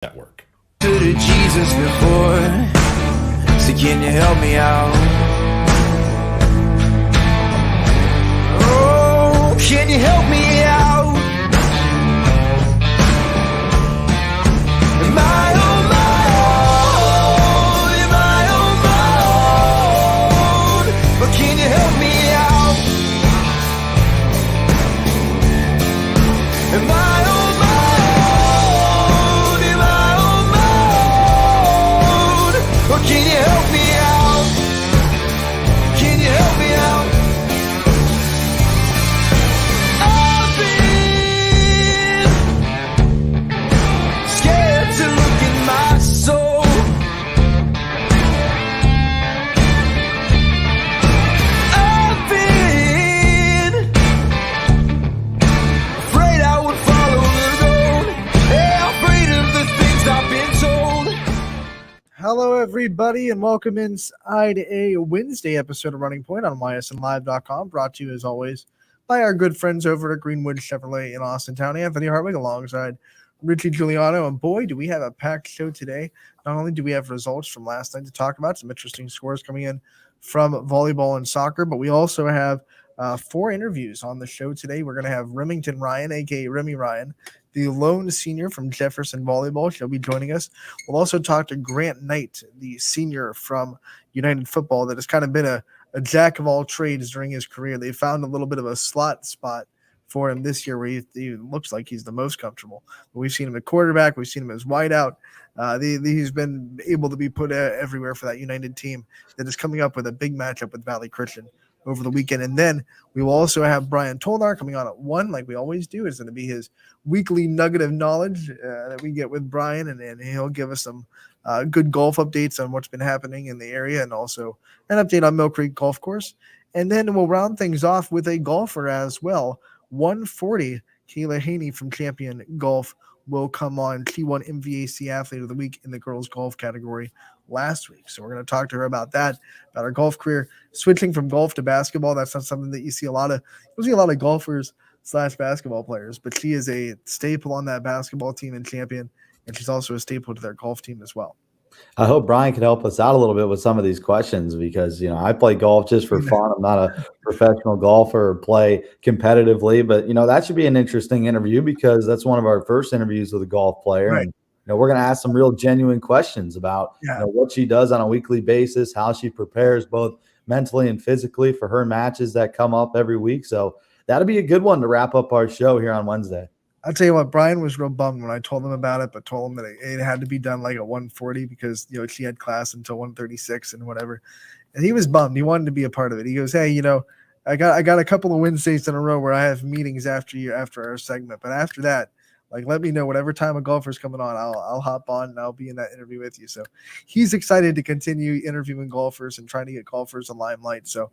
Network. To Jesus before, so can you help me out? Oh, can you help me out? Am I on my own? Am I on my own? But can you help me out? Am I on my own? Am I on my own? Or can you help me out? Can you help me out? I've been scared to look in my soul. I've been afraid I would follow the road. Yeah, afraid of the things I've been told. Hello, everybody, and welcome inside a Wednesday episode of Running Point on YSNLive.com, brought to you, as always, by our good friends over at Greenwood Chevrolet in Austintown. Anthony Hartwig alongside Richie Giuliano, and boy, do we have a packed show today. Not only do we have results from last night to talk about, some interesting scores coming in from volleyball and soccer, but we also have 4 interviews on the show today. We're going to have Remington Ryan, a.k.a. Remy Ryan, the lone senior from Jefferson Volleyball. She'll be joining us. We'll also talk to Grant Knight, the senior from United Football that has kind of been a jack of all trades during his career. They found a little bit of a slot spot for him this year where he looks like he's the most comfortable. But we've seen him at quarterback. We've seen him as wideout. He's been able to be put everywhere for that United team that is coming up with a big matchup with Valley Christian over the weekend. And then we will also have Brian Tolnar coming on at 1, like we always do. It's going to be his weekly nugget of knowledge that we get with Brian, and he'll give us some good golf updates on what's been happening in the area and also an update on Mill Creek Golf Course. And then we'll round things off with a golfer as well. 140, Kayla Haney from Champion Golf will come on. She won MVAC Athlete of the Week in the girls golf category last week. So we're going to talk to her about that, about her golf career, switching from golf to basketball. That's not something that you see a lot of golfers / basketball players, but she is a staple on that basketball team in Champion, and she's also a staple to their golf team as well. I hope Brian could help us out a little bit with some of these questions because, I play golf just for fun. I'm not a professional golfer or play competitively, but, that should be an interesting interview because that's one of our first interviews with a golf player. Right. And, we're going to ask some real genuine questions about what she does on a weekly basis, how she prepares both mentally and physically for her matches that come up every week. So that'll be a good one to wrap up our show here on Wednesday. I'll tell you what, Brian was real bummed when I told him about it, but told him that it had to be done like at 1:40 because, she had class until 1:36 and whatever. And he was bummed. He wanted to be a part of it. He goes, hey, I got a couple of Wednesdays in a row where I have meetings after our segment. But after that, let me know whatever time a golfer's coming on. I'll hop on and I'll be in that interview with you. So he's excited to continue interviewing golfers and trying to get golfers in limelight. So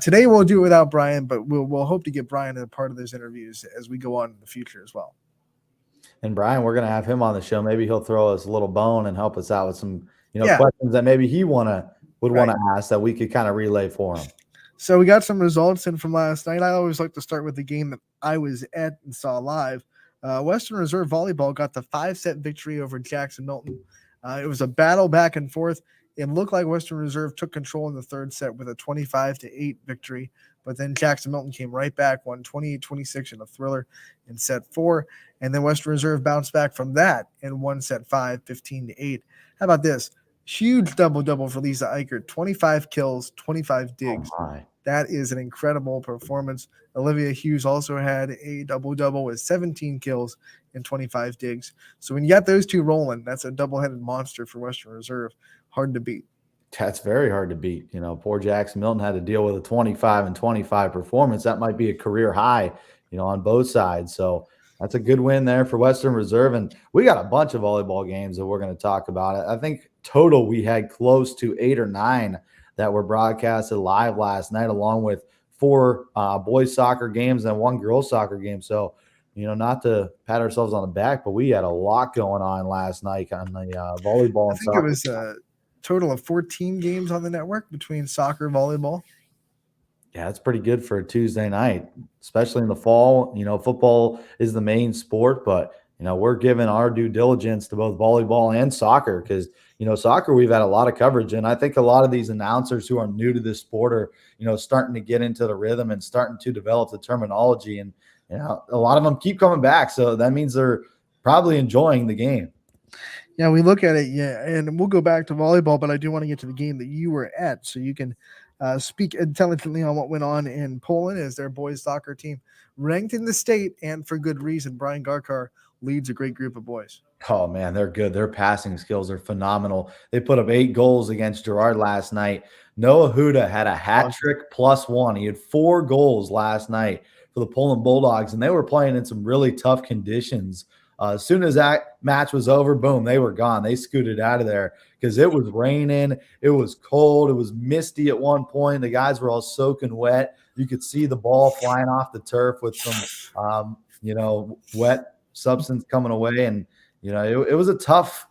today we'll do it without Brian, but we'll hope to get Brian a part of those interviews as we go on in the future as well. And Brian, we're going to have him on the show. Maybe he'll throw us a little bone and help us out with some, questions that maybe he would want to ask that we could kind of relay for him. So we got some results in from last night. I always like to start with the game that I was at and saw live. Western Reserve Volleyball got the 5-set victory over Jackson Milton. It was a battle back and forth. It looked like Western Reserve took control in the third set with a 25-8 victory, but then Jackson Milton came right back, won 28-26 in a thriller in set 4, and then Western Reserve bounced back from that and won set 5, 15-8. How about this? Huge double-double for Lisa Eichert, 25 kills, 25 digs. Oh that is an incredible performance. Olivia Hughes also had a double-double with 17 kills and 25 digs. So when you got those two rolling, that's a double-headed monster for Western Reserve. Hard to beat. That's very hard to beat. Poor Jackson Milton had to deal with a 25 and 25 performance. That might be a career high, on both sides. So that's a good win there for Western Reserve. And we got a bunch of volleyball games that we're going to talk about. I think total we had close to 8 or 9 that were broadcasted live last night, along with 4 boys soccer games and 1 girls soccer game. So, not to pat ourselves on the back, but we had a lot going on last night on the volleyball and soccer. I think it was a total of 14 games on the network between soccer and volleyball. Yeah, that's pretty good for a Tuesday night, especially in the fall. Football is the main sport, but we're giving our due diligence to both volleyball and soccer because, soccer we've had a lot of coverage. And I think a lot of these announcers who are new to this sport are, starting to get into the rhythm and starting to develop the terminology. And, a lot of them keep coming back. So that means they're probably enjoying the game. Yeah, we look at it, and we'll go back to volleyball, but I do want to get to the game that you were at so you can speak intelligently on what went on in Poland as their boys soccer team ranked in the state, and for good reason. Brian Garkar leads a great group of boys. Oh, man, they're good. Their passing skills are phenomenal. They put up 8 goals against Girard last night. Noah Huda had a hat trick +1. He had 4 goals last night for the Poland Bulldogs, and they were playing in some really tough conditions. As soon as that match was over, boom, they were gone. They scooted out of there because it was raining. It was cold. It was misty at one point. The guys were all soaking wet. You could see the ball flying off the turf with some, wet substance coming away. And, it was a tough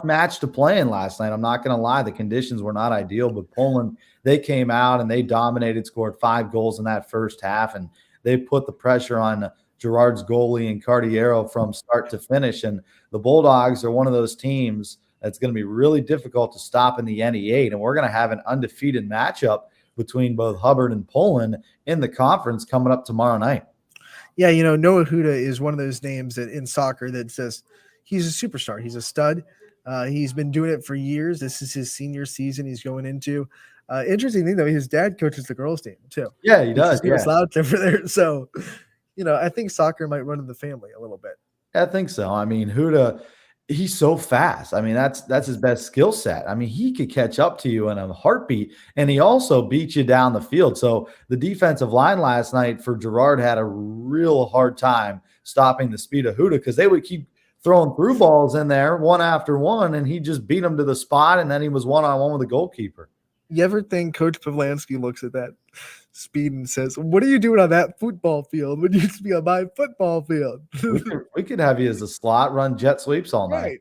match to play in last night. I'm not going to lie. The conditions were not ideal, but Poland, they came out and they dominated, scored 5 goals in that first half, and they put the pressure on Girard's goalie and Cardiero from start to finish. And the Bulldogs are one of those teams that's going to be really difficult to stop in the NE8. And we're going to have an undefeated matchup between both Hubbard and Poland in the conference coming up tomorrow night. Yeah, Noah Huda is one of those names that in soccer that says he's a superstar. He's a stud. He's been doing it for years. This is his senior season he's going into. Interesting thing, though, his dad coaches the girls' team, too. Yeah, he does. He was loud over there. So, I think soccer might run in the family a little bit. I think so. I mean, Huda, he's so fast. I mean, that's his best skill set. I mean, he could catch up to you in a heartbeat, and he also beats you down the field. So the defensive line last night for Girard had a real hard time stopping the speed of Huda because they would keep throwing through balls in there one after one, and he just beat them to the spot, and then he was one-on-one with the goalkeeper. You ever think Coach Pavlansky looks at that speed and says, "What are you doing on that football field when you used to be on my football field?" we could have you as a slot, run jet sweeps all night. Right.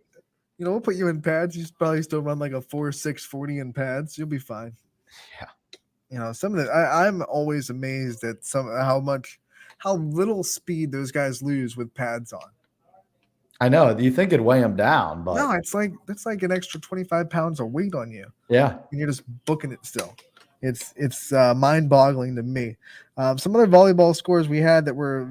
We'll put you in pads. You probably still run like a 4.640 in pads. You'll be fine. Yeah. Some of the I'm always amazed at how little speed those guys lose with pads on. I know. You think it'd weigh them down, but no, it's like that's like an extra 25 pounds of weight on you. Yeah, and you're just booking it still. It's mind-boggling to me. Some other volleyball scores we had that were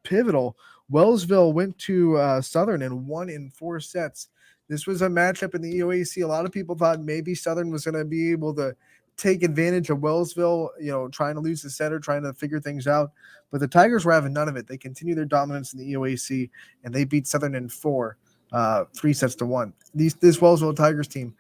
pivotal. Wellsville went to Southern and won in 4 sets. This was a matchup in the EOAC. A lot of people thought maybe Southern was going to be able to take advantage of Wellsville, trying to lose the set or trying to figure things out. But the Tigers were having none of it. They continue their dominance in the EOAC, and they beat Southern in 4, 3-1. This Wellsville Tigers team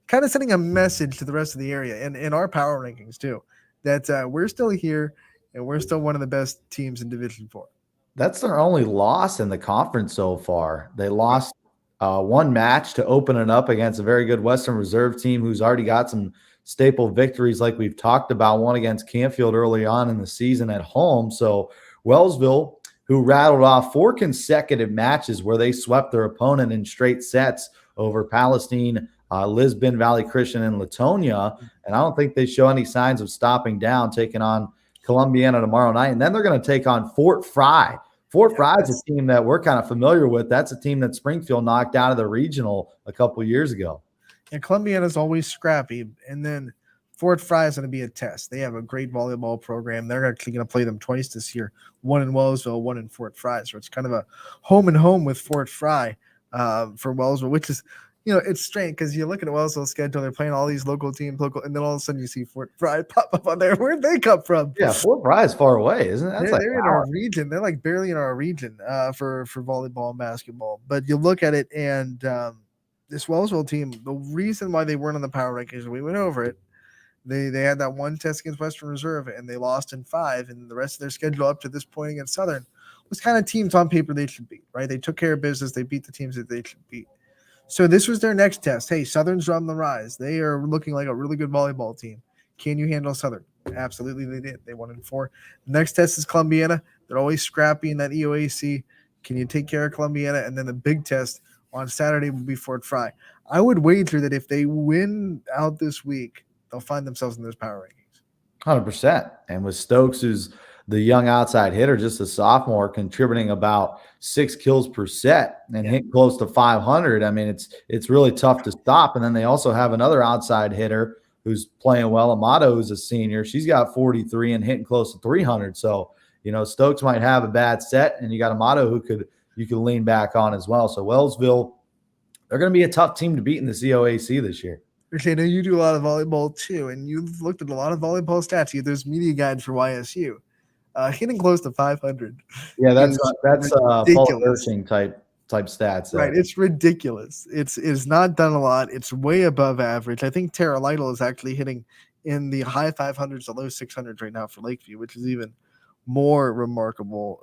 kind of sending a message to the rest of the area and in our power rankings too, that we're still here and we're still one of the best teams in Division 4. That's their only loss in the conference so far. They lost one match to open it up against a very good Western Reserve team who's already got some staple victories like we've talked about, one against Canfield early on in the season at home. So Wellsville, who rattled off 4 consecutive matches where they swept their opponent in straight sets over Palestine, Lisbon, Valley Christian, and Latonia. And I don't think they show any signs of stopping down, taking on Columbiana tomorrow night. And then they're going to take on Fort Fry. Fort Fry is a team that we're kind of familiar with. That's a team that Springfield knocked out of the regional a couple years ago. And Columbiana is always scrappy. And then Fort Fry is going to be a test. They have a great volleyball program. They're actually going to play them twice this year, one in Wellsville, one in Fort Fry. So it's kind of a home and home with Fort Fry for Wellsville, which is, it's strange because you look at Wellsville's schedule, they're playing all these local teams, and then all of a sudden you see Fort Fry pop up on there. Where'd they come from? Yeah, Fort Fry is far away, isn't it? They're in our region. They're like barely in our region for volleyball and basketball. But you look at it, and this Wellsville team, the reason why they weren't on the power rankings, we went over it. They had that one test against Western Reserve, and they lost in 5, and the rest of their schedule up to this point against Southern was kind of teams on paper they should beat, right? They took care of business. They beat the teams that they should beat. So this was their next test. Hey, Southern's on the rise. They are looking like a really good volleyball team. Can you handle Southern? Absolutely, they did. They won in 4. The next test is Columbiana. They're always scrappy in that EOAC. Can you take care of Columbiana? And then the big test on Saturday will be Fort Fry. I would wager that if they win out this week, they'll find themselves in those power rankings. 100%. And with Stokes, who's the young outside hitter, just a sophomore, contributing about 6 kills per set and hit close to 500. I mean, it's really tough to stop. And then they also have another outside hitter who's playing well. Amato, who's a senior, she's got 43 and hitting close to 300. So, Stokes might have a bad set, and you got Amato who you could lean back on as well. So Wellsville, they're going to be a tough team to beat in the COAC this year. I know you do a lot of volleyball too, and you've looked at a lot of volleyball stats. You have those media guides for YSU. Hitting close to 500. Yeah, that's Paul Irving type stats. Right, it's ridiculous. It's not done a lot. It's way above average. I think Tara Lytle is actually hitting in the high 500s to low 600s right now for Lakeview, which is even more remarkable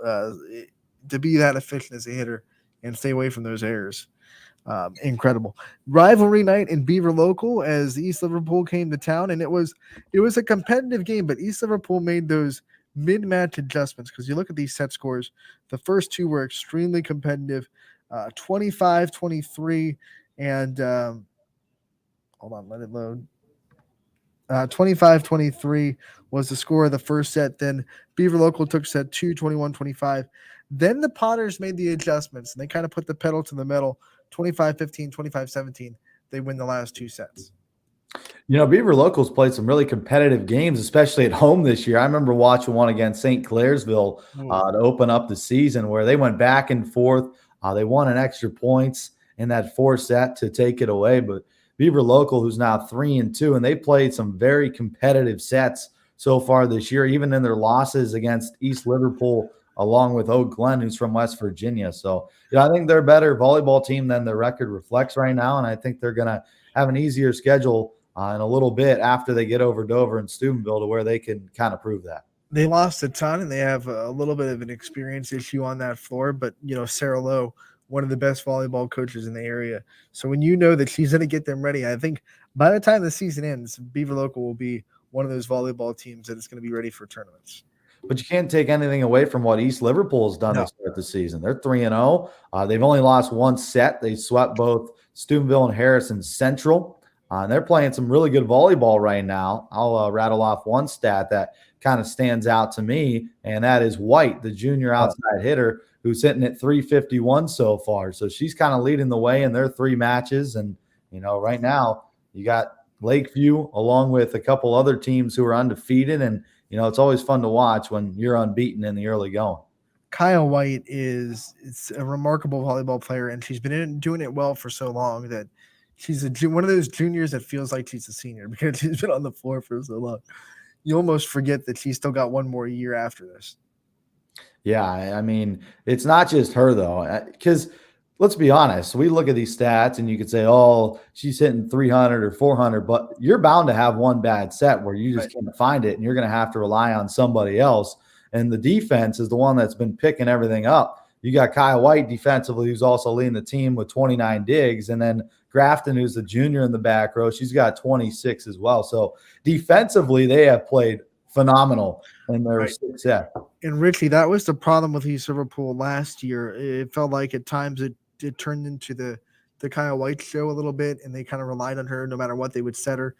to be that efficient as a hitter and stay away from those errors. Incredible rivalry night in Beaver Local as East Liverpool came to town, and it was a competitive game, but East Liverpool made those mid-match adjustments because you look at these set scores. The first two were extremely competitive, 25-23, and hold on, let it load. 25-23 was the score of the first set. Then Beaver Local took set 2, 21-25. Then the Potters made the adjustments, and they kind of put the pedal to the metal, 25-15, 25-17. They win the last two sets. Beaver Locals played some really competitive games, especially at home this year. I remember watching one against St. Clairsville to open up the season where they went back and forth. They won an extra points in that fourth set to take it away. But Beaver Local, who's now 3-2, and they played some very competitive sets so far this year, even in their losses against East Liverpool, along with Oak Glen, who's from West Virginia. So, I think they're a better volleyball team than their record reflects right now, and I think they're going to have an easier schedule in a little bit after they get over Dover and Steubenville to where they can kind of prove that. They lost a ton, and they have a little bit of an experience issue on that floor, but, Sarah Lowe, one of the best volleyball coaches in the area. So when you know that she's going to get them ready, I think by the time the season ends, Beaver Local will be one of those volleyball teams that is going to be ready for tournaments. But you can't take anything away from what East Liverpool has done to start the season. They're 3-0. They've only lost one set. They swept both Steubenville and Harrison Central. And they're playing some really good volleyball right now. I'll rattle off one stat that kind of stands out to me, and that is White, the junior outside hitter, who's hitting at 351 so far. So she's kind of leading the way in their three matches. And, right now you got Lakeview along with a couple other teams who are undefeated. And, it's always fun to watch when you're unbeaten in the early going. Kyle White is a remarkable volleyball player, and she's been doing it well for so long that she's one of those juniors that feels like she's a senior because she's been on the floor for so long. You almost forget that she's still got one more year after this. Yeah, I mean, it's not just her, though, because let's be honest. We look at these stats, and you could say, oh, she's hitting 300 or 400, but you're bound to have one bad set where you just can't find it, and you're going to have to rely on somebody else. And the defense is the one that's been picking everything up. You got Kyle White defensively, who's also leading the team with 29 digs, and then Grafton, who's the junior in the back row, she's got 26 as well. So defensively, they have played phenomenal in their sixth set. And Richie, that was the problem with East Liverpool last year. It felt like at times it turned into the Kyle White show a little bit, and they kind of relied on her no matter what they would set her.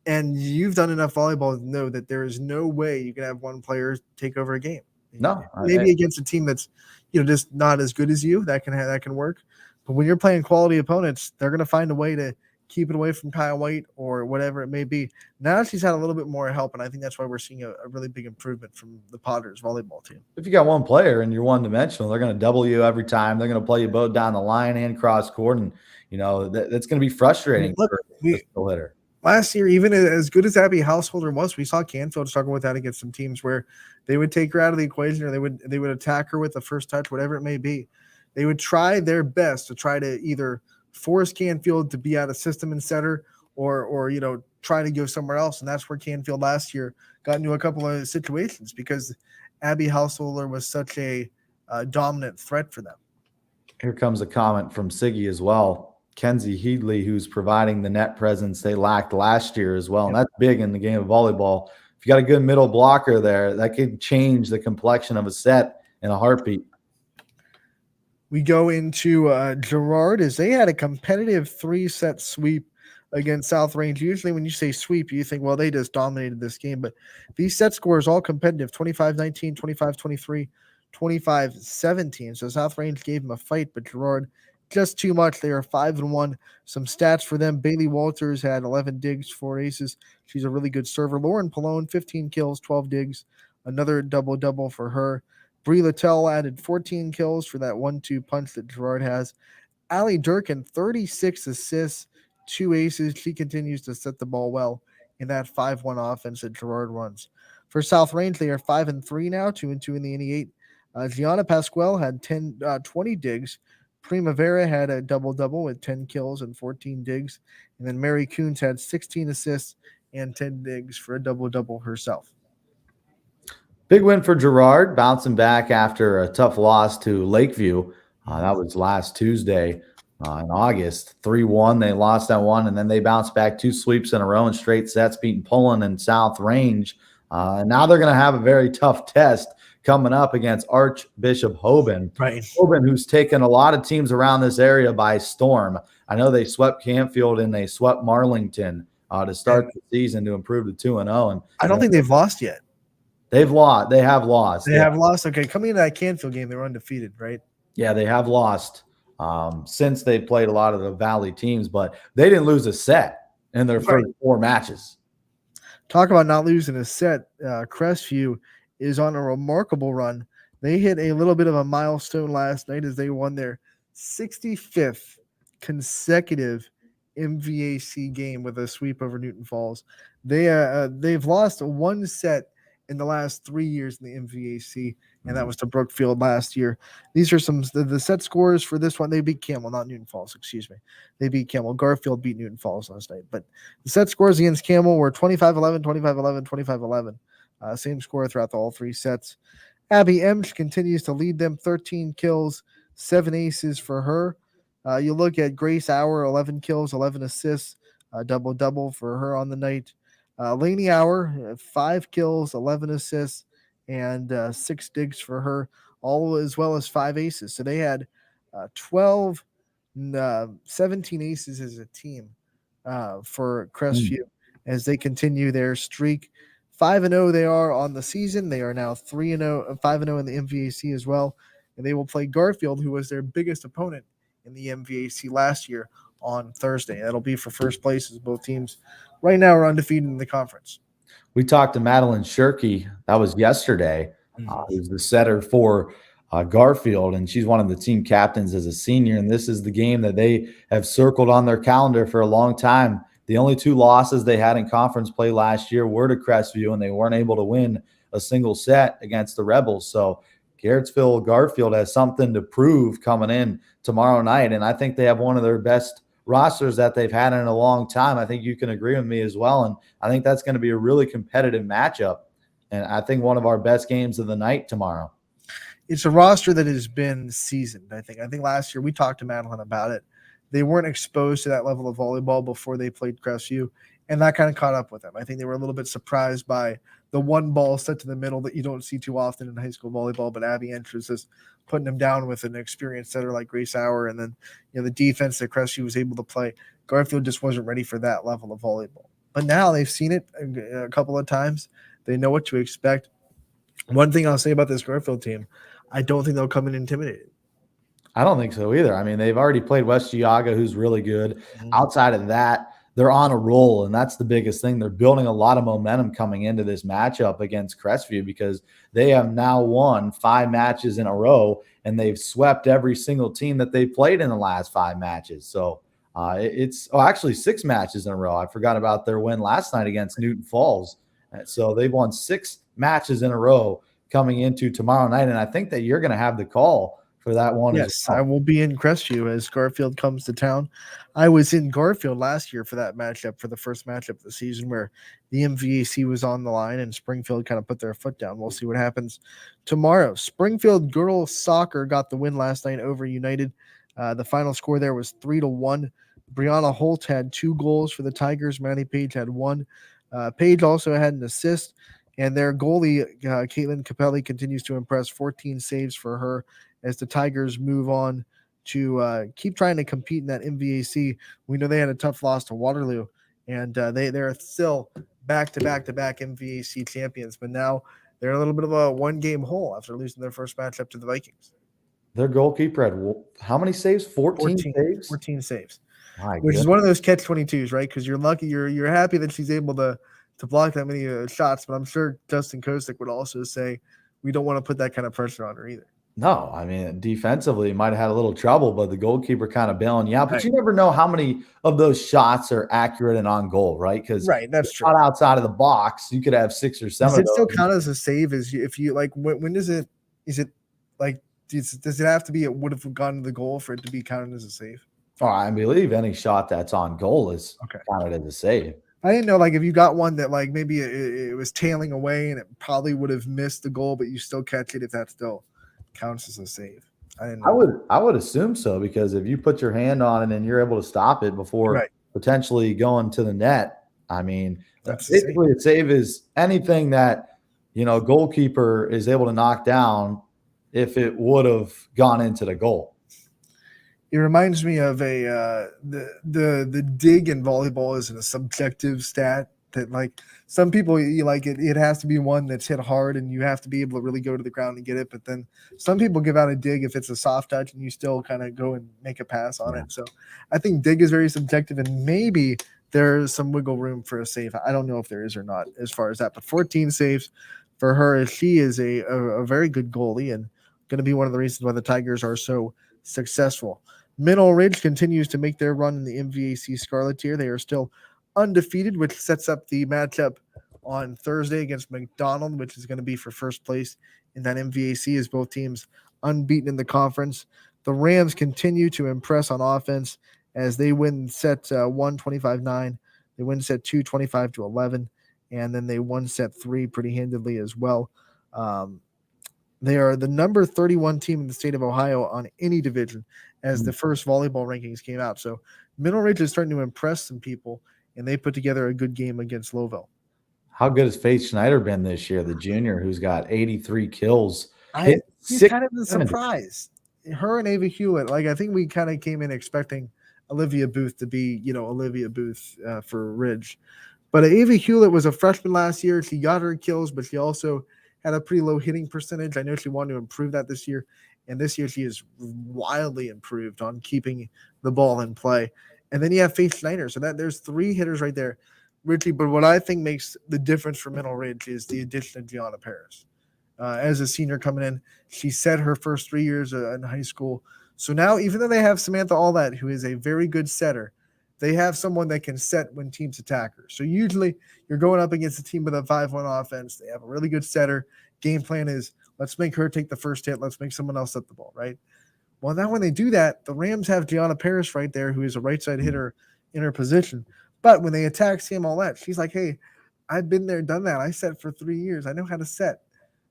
And you've done enough volleyball to know that there is no way you can have one player take over a game. No, maybe against a team that's just not as good as you, that can work. But when you're playing quality opponents, they're going to find a way to keep it away from Kyle White or whatever it may be. Now she's had a little bit more help, and I think that's why we're seeing a really big improvement from the Potters volleyball team. If you got one player and you're one-dimensional, they're going to double you every time. They're going to play you both down the line and cross court, and that's going to be frustrating for a hitter. Last year, even as good as Abby Householder was, we saw Canfield struggle with that against some teams where they would take her out of the equation, or they would attack her with the first touch, whatever it may be. They would try their best to try to either force Canfield to be out of system and set her, or try to go somewhere else. And that's where Canfield last year got into a couple of situations because Abby Householder was such a dominant threat for them. Here comes a comment from Siggy as well. Kenzie Headley, who's providing the net presence they lacked last year as well. And that's big in the game of volleyball. If you got a good middle blocker there, that could change the complexion of a set in a heartbeat. We go into Girard as they had a competitive 3-set sweep against South Range. Usually when you say sweep, you think, well, they just dominated this game. But these set scores all competitive, 25-19, 25-23, 25-17. So South Range gave them a fight, but Girard just too much. They are 5-1. Some stats for them. Bailey Walters had 11 digs, 4 aces. She's a really good server. Lauren Pallone, 15 kills, 12 digs. Another double-double for her. Brie Littell added 14 kills for that 1-2 punch that Girard has. Allie Durkin, 36 assists, 2 aces. She continues to set the ball well in that 5-1 offense that Girard runs. For South Range, they are 5-3 now, 2-2 in the 88. Gianna Pasquale had 20 digs. Primavera had a double-double with 10 kills and 14 digs. And then Mary Coons had 16 assists and 10 digs for a double-double herself. Big win for Girard, bouncing back after a tough loss to Lakeview. That was last Tuesday in August. 3-1. They lost that one, and then they bounced back 2 sweeps in a row in straight sets, beating Pullen and South Range. And now they're going to have a very tough test coming up against Archbishop Hoban. Right. Hoban, who's taken a lot of teams around this area by storm. I know they swept Campfield and they swept Marlington to start the season to improve to 2-0. And I don't think they've lost yet. They've lost. They have lost. They have lost. Okay, coming into that Canfield game, they were undefeated, right? Yeah, they have lost since they played a lot of the Valley teams, but they didn't lose a set in their first 4 matches. Talk about not losing a set. Crestview is on a remarkable run. They hit a little bit of a milestone last night as they won their 65th consecutive MVAC game with a sweep over Newton Falls. They've lost 1 set in the last 3 years in the MVAC, and that was to Brookfield last year. These are some the set scores for this one. They beat Camel, not Newton Falls, excuse me. They beat Camel. Garfield beat Newton Falls last night. But the set scores against Camel were 25-11, 25-11, 25-11. Same score throughout all 3 sets. Abby Emsch continues to lead them, 13 kills, 7 aces for her. You look at Grace Hour, 11 kills, 11 assists, double-double for her on the night. Lainey Hour, 5 kills, 11 assists, and 6 digs for her, all as well as 5 aces. So they had 17 aces as a team for Crestview as they continue their streak. 5-0 they are on the season. They are now 5-0 in the MVAC as well. And they will play Garfield, who was their biggest opponent in the MVAC last year, on Thursday. That'll be for first place, as both teams right now are undefeated in the conference. We talked to Madeline Shirky. That was yesterday. Who's the setter for Garfield, and she's one of the team captains as a senior. And this is the game that they have circled on their calendar for a long time. The only 2 losses they had in conference play last year were to Crestview, and they weren't able to win a single set against the Rebels. So Garrettsville Garfield has something to prove coming in tomorrow night, and I think they have one of their best rosters that they've had in a long time. I think you can agree with me as well, and I think that's going to be a really competitive matchup, and I think one of our best games of the night tomorrow. It's a roster that has been seasoned, I think. I think last year we talked to Madeline about it. They weren't exposed to that level of volleyball before they played Crestview, and that kind of caught up with them. I think they were a little bit surprised by the one ball set to the middle that you don't see too often in high school volleyball, but Abby Ench was just putting them down with an experienced setter like Grace Hour, and then the defense that Crestview was able to play. Garfield just wasn't ready for that level of volleyball. But now they've seen it a couple of times. They know what to expect. One thing I'll say about this Garfield team, I don't think they'll come in intimidated. I don't think so either. I mean, they've already played West Geauga, who's really good. Outside of that, they're on a roll, and that's the biggest thing. They're building a lot of momentum coming into this matchup against Crestview because they have now won 5 matches in a row, and they've swept every single team that they played in the last 5 matches. So it's actually 6 matches in a row. I forgot about their win last night against Newton Falls. So they've won 6 matches in a row coming into tomorrow night, and I think that you're going to have the call for that one. Yes, I will be in Crestview as Garfield comes to town. I was in Garfield last year for that matchup, for the first matchup of the season, where the MVAC was on the line and Springfield kind of put their foot down. We'll see what happens tomorrow. Springfield girls soccer got the win last night over United. The final score there was 3-1. Brianna Holt had 2 goals for the Tigers. Maddie Page had 1. Page also had an assist, and their goalie, Caitlin Capelli, continues to impress. 14 saves for her as the Tigers move on to keep trying to compete in that MVAC. We know they had a tough loss to Waterloo, and they're still back-to-back MVAC champions, but now they're a little bit of a one-game hole after losing their first matchup to the Vikings. Their goalkeeper had how many saves? 14 saves? 14 saves. My Which goodness. is one of those catch-22s, right? Because you're lucky, you're happy that she's able to block that many shots, but I'm sure Justin Kosick would also say we don't want to put that kind of pressure on her either. No, I mean, defensively, you might have had a little trouble, but the goalkeeper kind of bailing you out. But Right. you never know how many of those shots are accurate and on goal, right? Because that's true. shot outside of the box, you could have 6 or 7 Does it of still those. count as a save? If you like, when does it? Is it like? Does it have to be? It would have gone to the goal for it to be counted as a save? Oh, I believe any shot that's on goal is counted as a save. I didn't know, like, if you got one that, like, maybe it was tailing away and it probably would have missed the goal, but you still catch it, if that still counts as a save. I didn't know. I would assume so, because if you put your hand on it and you're able to stop it before potentially going to the net, I mean, That's basically a save is anything that, goalkeeper is able to knock down if it would have gone into the goal. It reminds me of the dig in volleyball is a subjective stat that, like, some people, you like it has to be one that's hit hard and you have to be able to really go to the ground and get it. But then some people give out a dig if it's a soft touch and you still kind of go and make a pass on it. So I think dig is very subjective, and maybe there's some wiggle room for a save. I don't know if there is or not as far as that, but 14 saves for her. She is a very good goalie and going to be one of the reasons why the Tigers are so successful. Mineral Ridge continues to make their run in the MVAC Scarlet tier. They are still undefeated, which sets up the matchup on Thursday against McDonald, which is going to be for first place in that MVAC, as both teams unbeaten in the conference. The Rams continue to impress on offense as they win set 1, 25-9. They win set 2, 25-11, and then they won set 3 pretty handedly as well. They are the number 31 team in the state of Ohio on any division as the first volleyball rankings came out. So Mineral Ridge is starting to impress some people, and they put together a good game against Lowville. How good has Faith Schneider been this year, the junior who's got 83 kills? He's kind of a surprise. Her and Ava Hewlett, like, I think we kind of came in expecting Olivia Booth to be, Olivia Booth for Ridge. But Ava Hewlett was a freshman last year. She got her kills, but she also had a pretty low hitting percentage. I know she wanted to improve that this year. And this year she is wildly improved on keeping the ball in play. And then you have Faith Schneider. So there's 3 hitters right there, Richie. But what I think makes the difference for Mineral Ridge is the addition of Gianna Paris. As a senior coming in, she set her first 3 years in high school. So now, even though they have Samantha Alldat, who is a very good setter, they have someone that can set when teams attack her. So usually you're going up against a team with a 5-1 offense. They have a really good setter. Game plan is, let's make her take the first hit. Let's make someone else set the ball, right? Well, now when they do that, the Rams have Gianna Paris right there, who is a right side hitter in her position. But when they attack Sam Allette, she's like, hey, I've been there, done that. I set for 3 years. I know how to set.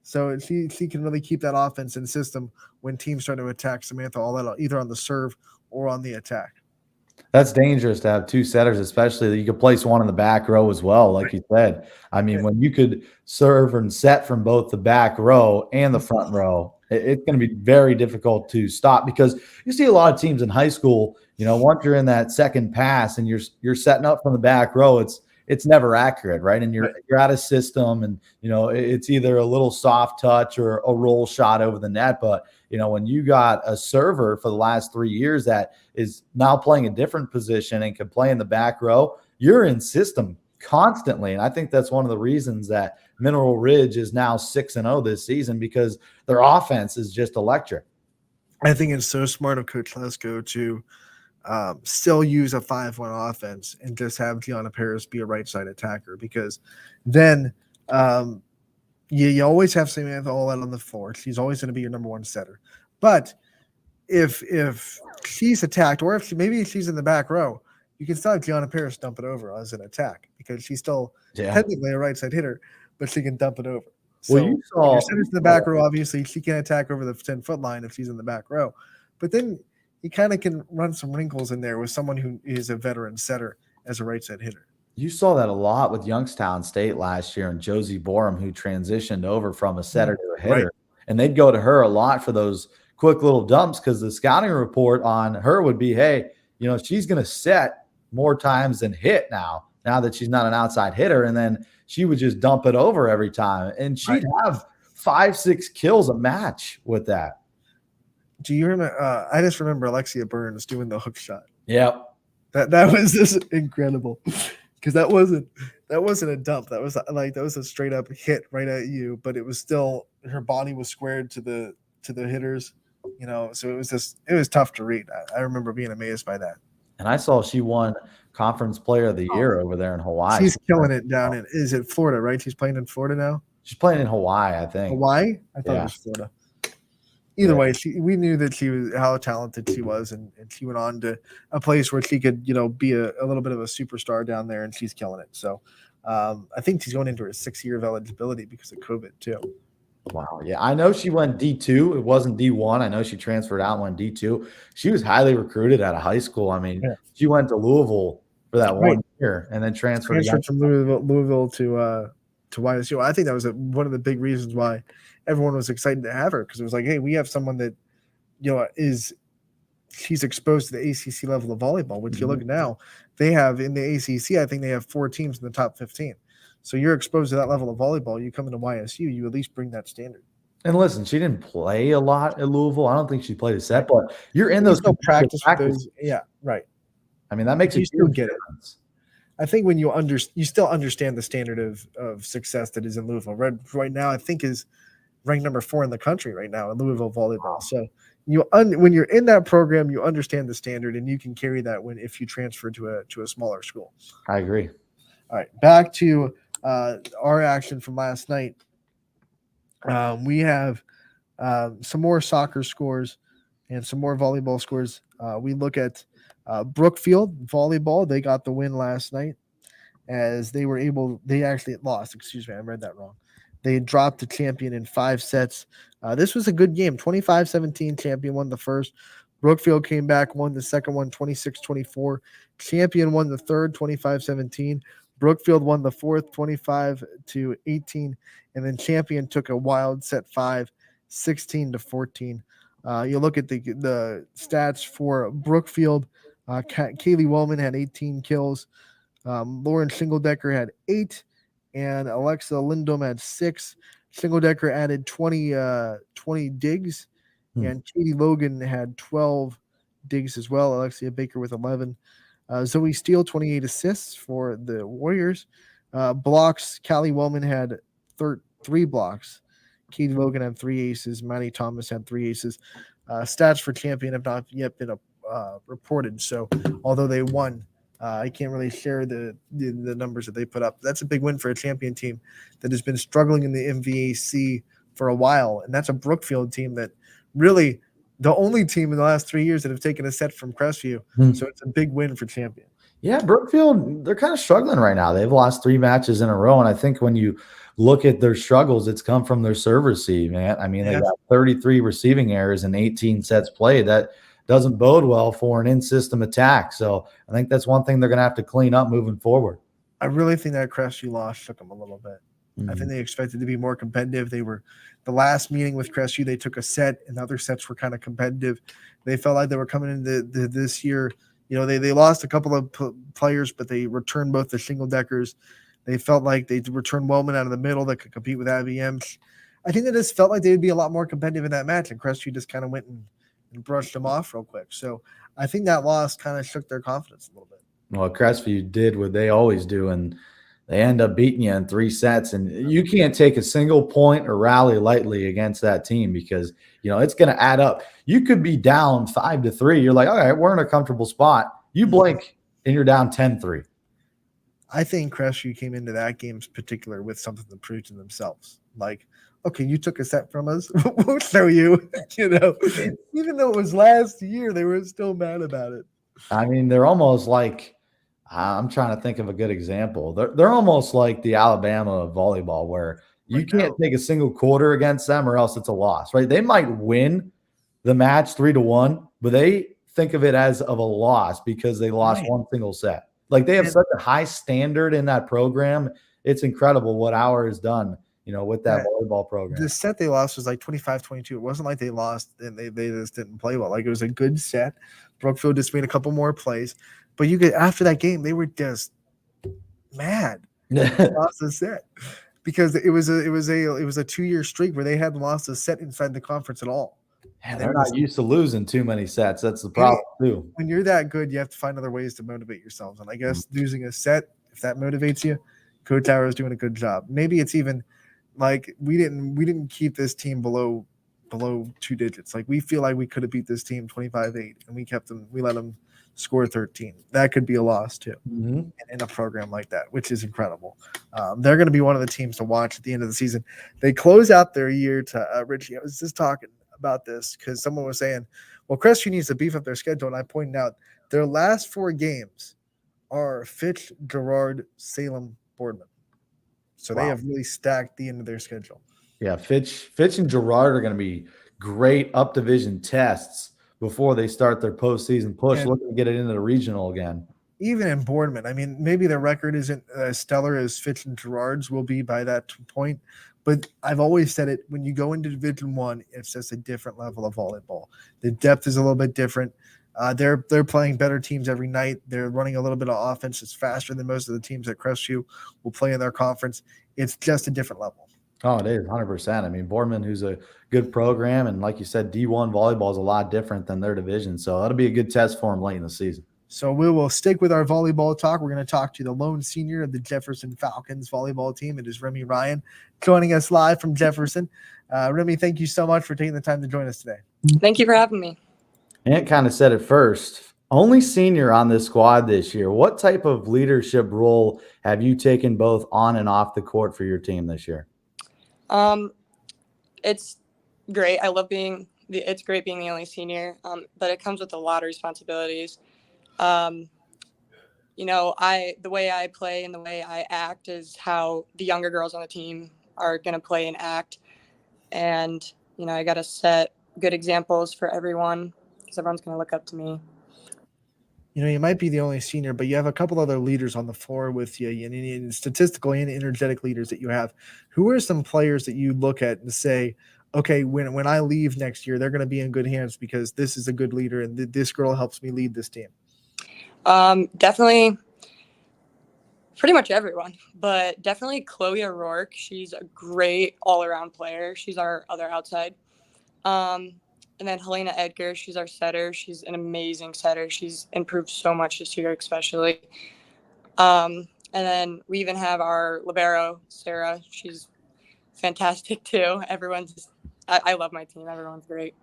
So she can really keep that offense in system when teams try to attack Samantha Allette, either on the serve or on the attack. That's dangerous to have 2 setters, especially that you could place one in the back row as well, like you said. I mean, when you could serve and set from both the back row and the front row, it's going to be very difficult to stop, because you see a lot of teams in high school, once you're in that second pass and you're setting up from the back row, it's never accurate, right? And you're out of system, and it's either a little soft touch or a roll shot over the net. But when you got a server for the last 3 years that is now playing a different position and can play in the back row, you're in system constantly. And I think that's one of the reasons that Mineral Ridge is now 6-0 this season, because their offense is just electric. I think it's so smart of Coach Lesko to still use a 5-1 offense and just have Gianna Paris be a right side attacker, because then you always have Samantha Allette on the floor. She's always going to be your number 1 setter. But if she's attacked, or if maybe she's in the back row, you can still have Gianna Paris dump it over as an attack, because she's still technically a right side hitter, but she can dump it over. So well, you saw your center's in the back row. Obviously, she can attack over the 10-foot line if she's in the back row. But then you kind of can run some wrinkles in there with someone who is a veteran setter as a right side hitter. You saw that a lot with Youngstown State last year, and Josie Borum, who transitioned over from a setter to a hitter. Right. And they'd go to her a lot for those quick little dumps because the scouting report on her would be, hey, she's going to set more times than hit now that she's not an outside hitter. And then she would just dump it over every time. And she'd have 5-6 kills a match with that. Do you remember? I just remember Alexia Burns doing the hook shot. Yep. That was just incredible because that wasn't a dump. That was a straight up hit right at you, but it was still her body was squared to the hitters, so it was tough to read. I remember being amazed by that. And I saw she won Conference Player of the Year over there in Hawaii. She's killing it down in, is it Florida, right? She's playing in Florida now? She's playing in Hawaii, I think. Hawaii? I thought it was Florida. Either way, we knew that she was how talented she was, and she went on to a place where she could, be a little bit of a superstar down there, and she's killing it. So I think she's going into her 6th year of eligibility because of COVID too. Wow. Yeah. I know she went D2. It wasn't D1. I know she transferred out and went D2. She was highly recruited out of high school. I mean, she went to Louisville for that 1 year and then transferred from Louisville to YSU. I think that was one of the big reasons why everyone was excited to have her, because it was like, hey, we have someone that, she's exposed to the ACC level of volleyball, which you look at now, they have in the ACC, I think they have 4 teams in the top 15. So you're exposed to that level of volleyball. You come into YSU, you at least bring that standard. And listen, she didn't play a lot at Louisville. I don't think she played a set, but you're in those practice. Yeah, right. I mean, that makes you still get difference. I think when you still understand the standard of success that is in Louisville. Right now, I think is ranked number 4 in the country right now in Louisville volleyball. So when you're in that program, you understand the standard, and you can carry that if you transfer to a smaller school. I agree. All right, back to our action from last night. We have some more soccer scores and some more volleyball scores. We look at Brookfield volleyball. They got the win last night as they actually lost. Excuse me, I read that wrong. They dropped the champion in 5 sets. This was a good game. 25-17, champion won the first. Brookfield came back, won the second one, 26-24. Champion won the third, 25-17. Brookfield won the fourth, 25-18. And then champion took a wild set 5, 16-14. You look at the stats for Brookfield. Kaylee Wellman had 18 kills. Lauren Singledecker had 8. And Alexa Lindholm had 6. Singledecker added 20 digs. And Katie Logan had 12 digs as well. Alexia Baker with 11. Zoe Steele, 28 assists for the Warriors. Blocks, Callie Wellman had 3 blocks. Katie Logan had 3 aces. Maddie Thomas had 3 aces. Stats for champion have not yet been reported. So although they won, I can't really share the numbers that they put up. That's a big win for a champion team that has been struggling in the MVAC for a while. And that's a Brookfield team that really the only team in the last 3 years that have taken a set from Crestview. So it's a big win for champion. Yeah, Brookfield, they're kind of struggling right now. They've lost 3 matches in a row. And I think when you look at their struggles, it's come from their serve receive, man. I mean, they got 33 receiving errors in 18 sets played. That doesn't bode well for an in-system attack. So I think that's one thing they're going to have to clean up moving forward. I really think that Crestview loss shook them a little bit. I think they expected to be more competitive. They were the last meeting with Crestview. They took a set, and other sets were kind of competitive. They felt like they were coming into this year. They lost a couple of players, but they returned both the single deckers. They felt like they returned Wellman out of the middle that could compete with IBM. I think they just felt like they would be a lot more competitive in that match, and Crestview just kind of went and brushed them off real quick. So I think that loss kind of shook their confidence a little bit. Well, Crestview did what they always do, and they end up beating you in 3 sets. And you can't take a single point or rally lightly against that team because, it's going to add up. You could be down 5-3. You're like, all right, we're in a comfortable spot. You blink and you're down 10-3. I think Crestview came into that game in particular with something to prove to themselves. Like, okay, you took a set from us. We'll show you, Even though it was last year, they were still mad about it. I mean, they're almost like, I'm trying to think of a good example. They're almost like the Alabama of volleyball, where you can't take a single quarter against them or else it's a loss, right? They might win the match 3-1, but they think of it as of a loss because they lost one single set. Like, they have such a high standard in that program. It's incredible what Auer has done with that volleyball program. The set they lost was like 25-22. It wasn't like they lost and they just didn't play well. Like, it was a good set. Brookfield just made a couple more plays. But after that game, they were just mad. They lost the set because it was a 2-year streak where they hadn't lost a set inside the conference at all. And they're not used to losing too many sets. That's the problem too. When you're that good, you have to find other ways to motivate yourselves. And I guess losing a set, if that motivates you, Coach Tower is doing a good job. Maybe it's even like we didn't keep this team below 2 digits. Like, we feel like we could have beat this team 25-8, and we let them score 13. That could be a loss too in a program like that, which is incredible. They're going to be one of the teams to watch at the end of the season. They close out their year to Richie. I was just talking about this because someone was saying, well, Crestview needs to beef up their schedule, and I pointed out their last 4 games are Fitch, Girard, Salem, Boardman. So They have really stacked the end of their schedule. Yeah, Fitch and Girard are going to be great up division tests before they start their postseason push, looking to get it into the regional again. Even in Boardman, I mean, maybe their record isn't as stellar as Fitch and Girard's will be by that point, but I've always said it, when you go into Division I, it's just a different level of volleyball. The depth is a little bit different. They're playing better teams every night. They're running a little bit of offense. It's faster than most of the teams at Crestview will play in their conference. It's just a different level. Oh, it is 100%. I mean, Boardman, who's a good program, and like you said, D1 volleyball is a lot different than their division. So that'll be a good test for them late in the season. So we will stick with our volleyball talk. We're going to talk to the lone senior of the Jefferson Falcons volleyball team. It is Remy Ryan joining us live from Jefferson. Remy, thank you so much for taking the time to join us today. Thank you for having me. Ant kind of said it first. Only senior on this squad this year. What type of leadership role have you taken both on and off the court for your team this year? It's great. I love it's great being the only senior, but it comes with a lot of responsibilities. The way I play and the way I act is how the younger girls on the team are going to play and act. And, I got to set good examples for everyone because everyone's going to look up to me. You might be the only senior, but you have a couple other leaders on the floor with you, and statistical and energetic leaders that you have. Who are some players that you look at and say, okay, when I leave next year, they're going to be in good hands because this is a good leader and this girl helps me lead this team? Definitely pretty much everyone, but definitely Chloe O'Rourke. She's a great all-around player. She's our other outside. And then Helena Edgar, she's our setter. She's an amazing setter. She's improved so much this year, especially. And then we even have our libero, Sarah. She's fantastic too. I love my team. Everyone's great.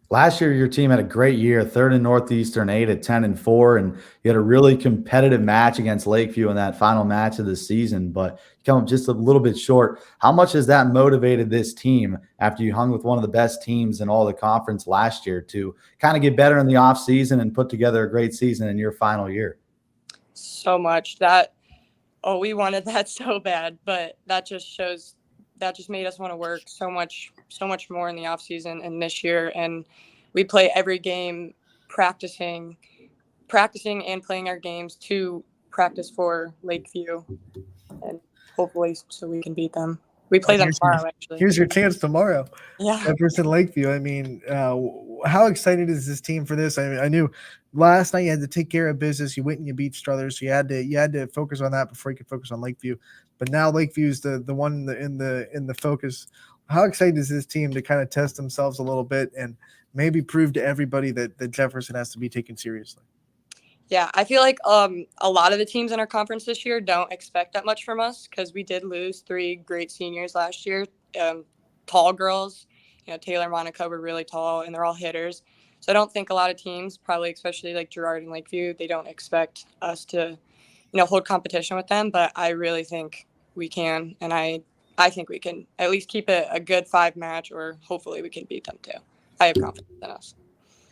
Last year, your team had a great year, 3rd in Northeastern 8 at 10-4, and you had a really competitive match against Lakeview in that final match of the season, but you come up just a little bit short. How much has that motivated this team after you hung with one of the best teams in all the conference last year to kind of get better in the offseason and put together a great season in your final year? So much. We wanted that so bad, but that just made us want to work so much more in the off season and this year. And we play every game practicing and playing our games to practice for Lakeview and hopefully so we can beat them. We play them tomorrow, actually. Here's your chance tomorrow. Yeah. Jefferson Lakeview. I mean, how excited is this team for this? I knew last night you had to take care of business. You went and you beat Struthers. So you had to focus on that before you could focus on Lakeview. But now Lakeview is the one in the focus. How excited is this team to kind of test themselves a little bit and maybe prove to everybody that Jefferson has to be taken seriously? Yeah, I feel like a lot of the teams in our conference this year don't expect that much from us because we did lose 3 great seniors last year. Tall girls, Taylor and Monica were really tall, and they're all hitters. So I don't think a lot of teams, probably especially like Girard and Lakeview, they don't expect us to, hold competition with them. But I really think we can, and I think we can at least keep it a good 5 match, or hopefully we can beat them too. I have confidence in us.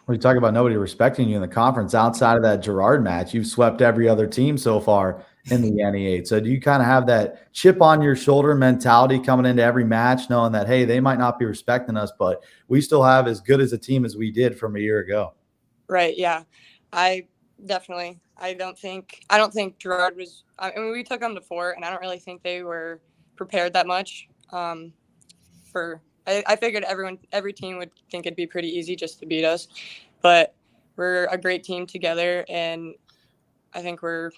When you talk about nobody respecting you in the conference, outside of that Girard match, you've swept every other team so far in the NE8. So do you kind of have that chip on your shoulder mentality coming into every match, knowing that, hey, they might not be respecting us, but we still have as good as a team as we did from a year ago? Right. Yeah. I don't think Girard was, we took them to 4, and I don't really think they were prepared that much. I figured every team would think it'd be pretty easy just to beat us, but we're a great team together, and I think we're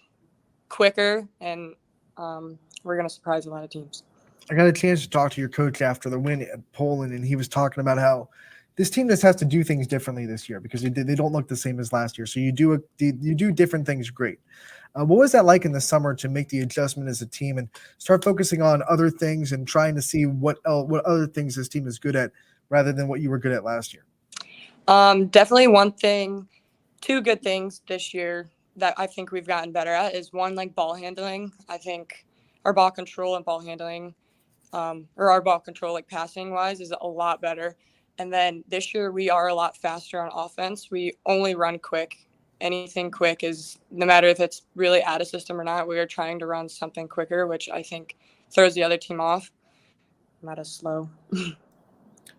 quicker, and we're going to surprise a lot of teams. I got a chance to talk to your coach after the win at Poland, and he was talking about how this team just has to do things differently this year because they don't look the same as last year. So you do different things great. What was that like in the summer to make the adjustment as a team and start focusing on other things and trying to see what other things this team is good at rather than what you were good at last year? Definitely two good things this year that I think we've gotten better at is one, like ball handling. I think our ball control and ball handling, or our ball control, like passing wise, is a lot better. And then this year we are a lot faster on offense. We only run quick. Anything quick is, no matter if it's really out of system or not, we are trying to run something quicker, which I think throws the other team off. Not as slow.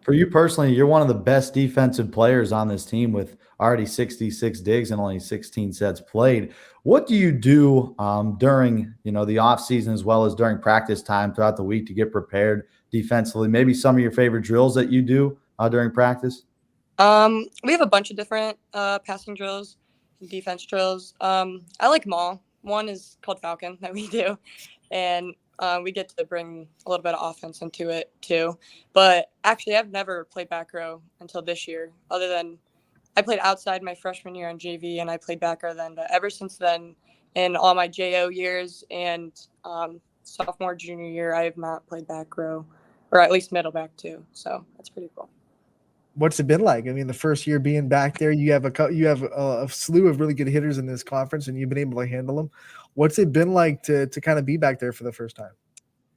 For you personally, you're one of the best defensive players on this team with already 66 digs and only 16 sets played. What do you do during the off season as well as during practice time throughout the week to get prepared defensively? Maybe some of your favorite drills that you do during practice? We have a bunch of different passing drills, defense drills. I like them all. One is called Falcon that we do, and we get to bring a little bit of offense into it too. But actually, I've never played back row until this year, other than I played outside my freshman year on JV, and I played back row then. But ever since then, in all my JO years and sophomore, junior year, I have not played back row, or at least middle back too. So that's pretty cool. What's it been like? I mean, the first year being back there, you have a slew of really good hitters in this conference, and you've been able to handle them. What's it been like to kind of be back there for the first time?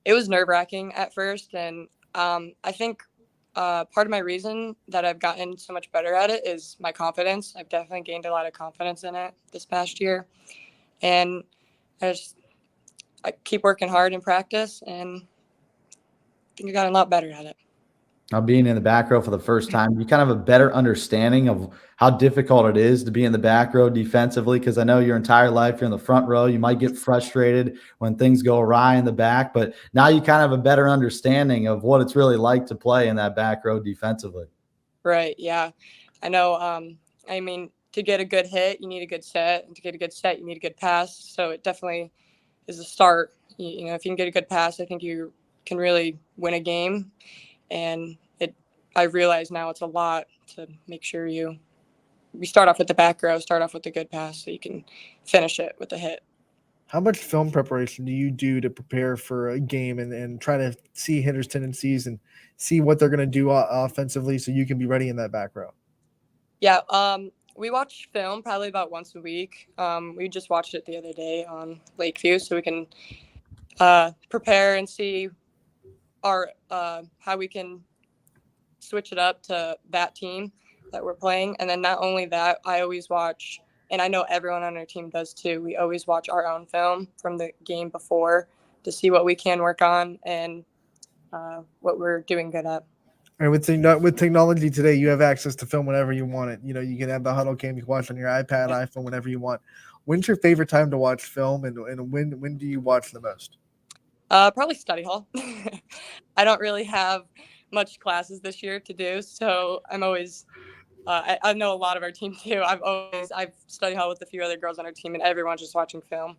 It was nerve-wracking at first, and I think part of my reason that I've gotten so much better at it is my confidence. I've definitely gained a lot of confidence in it this past year, and I keep working hard in practice, and I think I got a lot better at it. Now, being in the back row for the first time, you kind of have a better understanding of how difficult it is to be in the back row defensively, because I know your entire life you're in the front row. You might get frustrated when things go awry in the back, but now you kind of have a better understanding of what it's really like to play in that back row defensively. Right, yeah. I know, I mean, to get a good hit, you need a good set, and to get a good set, you need a good pass, so it definitely is a start. You know, if you can get a good pass, I think you can really win a game. And I realize now it's a lot to make sure you start off with the back row, start off with a good pass so you can finish it with a hit. How much film preparation do you do to prepare for a game and try to see hitters' tendencies and see what they're going to do offensively so you can be ready in that back row? Yeah, we watch film probably about once a week. We just watched it the other day on Lakeview so we can prepare and see how we can switch it up to that team that we're playing. And then not only that, I always watch, and I know everyone on our team does too, we always watch our own film from the game before to see what we can work on and what we're doing good at. And with technology today, you have access to film whenever you want it. You know, you can have the huddle game you can watch on your iPad, iPhone, whenever you want. When's your favorite time to watch film, and when do you watch the most? Probably study hall. I don't really have much classes this year to do, so I'm always I know a lot of our team too. I've study hall with a few other girls on our team, and everyone's just watching film.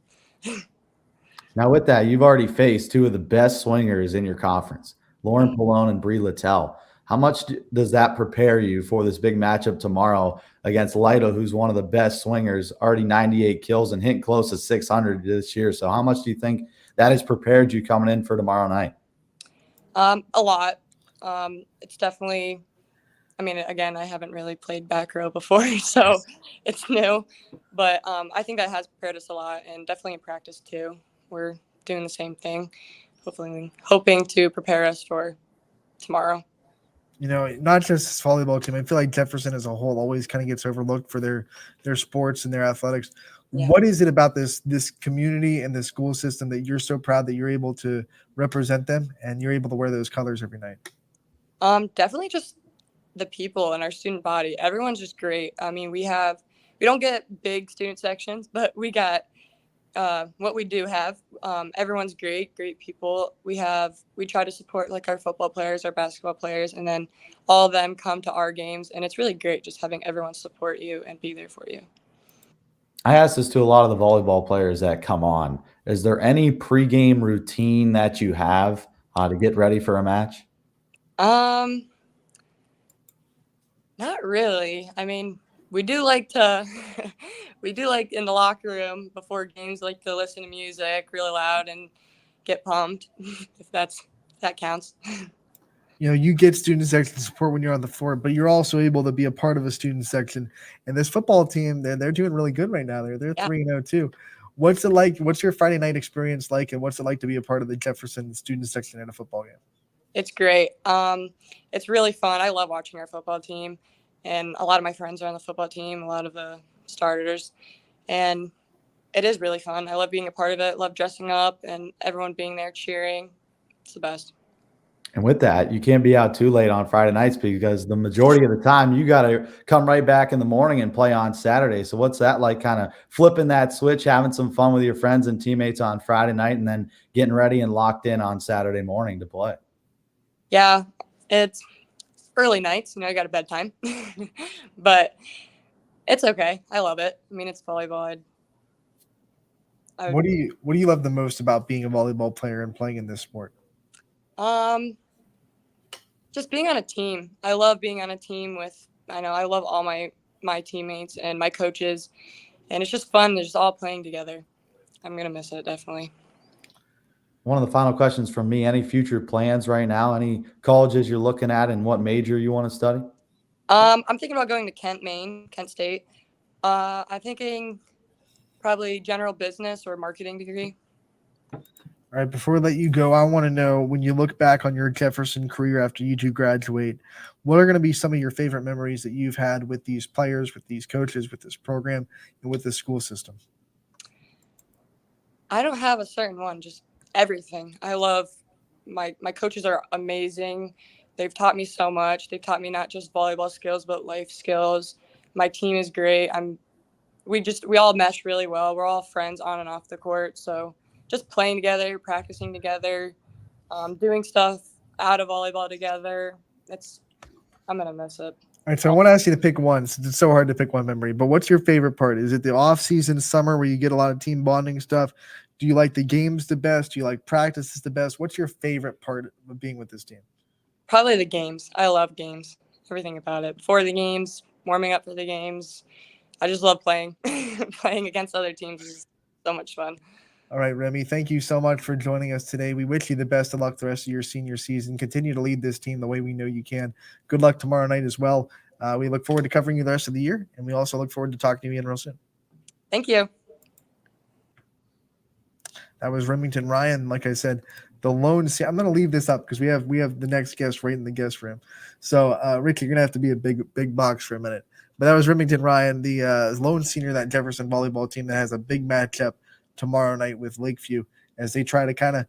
Now, with that, you've already faced two of the best swingers in your conference, Lauren Pallone and Bree Littell. How much does that prepare you for this big matchup tomorrow against Lytle, who's one of the best swingers, already 98 kills and hitting close to 600 this year? So how much do you think that has prepared you coming in for tomorrow night? A lot. It's definitely, I mean, again, I haven't really played back row before, so it's new. But I think that has prepared us a lot, and definitely in practice too. We're doing the same thing, hoping to prepare us for tomorrow. You know, not just this volleyball team. I feel like Jefferson as a whole always kind of gets overlooked for their sports and their athletics. Yeah. What is it about this community and the school system that you're so proud that you're able to represent them and you're able to wear those colors every night? Definitely just the people and our student body. Everyone's just great. I mean, we don't get big student sections, but we got what we do have. Everyone's great people. We try to support like our football players, our basketball players, and then all of them come to our games, and it's really great just having everyone support you and be there for you. I asked this to a lot of the volleyball players that come on. Is there any pregame routine that you have to get ready for a match? Not really. I mean, we do like to, we do like in the locker room before games, like to listen to music really loud and get pumped, if that counts. You know, you get student section support when you're on the floor, but you're also able to be a part of a student section. And this football team, they're doing really good right now. They're Yeah. 3-0 too. What's it like? What's your Friday night experience like, and what's it like to be a part of the Jefferson student section in a football game? It's great. It's really fun. I love watching our football team, and a lot of my friends are on the football team, a lot of the starters, and it is really fun. I love being a part of it, love dressing up and everyone being there cheering. It's the best. And with that, you can't be out too late on Friday nights because the majority of the time you got to come right back in the morning and play on Saturday. So what's that like, kind of flipping that switch, having some fun with your friends and teammates on Friday night and then getting ready and locked in on Saturday morning to play? Yeah, it's early nights. I got a bedtime, but it's okay. I love it. I mean, it's volleyball. What do you love the most about being a volleyball player and playing in this sport? Just being on a team. I love being on a team with. I love all my teammates and my coaches, and it's just fun. They're just all playing together. I'm gonna miss it definitely. One of the final questions from me: any future plans right now? Any colleges you're looking at, and what major you want to study? I'm thinking about going to Kent State. I'm thinking probably general business or marketing degree. All right, before we let you go, I want to know, when you look back on your Jefferson career after you two graduate, what are going to be some of your favorite memories that you've had with these players, with these coaches, with this program, and with the school system? I don't have a certain one, just everything. I love my coaches are amazing. They've taught me so much. They've taught me not just volleyball skills but life skills. My team is great. We all mesh really well. We're all friends on and off the court. So just playing together, practicing together, doing stuff out of volleyball together. I'm gonna miss it. All right, so I want to ask you to pick one, since it's so hard to pick one memory. But what's your favorite part? Is it the off-season summer where you get a lot of team bonding stuff? Do you like the games the best? Do you like practices the best? What's your favorite part of being with this team? Probably the games. I love games. Everything about it. Before the games, warming up for the games. I just love playing. Playing against other teams is so much fun. All right, Remy, thank you so much for joining us today. We wish you the best of luck the rest of your senior season. Continue to lead this team the way we know you can. Good luck tomorrow night as well. We look forward to covering you the rest of the year, and we also look forward to talking to you again real soon. Thank you. That was Remington Ryan. Like I said, the lone. I'm going to leave this up because we have the next guest right in the guest room. So, Rich, you're going to have to be a big box for a minute. But that was Remington Ryan, the lone senior of that Jefferson volleyball team that has a big matchup tomorrow night with Lakeview as they try to kind of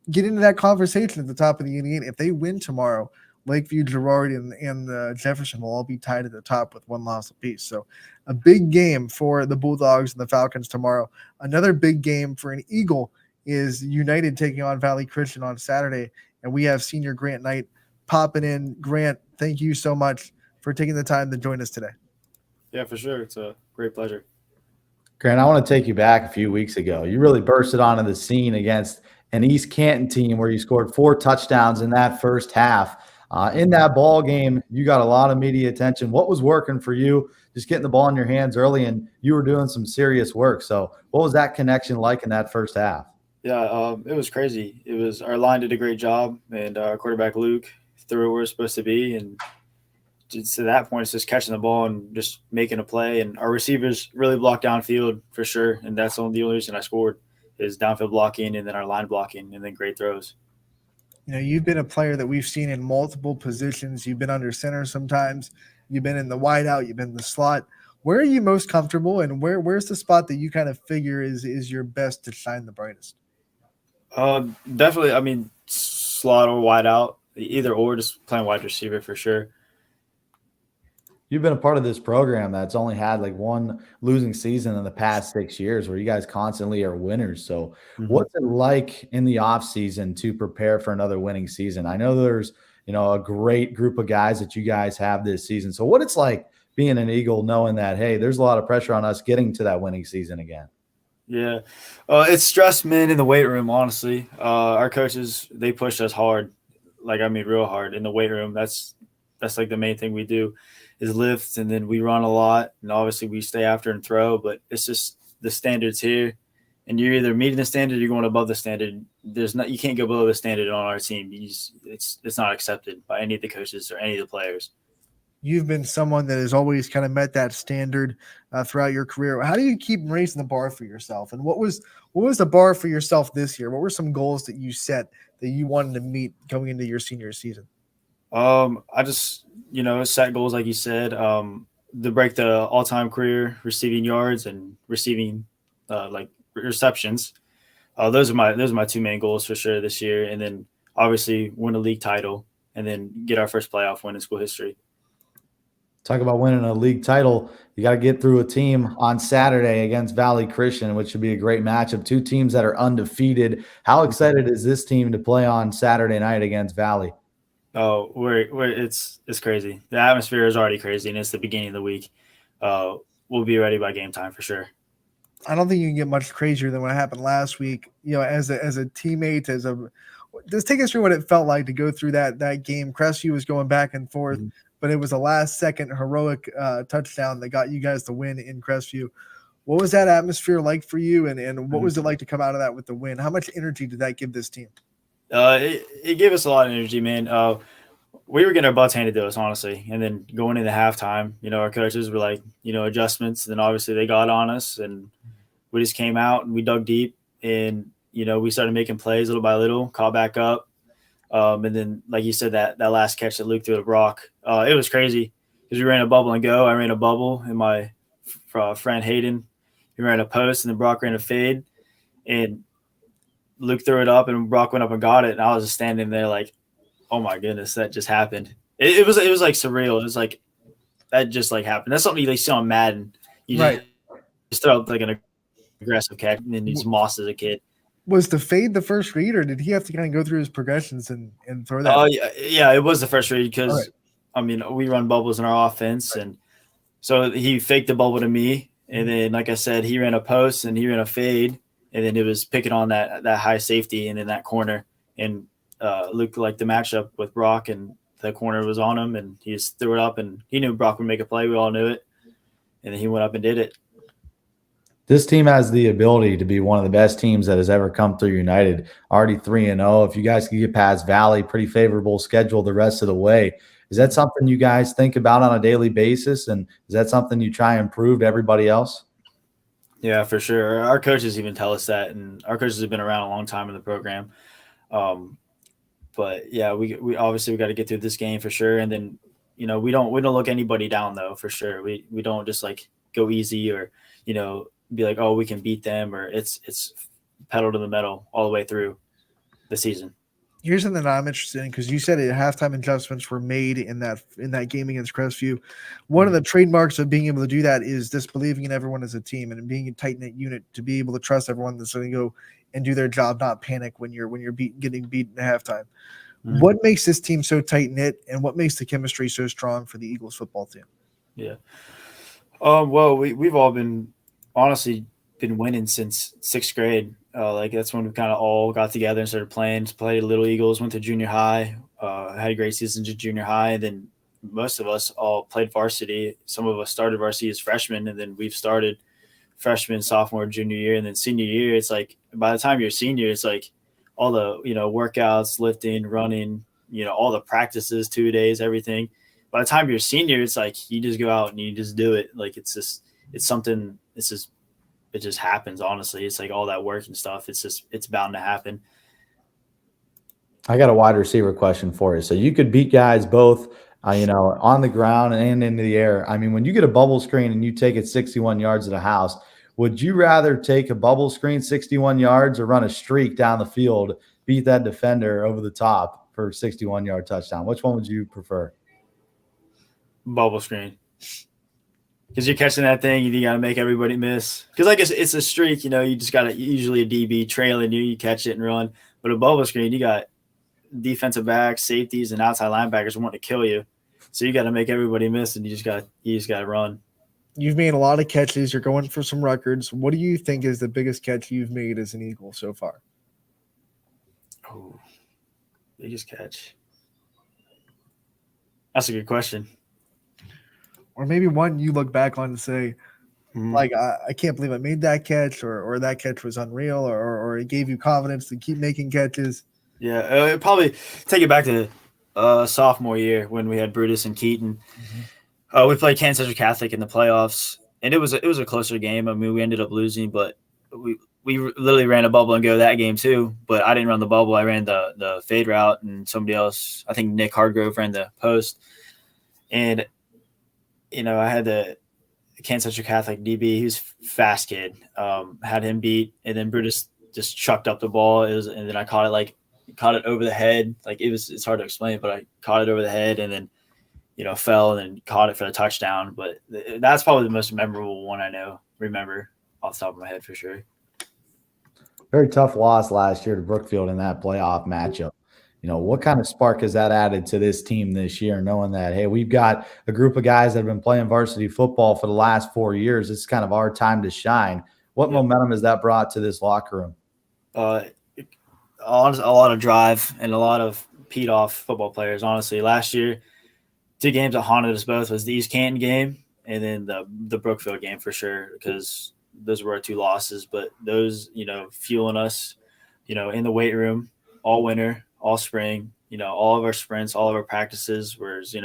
get into that conversation at the top of the Indiana. If they win tomorrow, Lakeview, Girard, and Jefferson will all be tied at the top with one loss apiece. So a big game for the Bulldogs and the Falcons tomorrow. Another big game for an Eagle is United taking on Valley Christian on Saturday, and we have senior Grant Knight popping in. Grant, thank you so much for taking the time to join us today. Yeah, for sure. It's a great pleasure. Grant, I want to take you back a few weeks ago. You really bursted onto the scene against an East Canton team where you scored 4 touchdowns in that first half. In that ball game, you got a lot of media attention. What was working for you? Just getting the ball in your hands early, and you were doing some serious work. So what was that connection like in that first half? Yeah, it was crazy. Our line did a great job, and our quarterback Luke threw it where it's supposed to be, and to that point, it's just catching the ball and just making a play. And our receivers really blocked downfield for sure, and that's the only reason I scored is downfield blocking and then our line blocking and then great throws. You know, you've been a player that we've seen in multiple positions. You've been under center sometimes. You've been in the wideout. You've been in the slot. Where are you most comfortable, and where's the spot that you kind of figure is your best to shine the brightest? Definitely, I mean, slot or wide out, either or, just playing wide receiver for sure. You've been a part of this program that's only had like one losing season in the past 6 years where you guys constantly are winners. So what's it like in the off season to prepare for another winning season? I know there's, a great group of guys that you guys have this season. So what it's like being an Eagle, knowing that, hey, there's a lot of pressure on us getting to that winning season again. Yeah. It's stress men in the weight room, honestly. Our coaches, they push us hard. Real hard in the weight room. That's like the main thing we do is lift, and then we run a lot, and obviously we stay after and throw, but it's just the standards here, and you're either meeting the standard or you're going above the standard. You can't go below the standard on our team. It's not accepted by any of the coaches or any of the players. You've been someone that has always kind of met that standard throughout your career. How do you keep raising the bar for yourself? And what was the bar for yourself this year? What were some goals that you set that you wanted to meet going into your senior season? I just, set goals, like you said, to break the all-time career receiving yards and receiving receptions. Those are my two main goals for sure this year. And then obviously win a league title and then get our first playoff win in school history. Talk about winning a league title. You got to get through a team on Saturday against Valley Christian, which should be a great matchup. Two teams that are undefeated. How excited is this team to play on Saturday night against Valley? Oh, it's crazy. The atmosphere is already crazy, and it's the beginning of the week. We'll be ready by game time for sure. I don't think you can get much crazier than what happened last week. As a teammate, just take us through what it felt like to go through that game. Crestview was going back and forth, but it was a last-second heroic touchdown that got you guys the win in Crestview. What was that atmosphere like for you, and what was it like to come out of that with the win? How much energy did that give this team? It gave us a lot of energy, man. We were getting our butts handed to us, honestly. And then going into halftime, our coaches were like, adjustments. And then obviously they got on us, and we just came out and we dug deep, and we started making plays little by little, caught back up. And then, like you said, that last catch that Luke threw to Brock, it was crazy because we ran a bubble and go. I ran a bubble, and my friend Hayden, he ran a post, and then Brock ran a fade, and Luke threw it up, and Brock went up and got it, and I was just standing there like, oh my goodness, that just happened. It was like surreal. It was like that just like happened. That's something you see on Madden. You just throw up like an aggressive catch, and then he's mossed as a kid. Was the fade the first read, or did he have to kind of go through his progressions and throw that? Yeah, it was the first read because we run bubbles in our offense, and so he faked the bubble to me, and then like I said, he ran a post and he ran a fade. And then it was picking on that high safety and in that corner. And Luke liked the matchup with Brock, and the corner was on him, and he just threw it up, and he knew Brock would make a play. We all knew it. And then he went up and did it. This team has the ability to be one of the best teams that has ever come through United. Already 3-0. If you guys can get past Valley, pretty favorable schedule the rest of the way. Is that something you guys think about on a daily basis? And is that something you try and prove to everybody else? Yeah, for sure. Our coaches even tell us that, and our coaches have been around a long time in the program. But yeah, we obviously got to get through this game for sure, and then we don't look anybody down though for sure. We don't just like go easy or be like, oh, we can beat them, or it's pedal to the metal all the way through the season. Here's something that I'm interested in, because you said at halftime adjustments were made in that game against Crestview. One of the trademarks of being able to do that is this believing in everyone as a team and being a tight-knit unit, to be able to trust everyone that's going to go and do their job, not panic when you're getting beat in halftime. What makes this team so tight-knit, and what makes the chemistry so strong for the Eagles football team? Yeah. Well, we've all been honestly been winning since 6th grade. That's when we kind of all got together and started played Little Eagles, went to junior high, had a great season to junior high. And then most of us all played varsity. Some of us started varsity as freshmen, and then we've started freshman, sophomore, junior year, and then senior year. It's like by the time you're senior, it's like all the, workouts, lifting, running, all the practices, 2 days, everything. By the time you're senior, it's like you just go out and you just do it. Like it's something, it just happens, honestly. It's like all that work and stuff. It's bound to happen. I got a wide receiver question for you. So you could beat guys both, on the ground and into the air. I mean, when you get a bubble screen and you take it 61 yards to the house, would you rather take a bubble screen 61 yards or run a streak down the field, beat that defender over the top for a 61-yard touchdown? Which one would you prefer? Bubble screen. Because you're catching that thing, you got to make everybody miss. Because like it's a streak, you just got usually a DB trailing you catch it and run. But a bubble screen, you got defensive backs, safeties, and outside linebackers wanting to kill you. So you got to make everybody miss, and you just got to run. You've made a lot of catches. You're going for some records. What do you think is the biggest catch you've made as an Eagle so far? Oh, biggest catch. That's a good question. Or maybe one you look back on and say, like, I can't believe I made that catch, or that catch was unreal, or it gave you confidence to keep making catches. Yeah, it'd probably take it back to sophomore year when we had Brutus and Keaton. We played Kansas Central Catholic in the playoffs, and it was a closer game. I mean, we ended up losing, but we literally ran a bubble and go that game too. But I didn't run the bubble. I ran the fade route, and somebody else, I think Nick Hardgrove, ran the post. And I had the Kansas Central Catholic DB. He was a fast kid. Had him beat, and then Brutus just chucked up the ball. And then I caught it over the head. Like it's hard to explain, but I caught it over the head, and then fell and then caught it for the touchdown. But that's probably the most memorable one I remember off the top of my head for sure. Very tough loss last year to Brookfield in that playoff matchup. What kind of spark has that added to this team this year, knowing that, hey, we've got a group of guys that have been playing varsity football for the last 4 years. It's kind of our time to shine. What momentum has that brought to this locker room? A lot of drive and a lot of peed off football players, honestly. Last year, 2 games that haunted us both was the East Canton game and then the Brookfield game for sure, because those were our 2 losses. But those, fueling us, in the weight room all winter, all spring, all of our sprints, all of our practices was,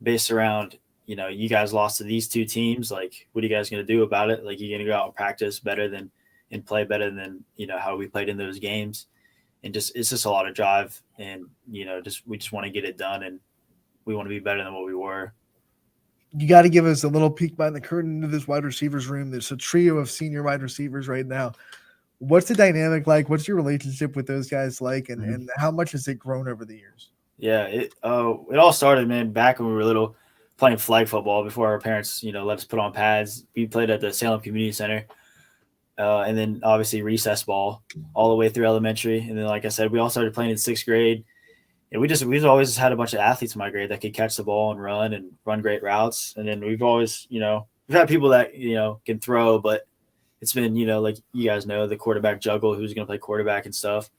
based around, you guys lost to these 2 teams. Like, what are you guys going to do about it? Like, you're going to go out and practice better than and play better than, how we played in those games. And it's just a lot of drive, and, we just want to get it done, and we want to be better than what we were. You got to give us a little peek behind the curtain into this wide receivers room. There's a trio of senior wide receivers right now. What's the dynamic like? What's your relationship with those guys like? And how much has it grown over the years? Yeah, it all started, man, back when we were little, playing flag football before our parents, let us put on pads. We played at the Salem Community Center. And then obviously recess ball all the way through elementary. And then, like I said, we all started playing in 6th grade. And we've always had a bunch of athletes in my grade that could catch the ball and run great routes. And then we've always, we've had people that, can throw, but it's been, like you guys know, the quarterback juggle, who's going to play quarterback and stuff.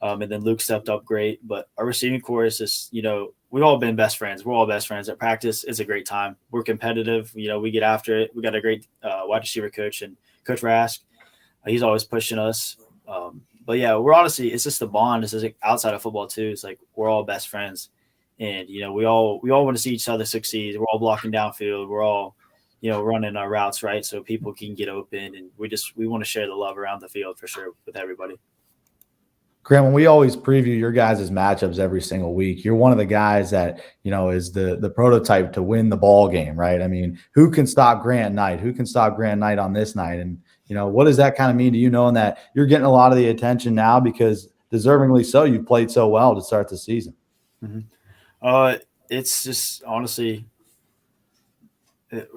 And then Luke stepped up great. But our receiving core is just, we've all been best friends. We're all best friends at practice. It's a great time. We're competitive. We get after it. We got a great wide receiver coach, and Coach Rask. He's always pushing us. But yeah, we're honestly, it's just the bond. It's just like outside of football too. It's like we're all best friends, and we all want to see each other succeed. We're all blocking downfield. We're all, running our routes right so people can get open, and we want to share the love around the field for sure with everybody. Graham, when we always preview your guys' matchups every single week, you're one of the guys that, is the prototype to win the ball game, right? I mean, who can stop Grant Knight? Who can stop Grant Knight on this night? And, what does that kind of mean to you, knowing that you're getting a lot of the attention now because deservingly so, you played so well to start the season? Mm-hmm. It's just honestly –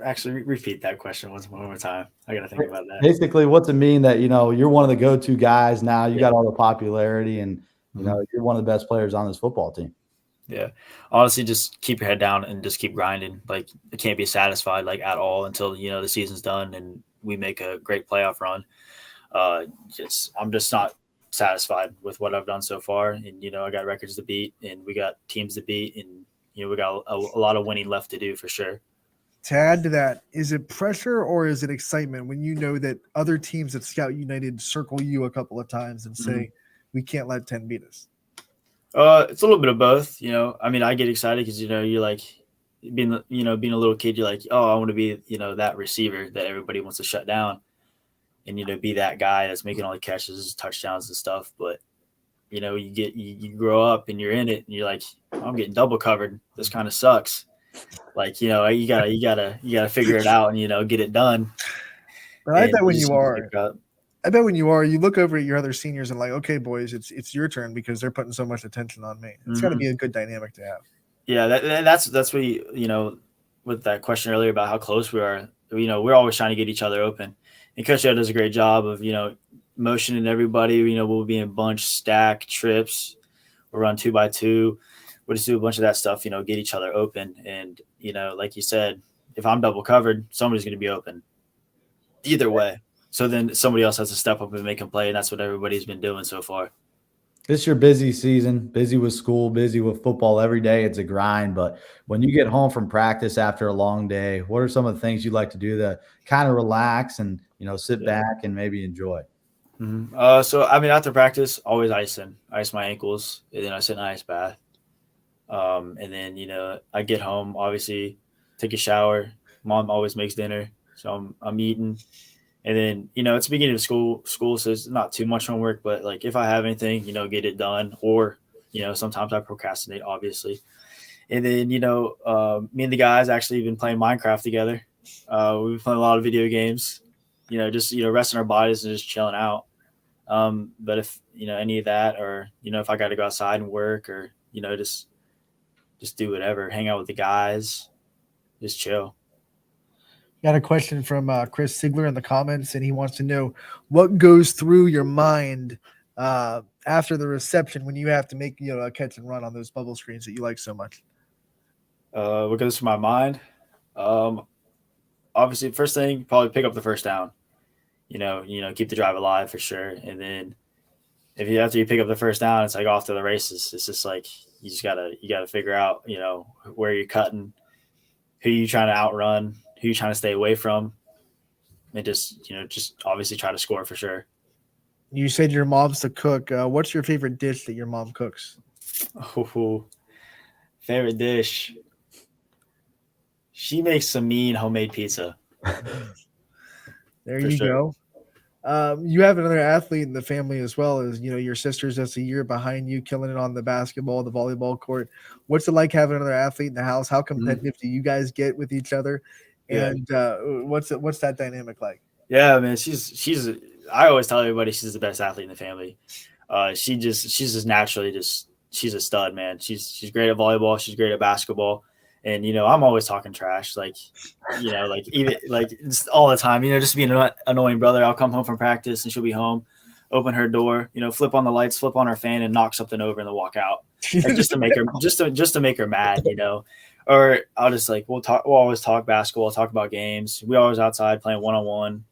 actually, repeat that question one more time. I got to think about that. Basically, what's it mean that, you're one of the go-to guys now? You got all the popularity, and, you're one of the best players on this football team. Yeah. Honestly, just keep your head down and just keep grinding. Like, I can't be satisfied, like, at all until, the season's done and we make a great playoff run. I'm just not satisfied with what I've done so far. And, I got records to beat, and we got teams to beat, and, we got a lot of winning left to do for sure. To add to that, is it pressure or is it excitement when you know that other teams at Scout United circle you a couple of times and say, we can't let 10 beat us? It's a little bit of both. I mean, I get excited because, you're like being a little kid, you're like, oh, I want to be, that receiver that everybody wants to shut down and, be that guy that's making all the catches, touchdowns and stuff. But, you grow up and you're in it and you're like, I'm getting double covered. This kind of sucks. Like, you gotta figure it out and, get it done. But I bet when you are, you look over at your other seniors and like, okay, boys, it's your turn because they're putting so much attention on me. It's got to be a good dynamic to have. Yeah, that's what with that question earlier about how close we are, we're always trying to get each other open. And Coach Joe does a great job of, motioning everybody. We'll be in bunch, stack, trips. We'll run 2x2. We'll just do a bunch of that stuff, get each other open. And, like you said, if I'm double covered, somebody's going to be open either way. So then somebody else has to step up and make a play. And that's what everybody's been doing so far. It's your busy season, busy with school, busy with football every day. It's a grind. But when you get home from practice after a long day, what are some of the things you like to do to kind of relax and, sit back and maybe enjoy? Mm-hmm. After practice, always ice my ankles, and then I sit in an ice bath. And then, I get home, obviously take a shower. Mom always makes dinner. So I'm eating. And then, it's the beginning of school, so it's not too much homework, but like if I have anything, get it done, or, sometimes I procrastinate, obviously. And then, me and the guys actually been playing Minecraft together. We've been playing a lot of video games, just, resting our bodies and just chilling out. But if, any of that, or, if I got to go outside and work, or, just do whatever, hang out with the guys, just chill. Got a question from Chris Sigler in the comments, and he wants to know what goes through your mind after the reception when you have to make a catch and run on those bubble screens that you like so much. What goes through my mind? Obviously, first thing, probably pick up the first down. Keep the drive alive for sure. And then after you pick up the first down, it's like off to the races. It's just like you gotta figure out where you're cutting, who you trying to outrun, who you trying to stay away from, and just obviously try to score for sure. You said your mom's the cook. What's your favorite dish that your mom cooks? Oh, favorite dish. She makes some mean homemade pizza. There you go. You have another athlete in the family as well as, your sisters that's a year behind you, killing it on the basketball, the volleyball court. What's it like having another athlete in the house? How competitive do you guys get with each other? And what's that dynamic like? Yeah, man, she's I always tell everybody she's the best athlete in the family. She's just naturally she's a stud, man. She's great at volleyball. She's great at basketball. And, I'm always talking trash, even just all the time, just being an annoying brother. I'll come home from practice and she'll be home, open her door, flip on the lights, flip on her fan and knock something over and then walk out, just to make her, just to make her mad, or I'll just we'll always talk basketball, talk about games. We always outside playing one-on-one,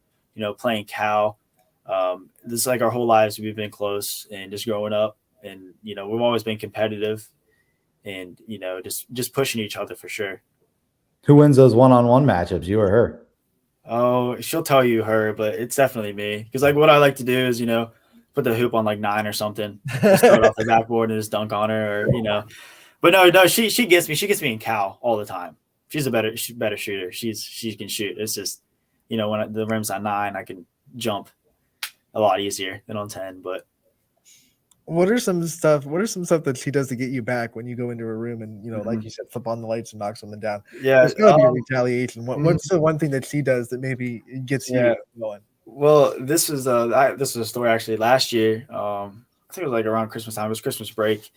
playing cow. This is like our whole lives. We've been close and just growing up and, we've always been competitive. And, just pushing each other for sure. Who wins those one-on-one matchups, you or her? Oh, she'll tell you her, but it's definitely me. Because, what I like to do is, put the hoop on 9 or something. Just throw it off the backboard and just dunk on her or, But no, she gets me. She gets me in cow all the time. She's a better shooter. She can shoot. It's just, when the rim's on 9, I can jump a lot easier than on 10, but. What are some stuff that she does to get you back when you go into a room and, like you said, flip on the lights and knock something down? Yeah. There's got to be a retaliation. What's the one thing that she does that maybe gets you going? Well, this was a story actually last year. I think it was around Christmas time. It was Christmas break.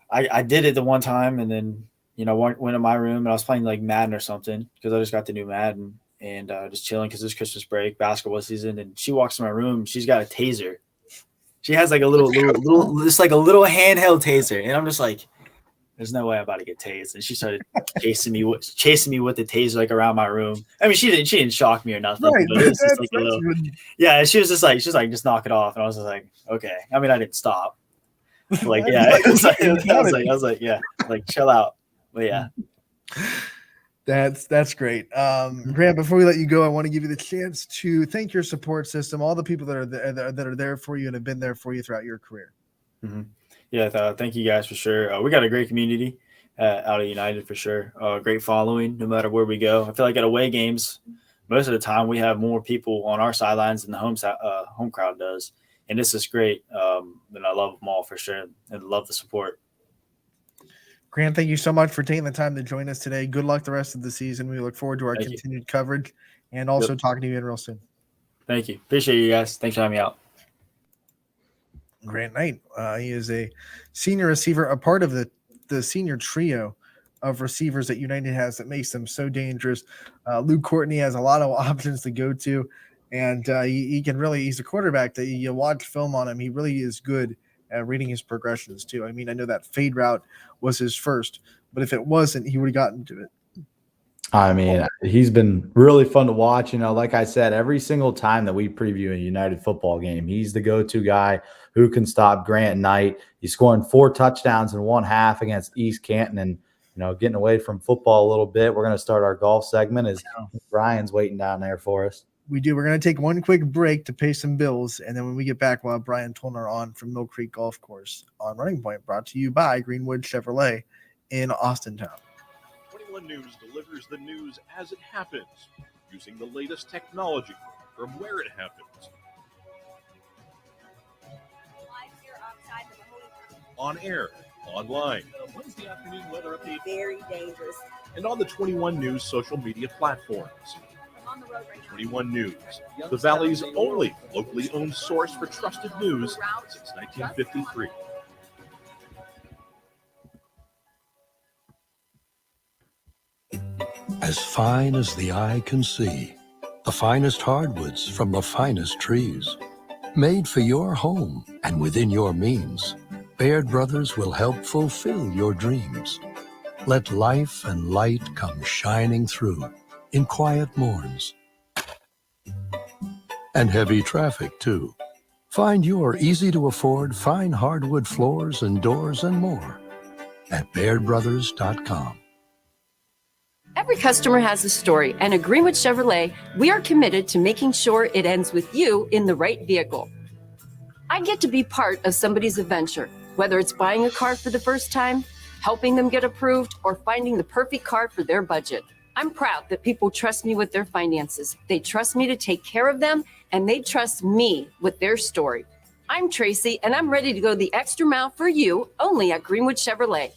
I did it the one time and then, went in my room and I was playing Madden or something because I just got the new Madden and just chilling because it's Christmas break, basketball season. And she walks in my room. She's got a taser. She has a little just a little handheld taser, and I'm just like, "There's no way I'm about to get tased." And she started chasing me with the taser around my room. I mean, she didn't shock me or nothing. Right, but it was just a little, yeah. She was just like, just knock it off, and I was just like, okay. I mean, I didn't stop. Yeah, I was like, yeah, chill out. But yeah. That's great. Grant, before we let you go, I want to give you the chance to thank your support system, all the people that are there for you and have been there for you throughout your career. Mm-hmm. Yeah, thank you guys for sure. We got a great community out of United for sure. Great following, no matter where we go. I feel like at away games, most of the time we have more people on our sidelines than the home crowd does, and this is great. And I love them all for sure, and love the support. Grant, thank you so much for taking the time to join us today. Good luck the rest of the season. We look forward to our continued coverage and also talking to you in real soon. Thank you. Appreciate you guys. Thanks for having me out. Grant Knight. He is a senior receiver, a part of the senior trio of receivers that United has that makes them so dangerous. Luke Courtney has a lot of options to go to, and he can really, he's a quarterback that you watch film on him. He really is good at reading his progressions too. I mean, I know that fade route was his first, but if it wasn't, he would have gotten to it. I mean, he's been really fun to watch. Like I said, every single time that we preview a United football game, he's the go-to guy who can stop Grant Knight. He's scoring 4 touchdowns in 1/2 against East Canton, and getting away from football a little bit. We're going to start our golf segment as Brian's waiting down there for us. We do. We're going to take one quick break to pay some bills, and then when we get back, we'll have Brian Tolner on from Mill Creek Golf Course on Running Point, brought to you by Greenwood Chevrolet in Austintown. 21 News delivers the news as it happens, using the latest technology from where it happens. On air, online, Wednesday afternoon weather update, very dangerous, and on the 21 News social media platforms. on the road right now. 21 News, the Valley's only locally owned source for trusted news since 1953. As fine as the eye can see, the finest hardwoods from the finest trees. Made for your home and within your means, Baird Brothers will help fulfill your dreams. Let life and light come shining through in quiet morns. And heavy traffic, too. Find your easy-to-afford fine hardwood floors and doors and more at BairdBrothers.com. Every customer has a story, and at Greenwood Chevrolet, we are committed to making sure it ends with you in the right vehicle. I get to be part of somebody's adventure, whether it's buying a car for the first time, helping them get approved, or finding the perfect car for their budget. I'm proud that people trust me with their finances. They trust me to take care of them, and they trust me with their story. I'm Tracy, and I'm ready to go the extra mile for you, only at Greenwood Chevrolet.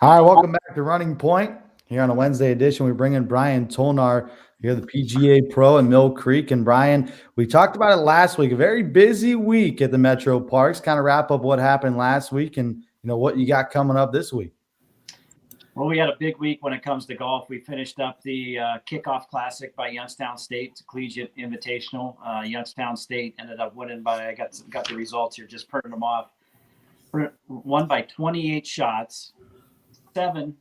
All right, welcome back to Running Point. Here on a Wednesday edition, we bring in Brian Tolnar. You're the PGA Pro in Mill Creek. And Brian, we talked about it last week, a very busy week at the Metro Parks. Kind of wrap up what happened last week and what you got coming up this week. Well, we had a big week when it comes to golf. We finished up the Kickoff Classic by Youngstown State. It's a collegiate invitational. Youngstown State ended up winning by, I got the results here, just printing them off. Won by 28 shots. 7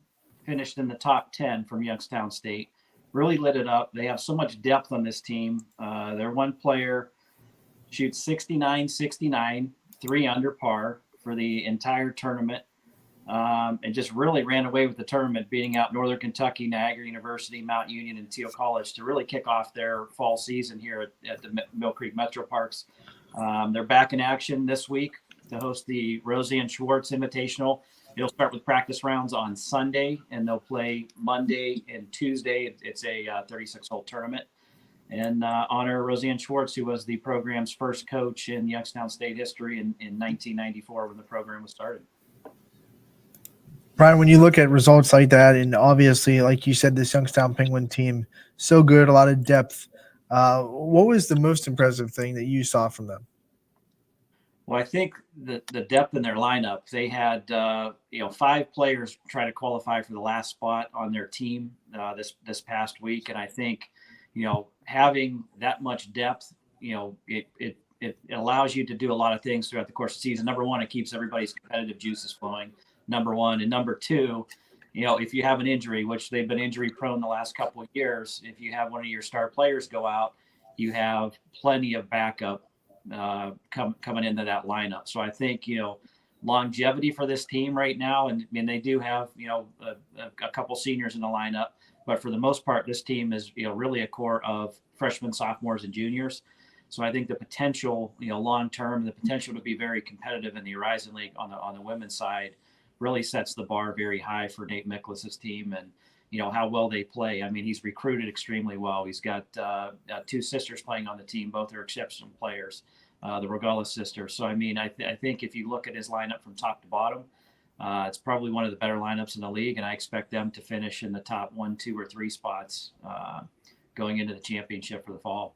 finished in the top 10 from Youngstown State. Really lit it up. They have so much depth on this team. Their one player shoots 69-69, 3 under par for the entire tournament, and just really ran away with the tournament, beating out Northern Kentucky, Niagara University, Mount Union, and Teal College to really kick off their fall season here at the Mill Creek Metro Parks. They're back in action this week to host the Roseanne Schwartz Invitational. It'll start with practice rounds on Sunday, and they'll play Monday and Tuesday. It's a 36-hole tournament. And honor Roseanne Schwartz, who was the program's first coach in Youngstown State history in 1994 when the program was started. Brian, when you look at results like that, and obviously, like you said, this Youngstown Penguin team, so good, a lot of depth. What was the most impressive thing that you saw from them? Well, I think the depth in their lineup, they had 5 players try to qualify for the last spot on their team this past week, and I think having that much depth, it allows you to do a lot of things throughout the course of the season. Number one, it keeps everybody's competitive juices flowing. Number one, and number two, if you have an injury, which they've been injury prone the last couple of years, if you have one of your star players go out, you have plenty of backup coming into that lineup. So I think longevity for this team right now, and they do have a couple seniors in the lineup, but for the most part this team is really a core of freshmen, sophomores, and juniors. So I think the potential, long term, the potential to be very competitive in the Horizon League on the women's side really sets the bar very high for Nate Miklas's team, and how well they play. I mean, he's recruited extremely well. He's got 2 sisters playing on the team. Both are exceptional players, the Rogala sisters. So I mean, I think if you look at his lineup from top to bottom, it's probably one of the better lineups in the league, and I expect them to finish in the top 1, 2, or 3 spots going into the championship for the fall.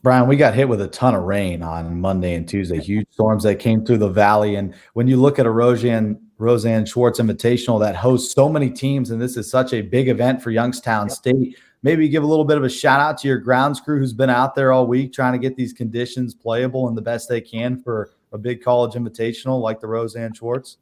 Brian, we got hit with a ton of rain on Monday and Tuesday, huge storms that came through the valley. And when you look at a Roseanne Schwartz Invitational that hosts so many teams, and this is such a big event for Youngstown State, maybe give a little bit of a shout out to your grounds crew who's been out there all week trying to get these conditions playable and the best they can for a big college invitational like the Roseanne Schwartz.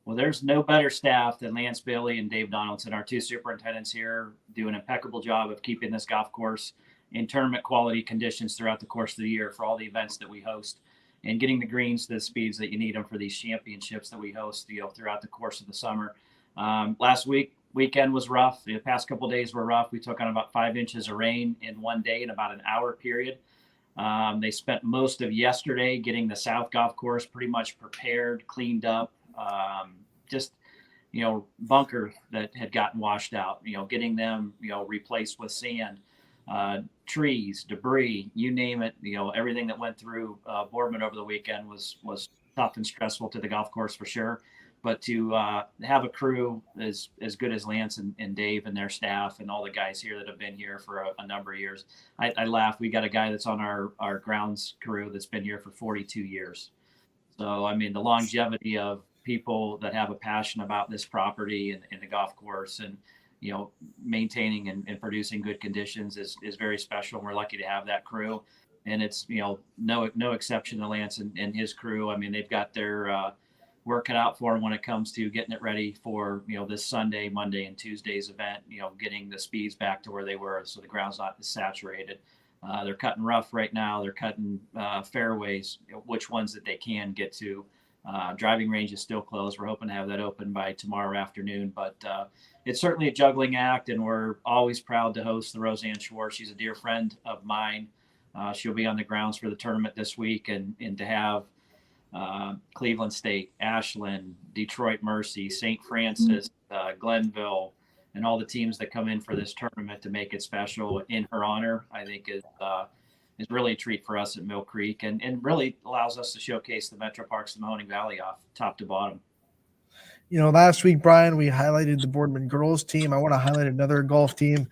Well, there's no better staff than Lance Bailey and Dave Donaldson. Our 2 superintendents here do an impeccable job of keeping this golf course in tournament quality conditions throughout the course of the year for all the events that we host, and getting the greens to the speeds that you need them for these championships that we host, throughout the course of the summer. Last weekend was rough. The past couple of days were rough. We took on about 5 inches of rain in one day in about an hour period. They spent most of yesterday getting the South Golf Course pretty much prepared, cleaned up, bunkers that had gotten washed out, getting them, replaced with sand, trees, debris, you name it, everything that went through Boardman over the weekend was tough and stressful to the golf course for sure. But to have a crew as good as Lance and Dave and their staff and all the guys here that have been here for a number of years, I laugh. We got a guy that's on our grounds crew that's been here for 42 years. So, I mean, the longevity of people that have a passion about this property and the golf course and, maintaining and producing good conditions is very special. And we're lucky to have that crew. And it's, no exception to Lance and his crew. I mean, they've got their work cut out for them when it comes to getting it ready for, this Sunday, Monday, and Tuesday's event, getting the speeds back to where they were so the ground's not saturated. They're cutting rough right now. They're cutting fairways, which ones that they can get to. Driving range is still closed. We're hoping to have that open by tomorrow afternoon, but it's certainly a juggling act, and we're always proud to host the Roseanne Schwartz. She's a dear friend of mine. She'll be on the grounds for the tournament this week, and to have Cleveland State, Ashland, Detroit Mercy, St. Francis, Glenville, and all the teams that come in for this tournament to make it special in her honor, I think is really a treat for us at Mill Creek, and really allows us to showcase the Metro Parks of the Mahoning Valley off top to bottom. Last week, Brian, we highlighted the Boardman girls team. I want to highlight another golf team.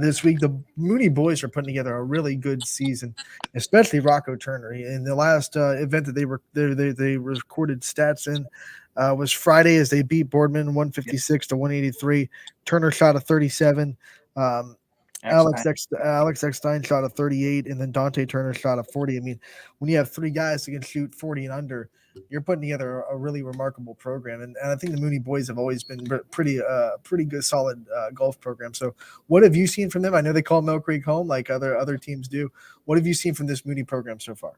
This week, the Mooney boys are putting together a really good season, especially Rocco Turner. In the last event that they recorded stats in was Friday as they beat Boardman 156 to 183. Turner shot a 37. Alex Eckstein shot a 38, and then Dante Turner shot a 40. I mean, when you have 3 guys that can shoot 40 and under, you're putting together a really remarkable program. And I think the Mooney boys have always been pretty good, solid golf program. So what have you seen from them? I know they call Mill Creek home like other teams do. What have you seen from this Mooney program so far?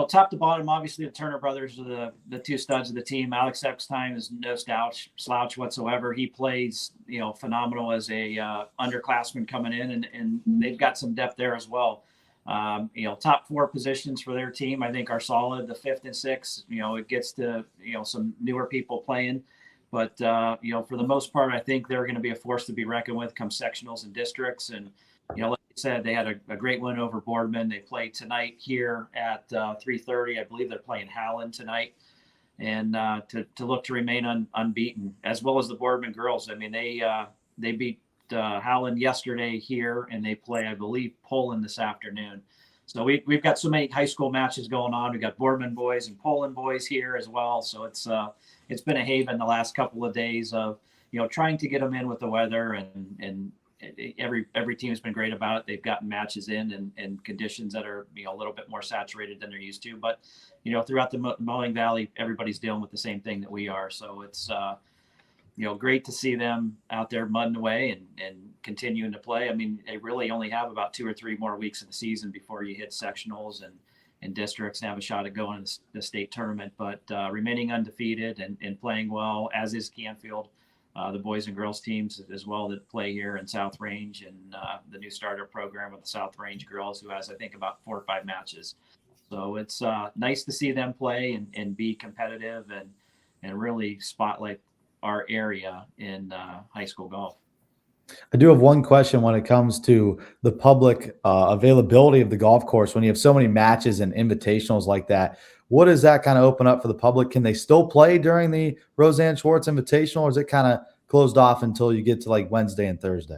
Top to bottom, obviously the Turner brothers are the 2 studs of the team. Alex Eckstein is no slouch whatsoever. He plays, phenomenal as a underclassman coming in, and they've got some depth there as well. Top 4 positions for their team, I think, are solid. The 5th and 6th, it gets to, some newer people playing. But, for the most part, I think they're going to be a force to be reckoned with come sectionals and districts. And, like I said, they had a great win over Boardman. They play tonight here at 3:30. I believe they're playing Howland tonight. And to look to remain unbeaten, as well as the Boardman girls. I mean, they beat Howland yesterday here, and they play, I believe, Poland this afternoon. So we've got so many high school matches going on. We've got Boardman boys and Poland boys here as well. So it's been a haven the last couple of days of trying to get them in with the weather, and every team has been great about it. They've gotten matches in and conditions that are a little bit more saturated than they're used to. But throughout the Mahoning Valley, everybody's dealing with the same thing that we are. So it's great to see them out there mudding away and continuing to play. I mean, they really only have about 2 or 3 more weeks of the season before you hit sectionals and districts and have a shot at going to the state tournament. But remaining undefeated and playing well, as is Canfield. the boys and girls teams as well that play here in South Range, and the new starter program with the South Range girls, who has, I think, about 4 or 5 matches. So it's nice to see them play and be competitive and really spotlight our area in high school golf. I do have one question when it comes to the public availability of the golf course. When you have so many matches and invitationals like that, what does that kind of open up for the public? Can they still play during the Roseanne Schwartz Invitational, or is it kind of closed off until you get to like Wednesday and Thursday?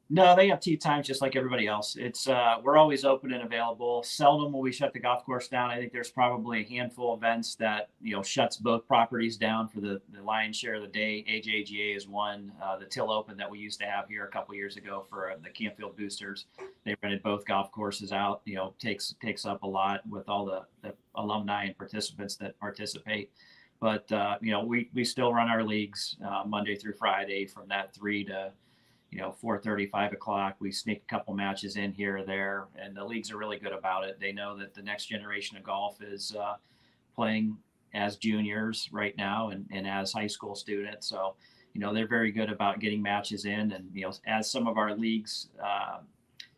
No, they have tee times just like everybody else. It's we're always open and available. Seldom will we shut the golf course down. I think there's probably a handful of events that shuts both properties down for the lion's share of the day. AJGA is one. The Till Open that we used to have here a couple years ago for the Campfield Boosters. They rented both golf courses out. Takes up a lot with all the alumni and participants that participate. But we still run our leagues Monday through Friday from that 3 to 4:30, 5 o'clock. We sneak a couple matches in here or there, and the leagues are really good about it. They know that the next generation of golf is playing as juniors right now and as high school students. So, they're very good about getting matches in. And, as some of our leagues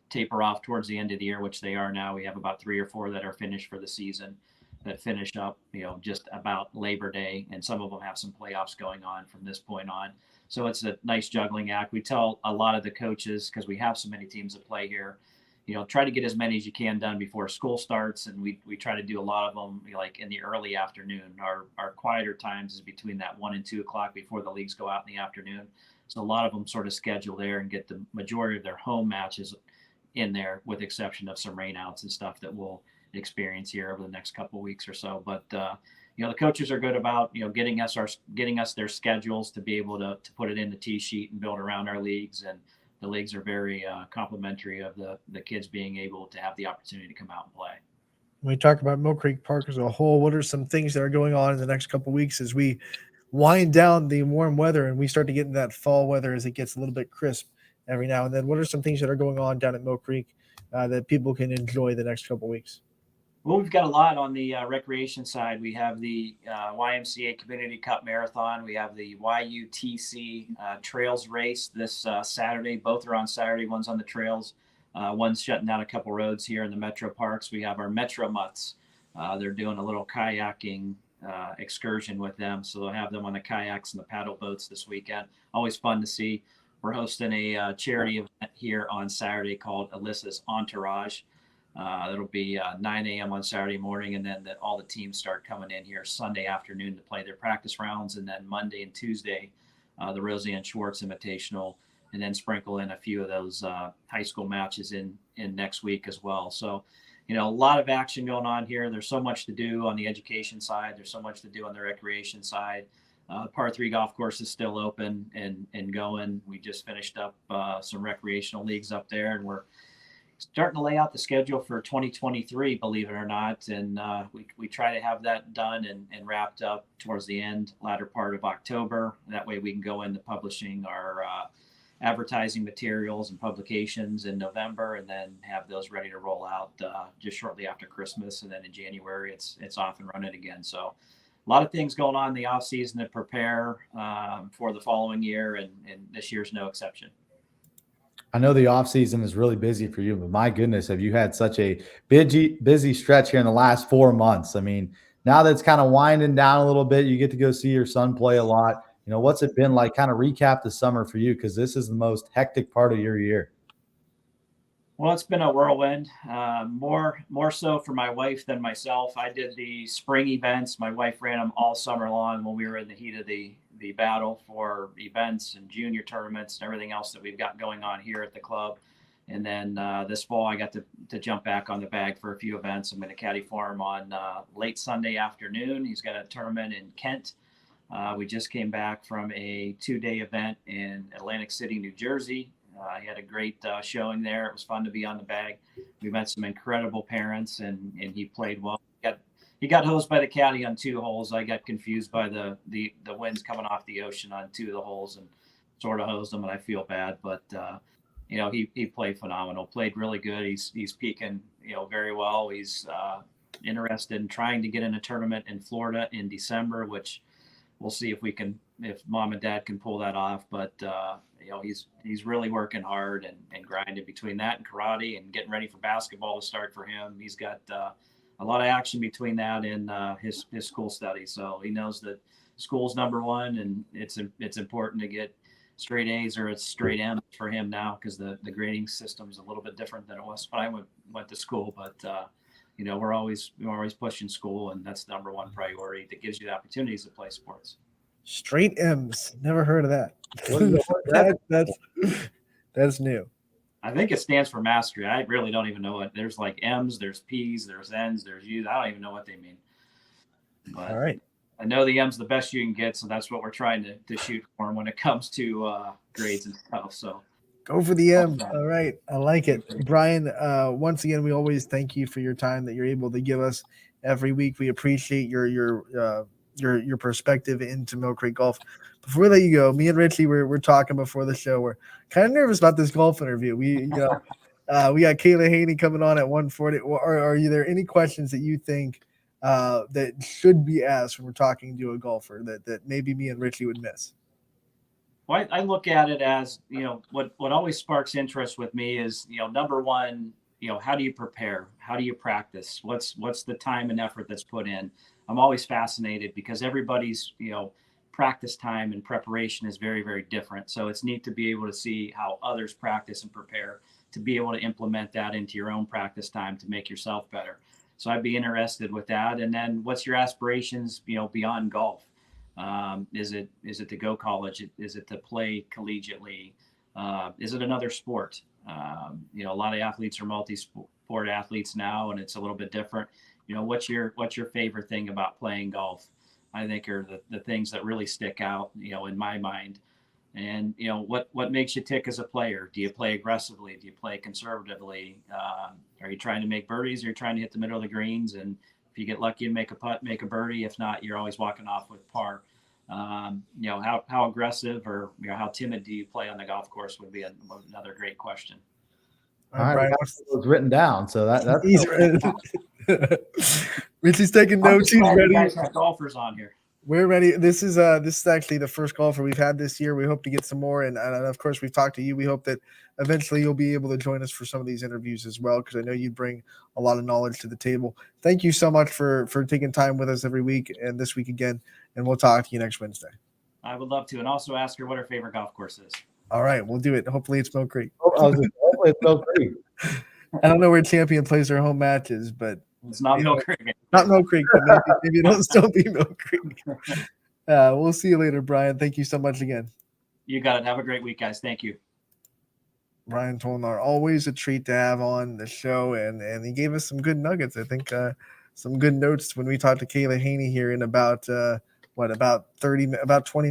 taper off towards the end of the year, which they are now, we have about 3 or 4 that are finished for the season that finish up, just about Labor Day. And some of them have some playoffs going on from this point on. So it's a nice juggling act. We tell a lot of the coaches, because we have so many teams that play here, try to get as many as you can done before school starts. And we try to do a lot of them like in the early afternoon. Our quieter times is between that 1 and 2 o'clock before the leagues go out in the afternoon. So a lot of them sort of schedule there and get the majority of their home matches in there, with exception of some rainouts and stuff that we'll experience here over the next couple of weeks or so. But the coaches are good about getting us their schedules to be able to put it in the tee sheet and build around our leagues. And the leagues are very complimentary of the kids being able to have the opportunity to come out and play. When we talk about Mill Creek Park as a whole, what are some things that are going on in the next couple of weeks as we wind down the warm weather and we start to get in that fall weather as it gets a little bit crisp every now and then? What are some things that are going on down at Mill Creek that people can enjoy the next couple of weeks? Well, we've got a lot on the recreation side. We have the YMCA Community Cup Marathon. We have the YUTC Trails Race this Saturday. Both are on Saturday. One's on the trails. One's shutting down a couple roads here in the metro parks. We have our Metro Mutts. They're doing a little kayaking excursion with them. So they'll have them on the kayaks and the paddle boats this weekend. Always fun to see. We're hosting a charity event here on Saturday called Alyssa's Entourage. It'll be 9 a.m. on Saturday morning, and then all the teams start coming in here Sunday afternoon to play their practice rounds, and then Monday and Tuesday, the Roseanne Schwartz Invitational, and then sprinkle in a few of those high school matches in next week as well. So, a lot of action going on here. There's so much to do on the education side. There's so much to do on the recreation side. Par 3 golf course is still open and going. We just finished up some recreational leagues up there, and we're starting to lay out the schedule for 2023, believe it or not. And we try to have that done and wrapped up towards the latter part of October. That way we can go into publishing our advertising materials and publications in November, and then have those ready to roll out just shortly after Christmas. And then in January, it's off and running again. So a lot of things going on in the off season to prepare for the following year. And this year's no exception. I know the off season is really busy for you, but my goodness, have you had such a busy stretch here in the last 4 months? I mean, now that it's kind of winding down a little bit, you get to go see your son play a lot. What's it been like? Kind of recap the summer for you, because this is the most hectic part of your year. Well, it's been a whirlwind, more so for my wife than myself. I did the spring events. My wife ran them all summer long when we were in the heat of the battle for events and junior tournaments and everything else that we've got going on here at the club. And then this fall, I got to jump back on the bag for a few events. I'm going to caddy for him on late Sunday afternoon. He's got a tournament in Kent. We just came back from a 2-day event in Atlantic City, New Jersey. He had a great showing there. It was fun to be on the bag. We met some incredible parents, and he played well. He got hosed by the caddy on 2 holes. I got confused by the winds coming off the ocean on 2 of the holes and sort of hosed him, and I feel bad. But, he played phenomenal, played really good. He's peaking, very well. He's interested in trying to get in a tournament in Florida in December, which we'll see if mom and dad can pull that off. But he's really working hard and grinding between that and karate and getting ready for basketball to start for him. He's got a lot of action between that and his school studies. So he knows that school's number one, and it's important to get straight A's or it's straight M's for him now, because the grading system is a little bit different than it was when I went to school. But we're always pushing school, and that's the number one priority that gives you the opportunities to play sports. Straight M's. Never heard of that. That's new. I think it stands for mastery. I really don't even know what. There's like M's, there's P's, there's N's, there's U's. I don't even know what they mean. But all right. I know the M's the best you can get, so that's what we're trying to shoot for when it comes to grades and stuff. So go for the M's. All right. I like it. Brian, once again, we always thank you for your time that you're able to give us every week. We appreciate your perspective into Mill Creek Golf. Before we let you go, me and Richie we're talking before the show. We're kind of nervous about this golf interview. We got Kayla Haney coming on at 1:40. Are there any questions that you think that should be asked when we're talking to a golfer that maybe me and Richie would miss? Well, I look at it as, what always sparks interest with me is, number one, how do you prepare? How do you practice? What's the time and effort that's put in? I'm always fascinated because everybody's, practice time and preparation is very, very different. So it's neat to be able to see how others practice and prepare, to be able to implement that into your own practice time to make yourself better. So I'd be interested with that. And then what's your aspirations, beyond golf? Is it to go college? Is it to play collegiately? Is it another sport? A lot of athletes are multi-sport athletes now, and it's a little bit different. What's your favorite thing about playing golf? I think are the things that really stick out, in my mind. And, what makes you tick as a player? Do you play aggressively? Do you play conservatively? Are you trying to make birdies? Or are you trying to hit the middle of the greens? And if you get lucky and make a putt, make a birdie. If not, you're always walking off with par. How aggressive or how timid do you play on the golf course would be another great question. All right, it was written down, so that's Richie's taking notes. He's ready. You guys have golfers on here. We're ready. This is actually the first golfer we've had this year. We hope to get some more, and of course we've talked to you. We hope that eventually you'll be able to join us for some of these interviews as well, because I know you bring a lot of knowledge to the table. Thank you so much for taking time with us every week and this week again, and we'll talk to you next Wednesday. I would love to, and also ask her what her favorite golf course is. All right, we'll do it. Hopefully it's Mill Creek. Hopefully it's Mill Creek. I don't know where Champion plays their home matches, but it's not Mill Creek. Not Mill Creek, but maybe it'll still be Mill Creek. We'll see you later, Brian. Thank you so much again. You got it. Have a great week, guys. Thank you. Brian Tolnar, always a treat to have on the show, and he gave us some good nuggets. I think some good notes when we talked to Kayla Haney here in about 20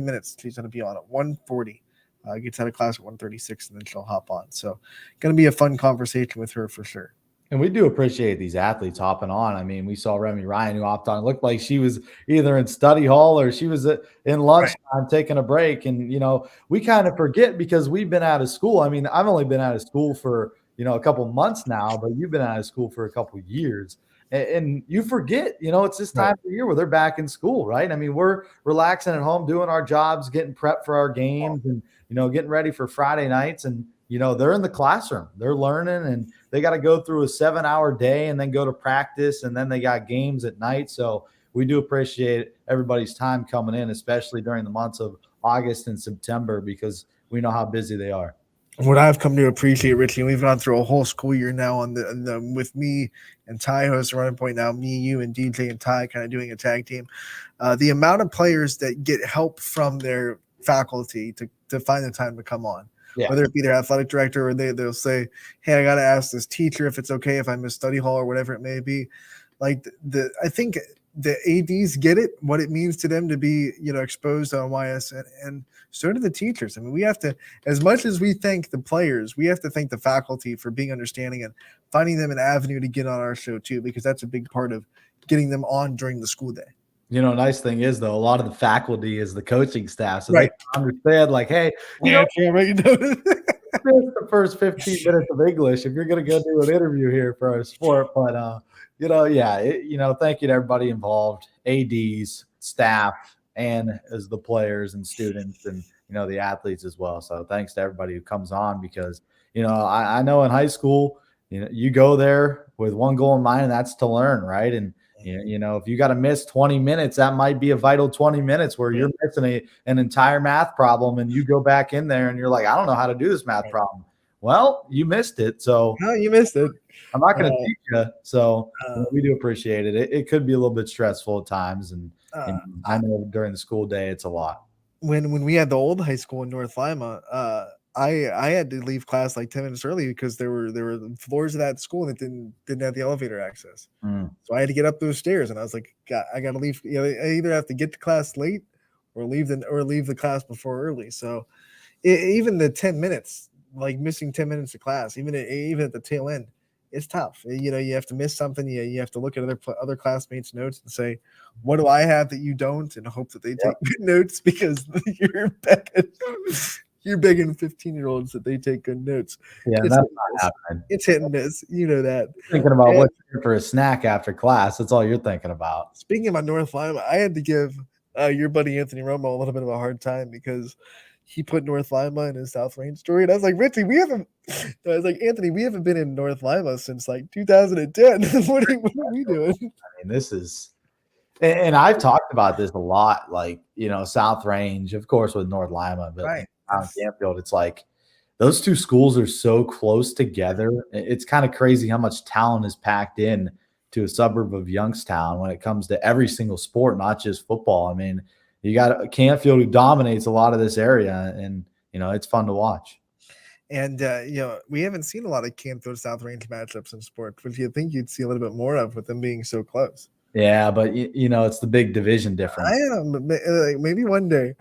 minutes. She's going to be on at 1:40. Gets out of class at 1:36, and then she'll hop on. So going to be a fun conversation with her for sure. And we do appreciate these athletes hopping on. I mean, we saw Remy Ryan who hopped on. It looked like she was either in study hall or she was in lunchtime taking a break. And, we kind of forget because we've been out of school. I mean, I've only been out of school for, a couple months now, but you've been out of school for a couple years. And you forget, it's this time of year where they're back in school, right? I mean, we're relaxing at home, doing our jobs, getting prepped for our games and, getting ready for Friday nights. And, they're in the classroom, they're learning, and they got to go through a 7-hour day and then go to practice. And then they got games at night. So we do appreciate everybody's time coming in, especially during the months of August and September, because we know how busy they are. What I've come to appreciate, Richie, and we've gone through a whole school year now on the with me and Ty host Running Point now, me, you, and DJ and Ty kind of doing a tag team. The amount of players that get help from their faculty to find the time to come on, whether it be their athletic director or they'll say, hey, I got to ask this teacher if it's okay if I miss study hall or whatever it may be. Like I think the ADs get it, what it means to them to be, exposed on YS, and so do the teachers. I mean, we have to, as much as we thank the players, we have to thank the faculty for being understanding and finding them an avenue to get on our show too, because that's a big part of getting them on during the school day. Nice thing is, though, a lot of the faculty is the coaching staff. So they understand, like, hey, the first 15 minutes of English if you're going to go do an interview here for our sport. But, thank you to everybody involved, ADs, staff, and as the players and students and, the athletes as well. So thanks to everybody who comes on because, I know in high school, you go there with one goal in mind, and that's to learn, right? And, if you got to miss 20 minutes, that might be a vital 20 minutes where you're missing an entire math problem and you go back in there and you're like, I don't know how to do this math problem. Well, you missed it. So no, you missed it. I'm not going to teach you. So we do appreciate it. It could be a little bit stressful at times. And I know during the school day, it's a lot. When we had the old high school in North Lima, I had to leave class like 10 minutes early because there were floors of that school that didn't have the elevator access. So I had to get up those stairs, and I was like, I got to leave. I either have to get to class late or leave the class before early. So even the 10 minutes, like missing 10 minutes of class, even at the tail end, it's tough. You have to miss something. You have to look at other classmates' notes and say, what do I have that you don't, and hope that they take good notes because you're begging 15-year-olds that they take good notes. Yeah, it's that's not happening. It's hit and miss. You know that. Thinking about what to do for a snack after class. That's all you're thinking about. Speaking about North Lima, I had to give your buddy Anthony Romo a little bit of a hard time because he put North Lima in his South Range story. And I was like, Richie, Anthony, we haven't been in North Lima since like 2010. what are we doing? I mean, this is, and I've talked about this a lot, like, South Range, of course, with North Lima, but Canfield, it's like those two schools are so close together. It's kind of crazy how much talent is packed in to a suburb of Youngstown when it comes to every single sport, not just football. I mean, you got Canfield who dominates a lot of this area, and it's fun to watch. And we haven't seen a lot of Canfield South Range matchups in sports, which you think you'd see a little bit more of with them being so close. Yeah, but it's the big division difference. I am. Maybe one day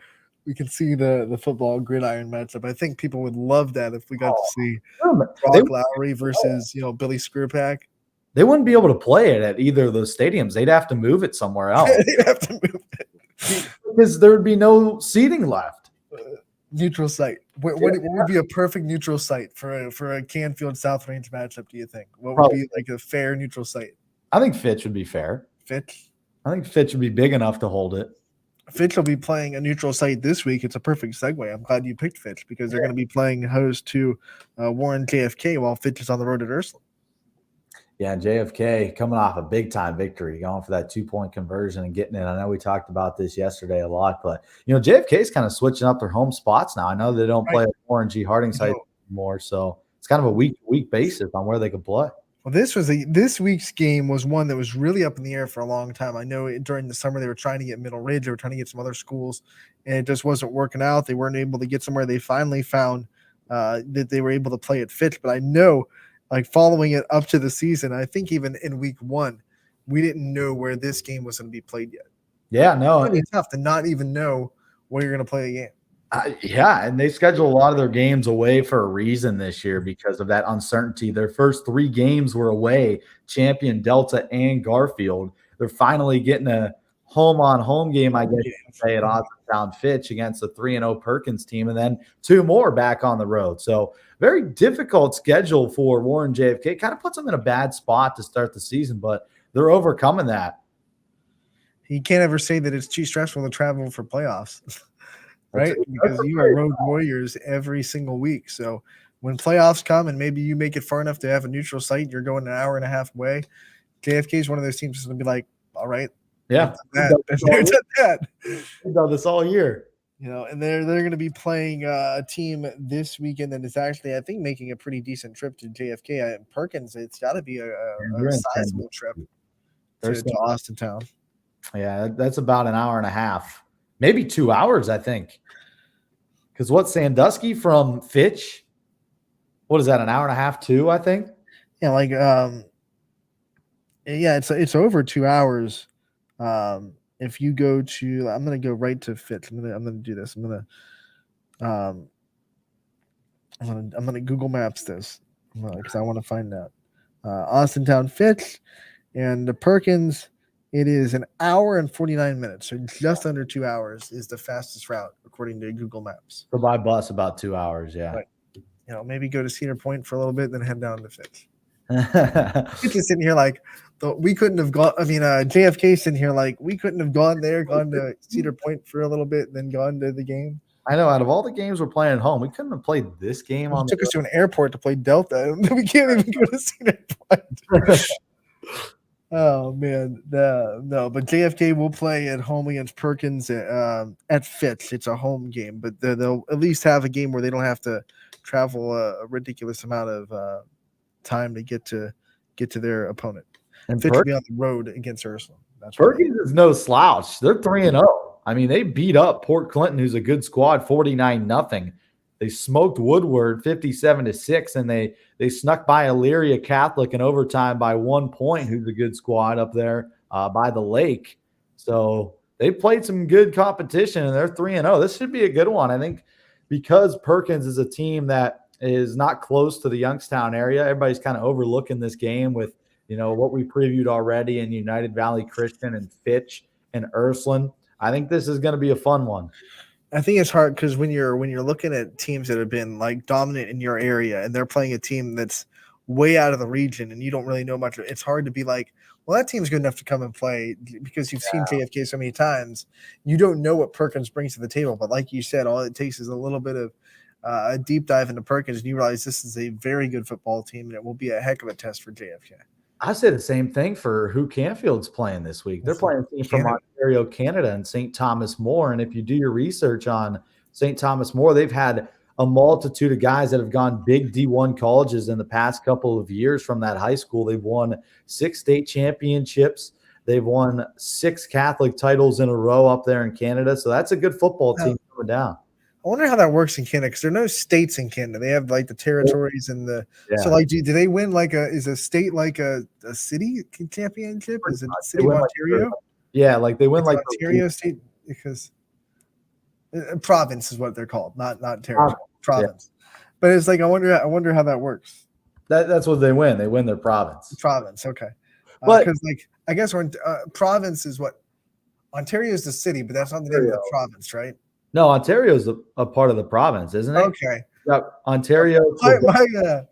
we can see the football gridiron matchup. I think people would love that if we got to see Brock Lowry versus Billy Screwpack. They wouldn't be able to play it at either of those stadiums. They'd have to move it somewhere else. They'd have to move it. Because there would be no seating left. Neutral site. What would be a perfect neutral site for a Canfield South Range matchup, do you think? What would be like a fair neutral site? I think Fitch would be fair. Fitch? I think Fitch would be big enough to hold it. Fitch will be playing a neutral site this week. It's a perfect segue. I'm glad you picked Fitch because they're going to be playing host to Warren JFK while Fitch is on the road at Ursuline. Yeah, JFK coming off a big-time victory, going for that 2-point conversion and getting it. I know we talked about this yesterday a lot, but, JFK is kind of switching up their home spots now. I know they don't play at Warren G. Harding site anymore, so it's kind of a week-to-week basis on where they can play. Well, this week's game was one that was really up in the air for a long time. I know during the summer they were trying to get Middle Ridge, they were trying to get some other schools, and it just wasn't working out. They weren't able to get somewhere. They finally found that they were able to play at Fitch, but I know – like following it up to the season, I think even in week 1, we didn't know where this game was going to be played yet. Yeah, no. It's tough to not even know where you're going to play a game. Yeah, and they schedule a lot of their games away for a reason this year because of that uncertainty. Their first 3 games were away, Champion, Delta, and Garfield. They're finally getting a home-on-home game, I guess you can say, at Austin Fitch against the 3-0 Perkins team, and then 2 more back on the road. So very difficult schedule for Warren JFK. Kind of puts them in a bad spot to start the season, but they're overcoming that. You can't ever say that it's too stressful to travel for playoffs, right? Because you are road warriors every single week. So when playoffs come and maybe you make it far enough to have a neutral site, you're going an hour and a half away. JFK is one of those teams that's going to be like, all right. Yeah. We've done this all year. And they're going to be playing a team this weekend that is actually, I think, making a pretty decent trip to JFK. Perkins, it's got to be a sizable trip to Austintown. Yeah, that's about an hour and a half, maybe 2 hours, I think. Because what's Sandusky from Fitch? What is that, an hour and a half, 2, I think? Yeah, it's over 2 hours. If you go to, I'm going to go right to Fitch. I'm going to do this. I'm going to Google Maps this because I want to find out. Austintown Fitch and the Perkins. It is an hour and 49 minutes, so just under 2 hours is the fastest route according to Google Maps. So by bus, about 2 hours. Yeah. Right. Maybe go to Cedar Point for a little bit, then head down to Fitch. It's just sitting here like we couldn't have gone. I mean, JFK sitting here like we couldn't have gone to Cedar Point for a little bit, and then gone to the game. I know. Out of all the games we're playing at home, we couldn't have played this game on. It took us to an airport to play Delta. We can't even go to Cedar Point. Oh man, no. But JFK will play at home against Perkins at Fitch. It's a home game, but they'll at least have a game where they don't have to travel a ridiculous amount of time to get to their opponent. And Fitch will be on the road against Ursuline. Perkins is no slouch. They're 3-0. I mean, they beat up Port Clinton, who's a good squad, 49-0. They smoked Woodward 57-6, and they snuck by Elyria Catholic in overtime by 1 point, who's a good squad up there by the lake. So they played some good competition, and they're 3-0. This should be a good one, I think, because Perkins is a team that is not close to the Youngstown area. Everybody's kind of overlooking this game with, what we previewed already in United Valley Christian and Fitch and Ursuline. I think this is going to be a fun one. I think it's hard because when you're looking at teams that have been like dominant in your area and they're playing a team that's way out of the region and you don't really know much, it's hard to be like, well, that team's good enough to come and play because you've seen JFK so many times. You don't know what Perkins brings to the table, but like you said, all it takes is a little bit of a deep dive into Perkins, and you realize this is a very good football team, and it will be a heck of a test for JFK. I say the same thing for who Canfield's playing this week. They're playing a team from Ontario, Canada, and St. Thomas More. And if you do your research on St. Thomas More, they've had a multitude of guys that have gone big D1 colleges in the past couple of years from that high school. They've won 6 state championships. They've won 6 Catholic titles in a row up there in Canada. So that's a good football team coming down. I wonder how that works in Canada because there are no states in Canada. They have like the territories and the so like do they win like is a state like a city championship? Is it City of Ontario? Like they win like Ontario state because province is what they're called, not territory. Province. But it's like I wonder how that works. That's what they win. They win their province. Province, okay. Because like I guess we're province is what Ontario is the city, but that's not the name of the province, right? No, Ontario is a part of the province, isn't it? Okay. Yep. Ontario. My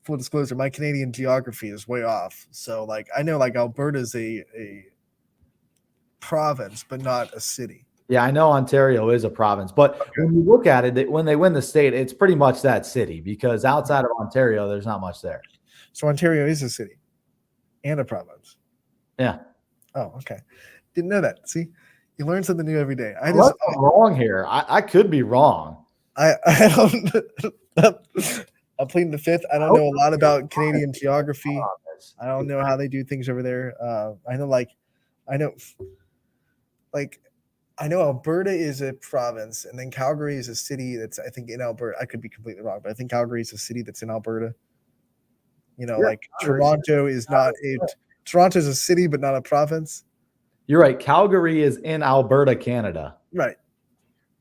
full disclosure, my Canadian geography is way off. So, like, I know, like, Alberta's a province, but not a city. Yeah, I know Ontario is a province. But when you look at it, when they win the state, it's pretty much that city because outside of Ontario, there's not much there. So, Ontario is a city and a province. Yeah. Oh, okay. Didn't know that. See? You learn something new every day. I'm wrong here. I could be wrong. I don't. I'm pleading the fifth. I don't know a lot about Canadian geography. I don't know how they do things over there. I know Alberta is a province, and then Calgary is a city that's I think in Alberta. I could be completely wrong, but I think Calgary is a city that's in Alberta. Like Toronto is not a Toronto's a city, but not a province. You're right. Calgary is in Alberta, Canada. Right.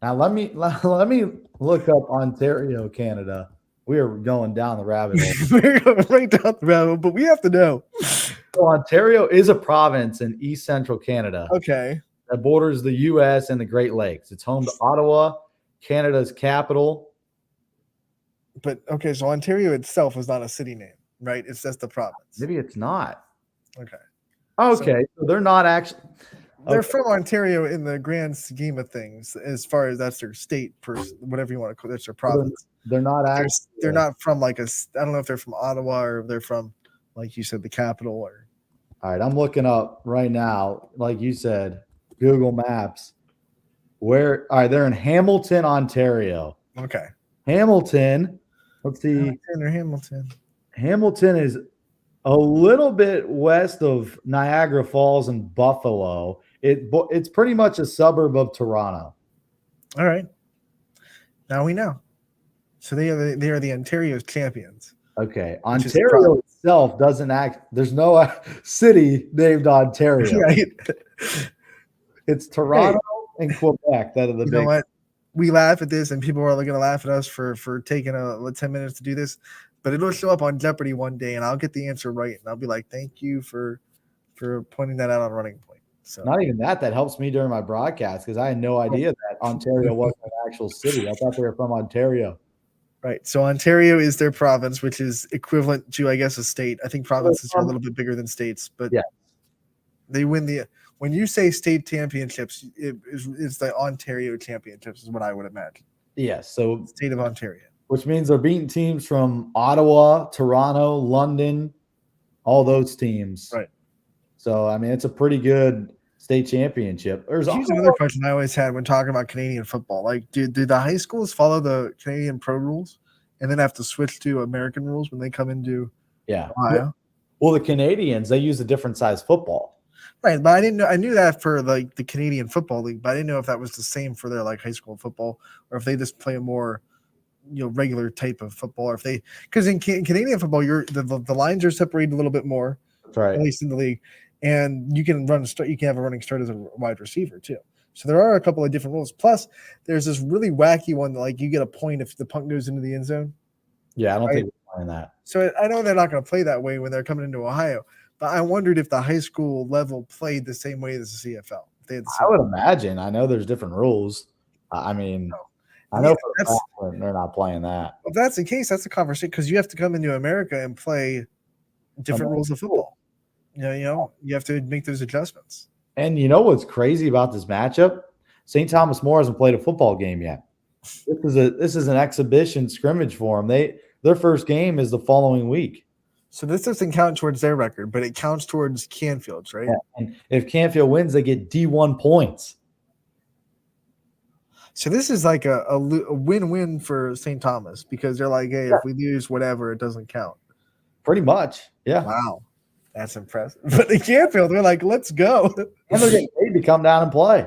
Now let me look up Ontario, Canada. We are going down the rabbit hole. We're going right down the rabbit hole, but we have to know. So Ontario is a province in East Central Canada. Okay. That borders the U.S. and the Great Lakes. It's home to Ottawa, Canada's capital. But okay, so Ontario itself is not a city name, right? It's just the province. Maybe it's not. Okay. Okay, so they're not actually. They're from Ontario in the grand scheme of things, as far as that's their state, whatever you want to call it, that's their province. They're not actually. They're not from like I don't know if they're from Ottawa or if they're from, like you said, the capital. Or. All right, I'm looking up right now, like you said, Google Maps. All right, they're in Hamilton, Ontario. Okay. Hamilton. Let's see. Hamilton. Hamilton is a little bit west of Niagara Falls and Buffalo. It's pretty much a suburb of Toronto. All right. Now we know. So they are the Ontario champions. Okay. Ontario itself doesn't act. There's no city named Ontario. Right. It's Toronto and Quebec that are the big. You know what? We laugh at this, and people are going to laugh at us for taking 10 minutes to do this. But it'll show up on Jeopardy one day, and I'll get the answer right, and I'll be like, "Thank you for pointing that out on Running Point." So not even that helps me during my broadcast because I had no idea that Ontario wasn't an actual city. I thought they were from Ontario. Right. So Ontario is their province, which is equivalent to, I guess, a state. I think provinces are a little bit bigger than states, but Yeah. they win the. When you say state championships, it's the Ontario championships, is what I would imagine. Yes. So State of Ontario. which means they're beating teams from Ottawa, Toronto, London, all those teams. Right. So, I mean, it's a pretty good state championship. There's Here's another question I always had when talking about Canadian football. Like, do the high schools follow the Canadian pro rules and then have to switch to American rules when they come into Ohio? Well, the Canadians, they use a different size football. Right, but I didn't know. I knew that for like the Canadian Football League, but I didn't know if that was the same for their like high school football, or if they just play a more, regular type of football. Or if they, because in Canadian football, the lines are separated a little bit more, That's right. at least in the league, and you can run you can have a running start as a wide receiver too. So there are a couple of different rules. Plus, there's this really wacky one that like you get a point if the punt goes into the end zone. Yeah, I don't think they're playing that. So I know they're not going to play that way when they're coming into Ohio. But I wondered if the high school level played the same way as the CFL. They had the I same would imagine. I know there's different rules. I mean, I know for a fact they're not playing that. If that's the case, that's a conversation because you have to come into America and play different rules of football. You have to make those adjustments. And you know what's crazy about this matchup? St. Thomas More hasn't played a football game yet. This is an exhibition scrimmage for them. Their first game is the following week. So this doesn't count towards their record, but it counts towards Canfield's, right? Yeah. And if Canfield wins, they get D1 points. So this is like a win-win for St. Thomas because they're like, hey, if we lose whatever, it doesn't count. Pretty much, yeah. Wow, that's impressive. But in Canfield, they're like, let's go. And they're getting paid to come down and play.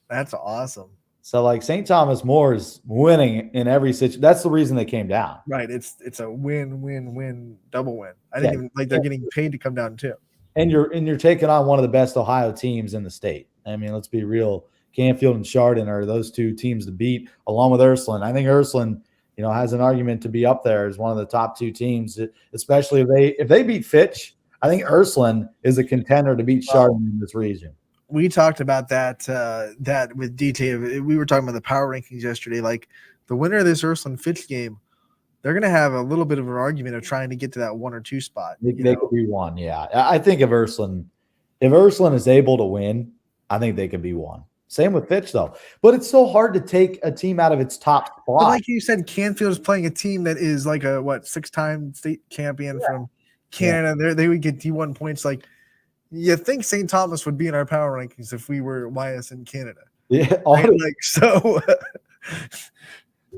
That's awesome. So like St. Thomas More is winning in every situation. That's the reason they came down. Right. It's a win, double win. I didn't even like they're getting paid to come down too. And you're taking on one of the best Ohio teams in the state. I mean, let's be real. Canfield and Chardon are those two teams to beat, along with Ursuline. I think Ursuline, has an argument to be up there as one of the top two teams, especially if they beat Fitch. I think Ursuline is a contender to beat Chardon in this region. We talked about that with detail. We were talking about the power rankings yesterday. Like the winner of this Ursuline Fitch game, they're going to have a little bit of an argument of trying to get to that 1 or 2 spot. They could be one, yeah. I think if Ursuline is able to win, I think they could be one. Same with Fitch though, but it's so hard to take a team out of its top spot. But like you said, Canfield is playing a team that is like a 6-time state champion from Canada. Yeah. They would get D1 points. Like. You think St. Thomas would be in our power rankings if we were YS in Canada? Yeah, right? So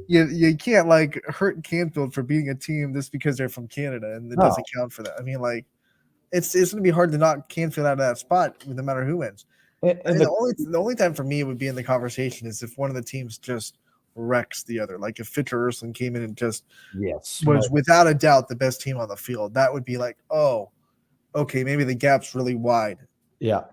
you can't like hurt Canfield for being a team just because they're from Canada and it doesn't count for that. I mean, like it's going to be hard to knock Canfield out of that spot no matter who wins. And the only time for me it would be in the conversation is if one of the teams just wrecks the other. Like if Fitch or Ursuline came in and just was without a doubt the best team on the field, that would be like, oh. Okay, maybe the gap's really wide. Yeah,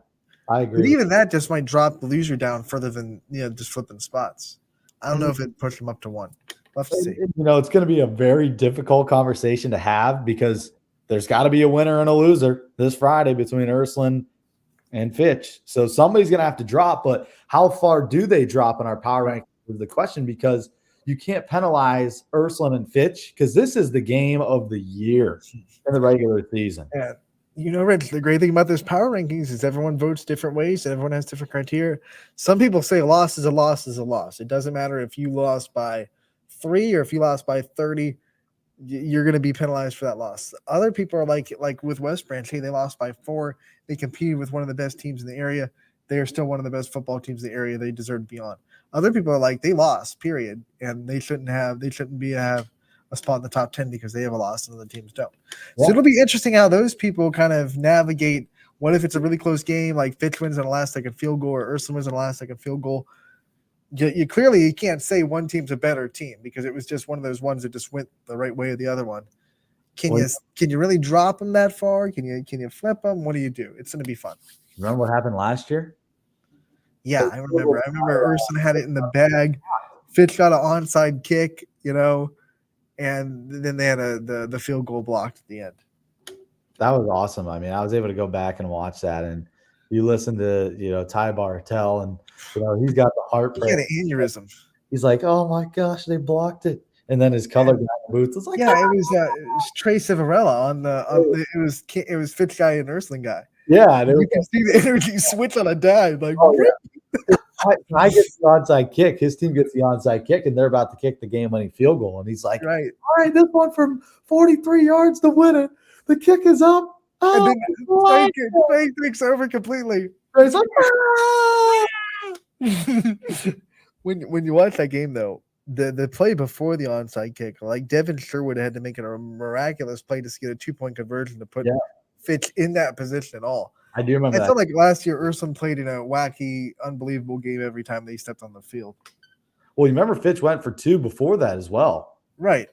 I agree. But even that just might drop the loser down further than just flipping spots. I don't know if it pushed them up to 1. We'll have to see. It's going to be a very difficult conversation to have because there's got to be a winner and a loser this Friday between Ursuline and Fitch. So somebody's going to have to drop, but how far do they drop in our power ranking is the question because you can't penalize Ursuline and Fitch because this is the game of the year in the regular season. Yeah. Rich, the great thing about this power rankings is everyone votes different ways and everyone has different criteria. Some people say a loss is a loss is a loss. It doesn't matter if you lost by 3 or if you lost by 30, you're going to be penalized for that loss. Other people are like with West Branch, hey, they lost by 4. They competed with one of the best teams in the area. They are still one of the best football teams in the area. They deserve to be on. Other people are like, they lost, period, and they shouldn't have a spot in the top 10 because they have a loss and other teams don't. Yeah. So it'll be interesting how those people kind of navigate. What if it's a really close game, like Fitch wins on a last-second field goal or Ursuline wins on a last-second field goal? You clearly can't say one team's a better team because it was just one of those ones that just went the right way or the other one. Can you really drop them that far? Can you flip them? What do you do? It's going to be fun. Remember what happened last year? Yeah, I remember. Ursuline had it in the bag. Fitch got an onside kick, and then they had the field goal blocked at the end. That was awesome. I mean, I was able to go back and watch that, and you listen to Ty Bartell, and he's got the heart. He had an aneurysm. He's like, "Oh my gosh, they blocked it! and then his color guy boots. It's like, Yeah, it was Trey Civarella it was Fitch guy and Ursland guy. yeah, they You were can see the energy switch on a dime. Like, Oh, yeah. I get the onside kick. His team gets the onside kick, and they're about to kick the game-winning field goal. And he's like, right. all right, this one from 43 yards to win it. The kick is up. And then what? Trey takes over completely. Trey's like, when you watch that game, though, the play before the onside kick, like Devin Sherwood had to make a miraculous play to get a 2-point conversion to put Fitch in that position at all. I do remember I that. felt like last year Urson played in a wacky, unbelievable game every time they stepped on the field. Well, you remember Fitch went for 2 before that as well. Right.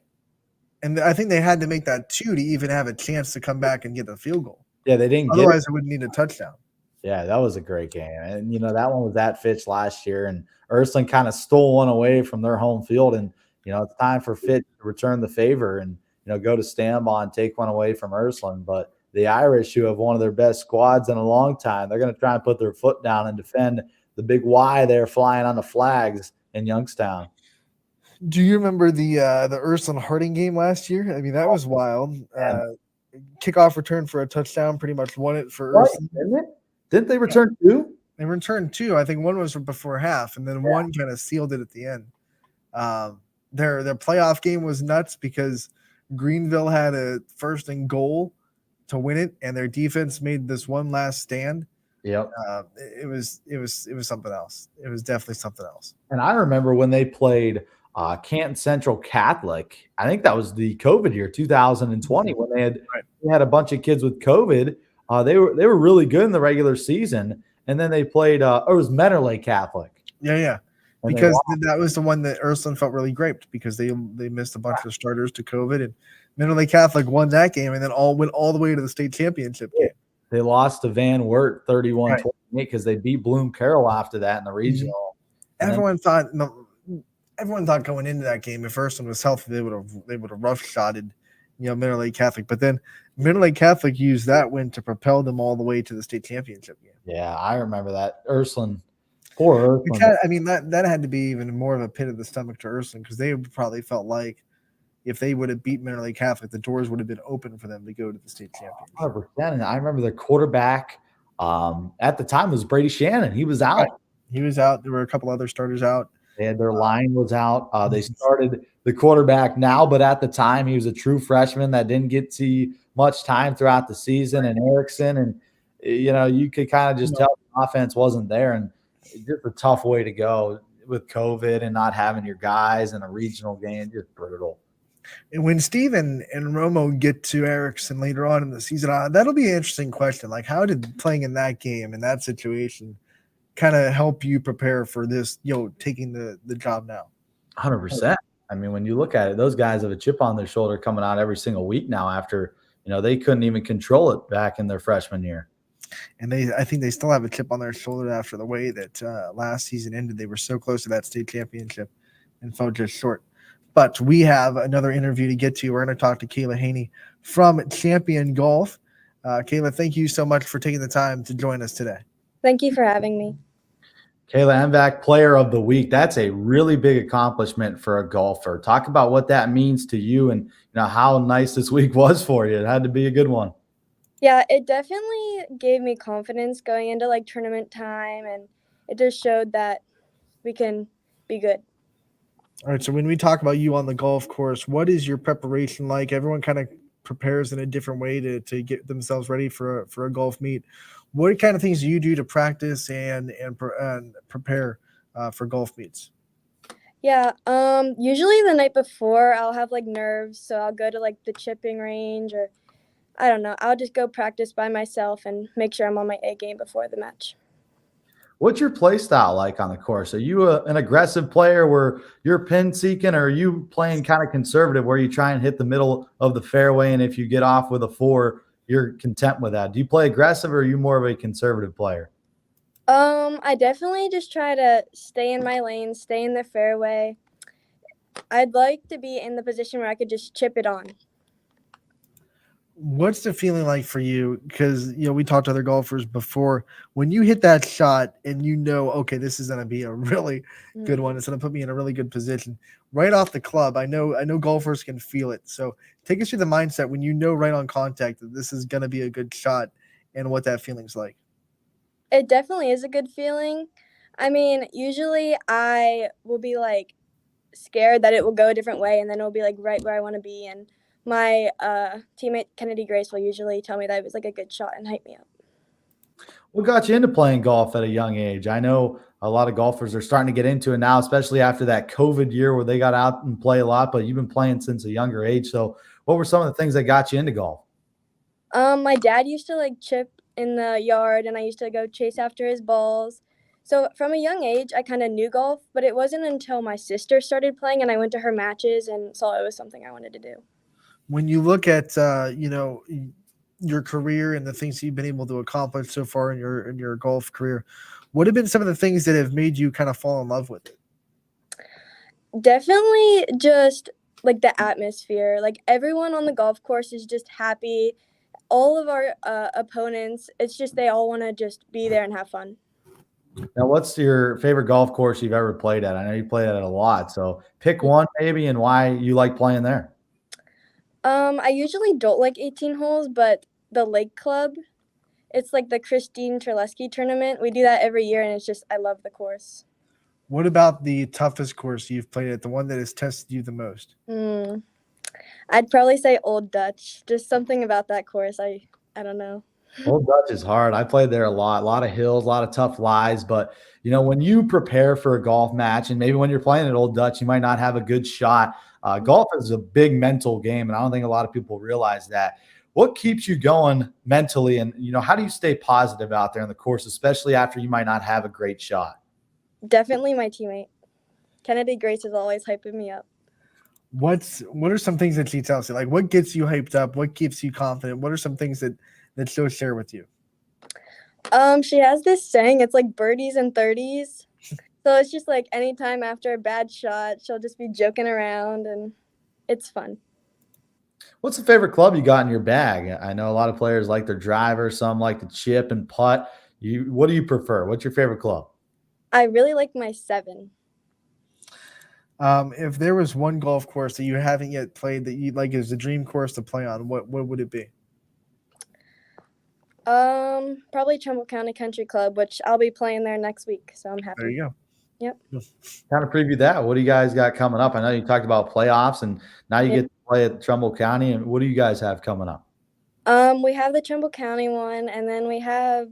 And I think they had to make that 2 to even have a chance to come back and get the field goal. Yeah, they didn't Otherwise, get they wouldn't need a touchdown. Yeah, that was a great game. And, that one was at Fitch last year, and Urson kind of stole one away from their home field. And, it's time for Fitch to return the favor and, go to Stambaugh and take one away from Urson. But the Irish, who have one of their best squads in a long time, they're going to try and put their foot down and defend the big Y there flying on the flags in Youngstown. Do you remember the Urson Harding game last year? I mean, that was wild. Kickoff return for a touchdown, pretty much won it for Urson. Didn't they return 2? They returned 2. I think one was before half, and then one kind of sealed it at the end. Their playoff game was nuts because Greenville had a 1st and goal to win it, and their defense made this one last stand. Yep. It was something else. It was definitely something else. And I remember when they played Canton Central Catholic. I think that was the COVID year, 2020, when they had a bunch of kids with COVID. They were really good in the regular season, and then they played. It was Mentor Catholic. Yeah. And because that was the one that Ursuline felt really griped because they missed a bunch of starters to COVID, and Mentor Catholic won that game, and then went all the way to the state championship game. They lost to Van Wert 31-28 because they beat Bloom Carroll after that in the regional. Everyone thought going into that game, if Ursuline was healthy, they would have roughshotted, Mentor Catholic. But then Mentor Catholic used that win to propel them all the way to the state championship game. Yeah, I remember that. Ursuline. Poor Ursuline. That had to be even more of a pit of the stomach to Ursuline because they probably felt like if they would have beat Mentor Catholic, the doors would have been open for them to go to the state championship. 100%. And I remember their quarterback at the time was Brady Shannon. He was out. Right. He was out. There were a couple other starters out. They had their line was out. They started the quarterback now, but at the time he was a true freshman that didn't get to see much time throughout the season. And Erickson, and you could kind of just tell the offense wasn't there, and just a tough way to go with COVID and not having your guys in a regional game. Just brutal. And when Steve and Romo get to Erickson later on in the season, that'll be an interesting question. Like, how did playing in that game, in that situation, kind of help you prepare for this, taking the job now? 100%. I mean, when you look at it, those guys have a chip on their shoulder coming out every single week now after, they couldn't even control it back in their freshman year. And I think they still have a chip on their shoulder after the way that last season ended. They were so close to that state championship and fell just short. But we have another interview to get to. We're going to talk to Kayla Haney from Champion Golf. Kayla, thank you so much for taking the time to join us today. Thank you for having me. Kayla Ymca, Player of the Week. That's a really big accomplishment for a golfer. Talk about what that means to you and how nice this week was for you. It had to be a good one. Yeah, it definitely gave me confidence going into tournament time, and it just showed that we can be good. All right, so when we talk about you on the golf course, what is your preparation like? Everyone kind of prepares in a different way to get themselves ready for a golf meet. What kind of things do you do to practice and prepare for golf meets? Yeah, usually the night before I'll have nerves, so I'll go to the chipping range, or I don't know. I'll just go practice by myself and make sure I'm on my A game before the match. What's your play style like on the course? Are you an aggressive player where you're pin seeking, or are you playing kind of conservative where you try and hit the middle of the fairway, and if you get off with a 4, you're content with that? Do you play aggressive, or are you more of a conservative player? I definitely just try to stay in my lane, stay in the fairway. I'd like to be in the position where I could just chip it on. What's the feeling like for you? Because we talked to other golfers before. When you hit that shot and okay, this is going to be a really good one. It's going to put me in a really good position right off the club. I know golfers can feel it. So take us through the mindset when right on contact that this is going to be a good shot and what that feeling's like. It definitely is a good feeling. I mean, usually I will be like scared that it will go a different way, and then it'll be like right where I want to be. And my teammate Kennedy Grace will usually tell me that it was like a good shot and hype me up. What got you into playing golf at a young age? I know a lot of golfers are starting to get into it now, especially after that COVID year where they got out and play a lot, but you've been playing since a younger age. So what were some of the things that got you into golf? My dad used to like chip in the yard, and I used to go chase after his balls. So from a young age, I kind of knew golf, but it wasn't until my sister started playing and I went to her matches and saw it was something I wanted to do. When you look at your career and the things that you've been able to accomplish so far in your golf career, what have been some of the things that have made you kind of fall in love with it? Definitely just like the atmosphere. Like everyone on the golf course is just happy. All of our opponents, it's just they all want to just be there and have fun. Now, what's your favorite golf course you've ever played at? I know you played at it a lot, so pick one maybe and why you like playing there. I usually don't like 18 holes, but the Lake Club, it's like the Christine Terlesky tournament. We do that every year, and it's just I love the course. What about the toughest course you've played at, the one that has tested you the most? I'd probably say Old Dutch. Just something about that course. I don't know. Old Dutch is hard. I played there a lot of hills, a lot of tough lies. But, when you prepare for a golf match and maybe when you're playing at Old Dutch, you might not have a good shot. Golf is a big mental game, and I don't think a lot of people realize that. What keeps you going mentally, and, how do you stay positive out there in the course, especially after you might not have a great shot? Definitely my teammate. Kennedy Grace is always hyping me up. What are some things that she tells you? Like, what gets you hyped up? What keeps you confident? What are some things that she'll share with you? She has this saying, it's like birdies and 30s. So it's just like anytime after a bad shot, she'll just be joking around, and it's fun. What's the favorite club you got in your bag? I know a lot of players like their driver. Some like to chip and putt. What do you prefer? What's your favorite club? I really like my 7. If there was one golf course that you haven't yet played that you like as a dream course to play on, what would it be? Probably Trumbull County Country Club, which I'll be playing there next week, so I'm happy. There you go. Yep. Kind of preview that. What do you guys got coming up? I know you talked about playoffs, and now you get to play at Trumbull County. And what do you guys have coming up? We have the Trumbull County one, and then we have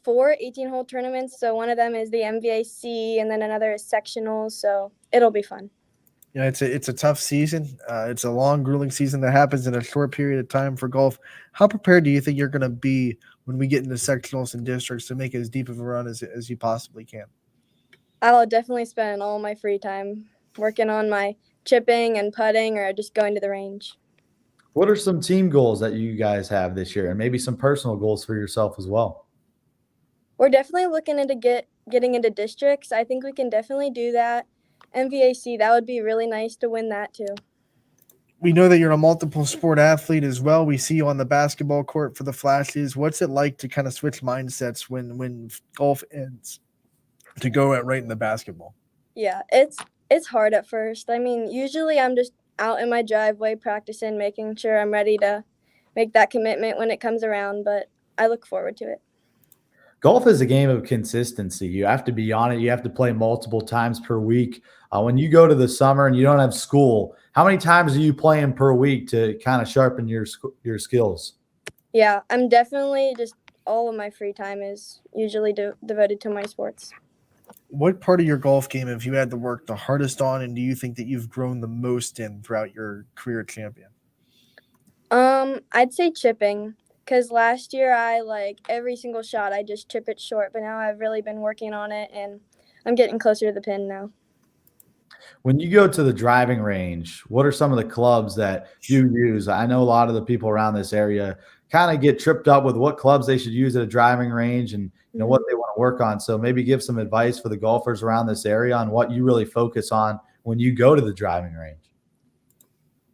4 18-hole tournaments. So one of them is the MVAC, and then another is sectionals. So it'll be fun. Yeah, it's a tough season. It's a long, grueling season that happens in a short period of time for golf. How prepared do you think you're going to be when we get into sectionals and districts to make as deep of a run as you possibly can? I'll definitely spend all my free time working on my chipping and putting or just going to the range. What are some team goals that you guys have this year, and maybe some personal goals for yourself as well? We're definitely looking into getting into districts. I think we can definitely do that. MVAC, that would be really nice to win that too. We know that you're a multiple sport athlete as well. We see you on the basketball court for the Flashes. What's it like to kind of switch mindsets when golf ends to go right into basketball? Yeah, it's hard at first. I mean, usually I'm just out in my driveway practicing, making sure I'm ready to make that commitment when it comes around, but I look forward to it. Golf is a game of consistency. You have to be on it. You have to play multiple times per week. When you go to the summer and you don't have school, how many times are you playing per week to kind of sharpen your skills? Yeah, I'm definitely just all of my free time is usually devoted to my sports. What part of your golf game have you had to work the hardest on, and do you think that you've grown the most in throughout your career champion? I'd say chipping, because last year every single shot I just chip it short, but now I've really been working on it, and I'm getting closer to the pin now. When you go to the driving range, what are some of the clubs that you use? I know a lot of the people around this area kind of get tripped up with what clubs they should use at a driving range and what they want to work on. So maybe give some advice for the golfers around this area on what you really focus on when you go to the driving range.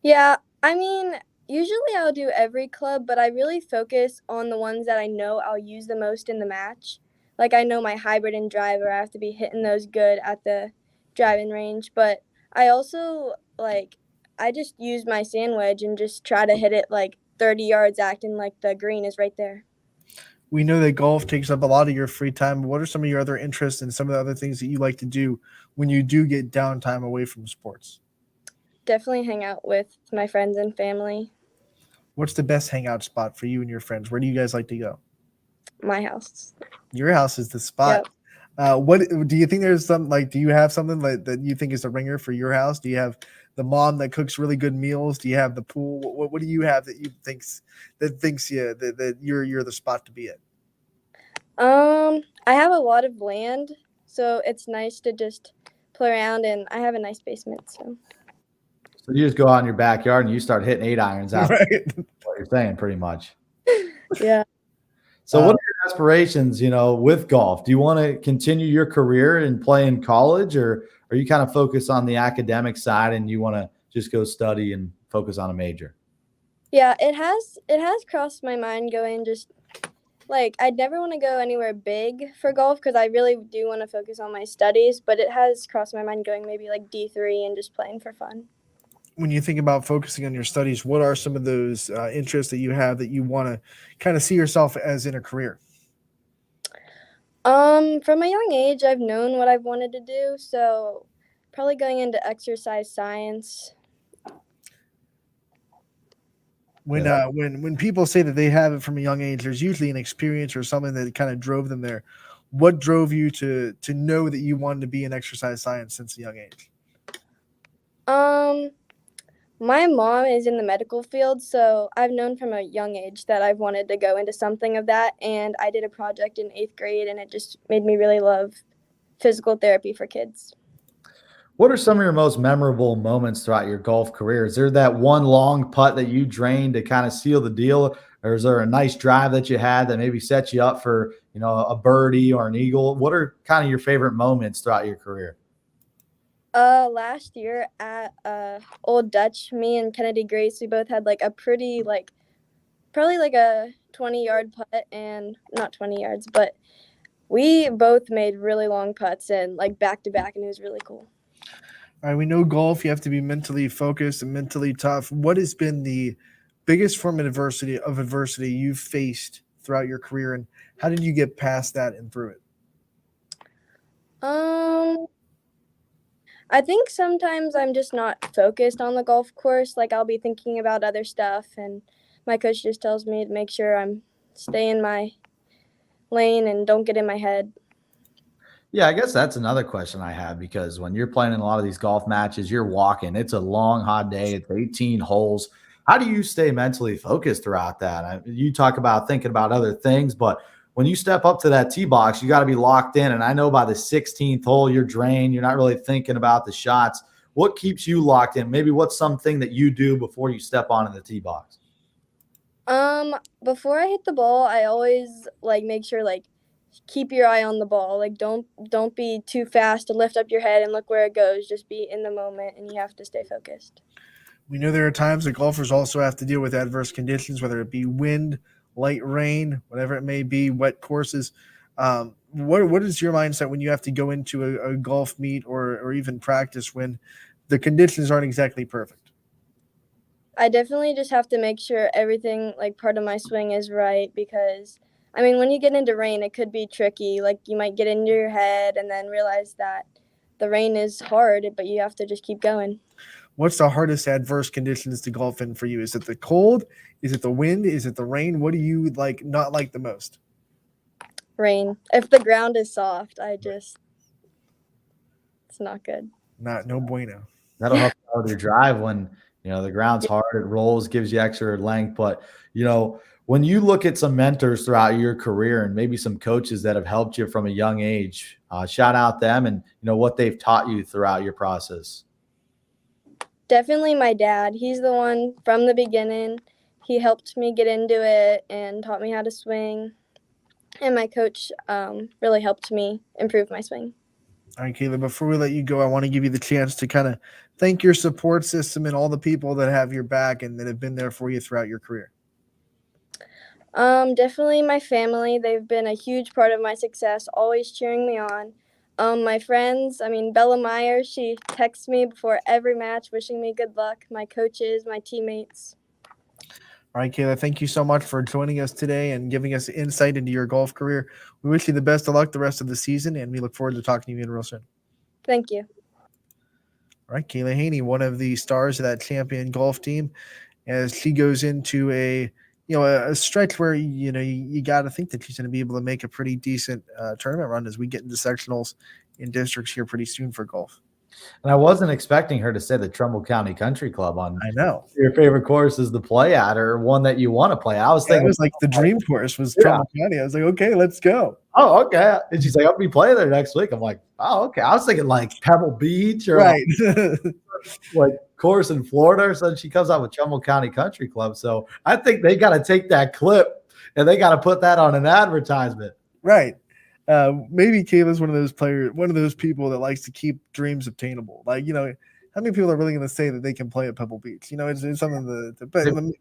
Yeah, I mean, Usually I'll do every club, but I really focus on the ones that I know I'll use the most in the match. Like I know my hybrid and driver, I have to be hitting those good at the driving range. But I also I just use my sand wedge and just try to hit it like 30 yards, acting like the green is right there. We know that golf takes up a lot of your free time. What are some of your other interests and some of the other things that you like to do when you do get downtime away from sports? Definitely hang out with my friends and family. What's the best hangout spot for you and your friends? Where do you guys like to go? My house. Your house is the spot. Yep. What do you think there's some do you have something that you think is a ringer for your house? Do you have the mom that cooks really good meals? Do you have the pool? What do you have that you thinks that you're the spot to be at? I have a lot of land, so it's nice to just play around, and I have a nice basement. So you just go out in your backyard and you start hitting 8-irons out. Right. What you're saying, pretty much. Yeah. So what are your aspirations, with golf? Do you want to continue your career and play in college, or are you kind of focused on the academic side and you want to just go study and focus on a major? Yeah, it has crossed my mind going just I'd never want to go anywhere big for golf because I really do want to focus on my studies, but it has crossed my mind going maybe like D3 and just playing for fun. When you think about focusing on your studies, what are some of those interests that you have that you want to kind of see yourself as in a career? From a young age, I've known what I've wanted to do, so probably going into exercise science. When people say that they have it from a young age, there's usually an experience or something that kind of drove them there. What drove you to know that you wanted to be in exercise science since a young age? My mom is in the medical field, so I've known from a young age that I've wanted to go into something of that, and I did a project in 8th grade, and it just made me really love physical therapy for kids. What are some of your most memorable moments throughout your golf career? Is there that one long putt that you drained to kind of seal the deal, or is there a nice drive that you had that maybe set you up for, a birdie or an eagle? What are kind of your favorite moments throughout your career? Last year at Old Dutch, me and Kennedy Grace, we both had a pretty probably a 20-yard putt, and not 20 yards, but we both made really long putts and back to back, and it was really cool. All right, we know golf, you have to be mentally focused and mentally tough. What has been the biggest form of adversity you've faced throughout your career, and how did you get past that and through it? I think sometimes I'm just not focused on the golf course. I'll be thinking about other stuff, and my coach just tells me to make sure I'm stay in my lane and don't get in my head. Yeah, I guess that's another question I have, because when you're playing in a lot of these golf matches, you're walking. It's a long, hot day. It's 18 holes. How do you stay mentally focused throughout that? You talk about thinking about other things, but when you step up to that tee box, you got to be locked in. And I know by the 16th hole, you're drained. You're not really thinking about the shots. What keeps you locked in? Maybe what's something that you do before you step onto the tee box? Before I hit the ball, I always make sure keep your eye on the ball. Don't be too fast to lift up your head and look where it goes. Just be in the moment, and you have to stay focused. We know there are times that golfers also have to deal with adverse conditions, whether it be wind, light rain, whatever it may be, wet courses. What is your mindset when you have to go into a golf meet or even practice when the conditions aren't exactly perfect? I definitely just have to make sure everything, part of my swing is right, because, when you get into rain, it could be tricky. You might get into your head and then realize that the rain is hard, but you have to just keep going. What's the hardest adverse conditions to golf in for you? Is it the cold? Is it the wind? Is it the rain? What do you not like the most? Rain. If the ground is soft, it's not good. No bueno. That'll help you out with your drive when, the ground's hard, it rolls, gives you extra length. But, when you look at some mentors throughout your career and maybe some coaches that have helped you from a young age, shout out them and, what they've taught you throughout your process. Definitely my dad. He's the one from the beginning. He helped me get into it and taught me how to swing. And my coach really helped me improve my swing. All right, Caleb, before we let you go, I want to give you the chance to kind of thank your support system and all the people that have your back and that have been there for you throughout your career? Definitely my family. They've been a huge part of my success, always cheering me on. My friends, Bella Meyer, she texts me before every match, wishing me good luck. My coaches, my teammates. All right, Kayla, thank you so much for joining us today and giving us insight into your golf career. We wish you the best of luck the rest of the season, and we look forward to talking to you again real soon. Thank you. All right, Kayla Haney, one of the stars of that champion golf team, as she goes into a stretch where you got to think that she's going to be able to make a pretty decent tournament run as we get into sectionals in districts here pretty soon for golf. And I wasn't expecting her to say the Trumbull County Country Club on. I know your favorite course is the play at, or one that you want to play. I was thinking it was like the dream course was Trumbull County. I was like, okay, let's go. Oh, okay. And she's like, I'll be playing there next week. I'm like, oh, okay. I was thinking like Pebble Beach or right. like course in Florida. So she comes out with Trumbull County Country Club. So I think they got to take that clip and they got to put that on an advertisement. Right. Maybe Kayla's one of those people that likes to keep dreams obtainable. Like, how many people are really going to say that they can play at Pebble Beach? It's something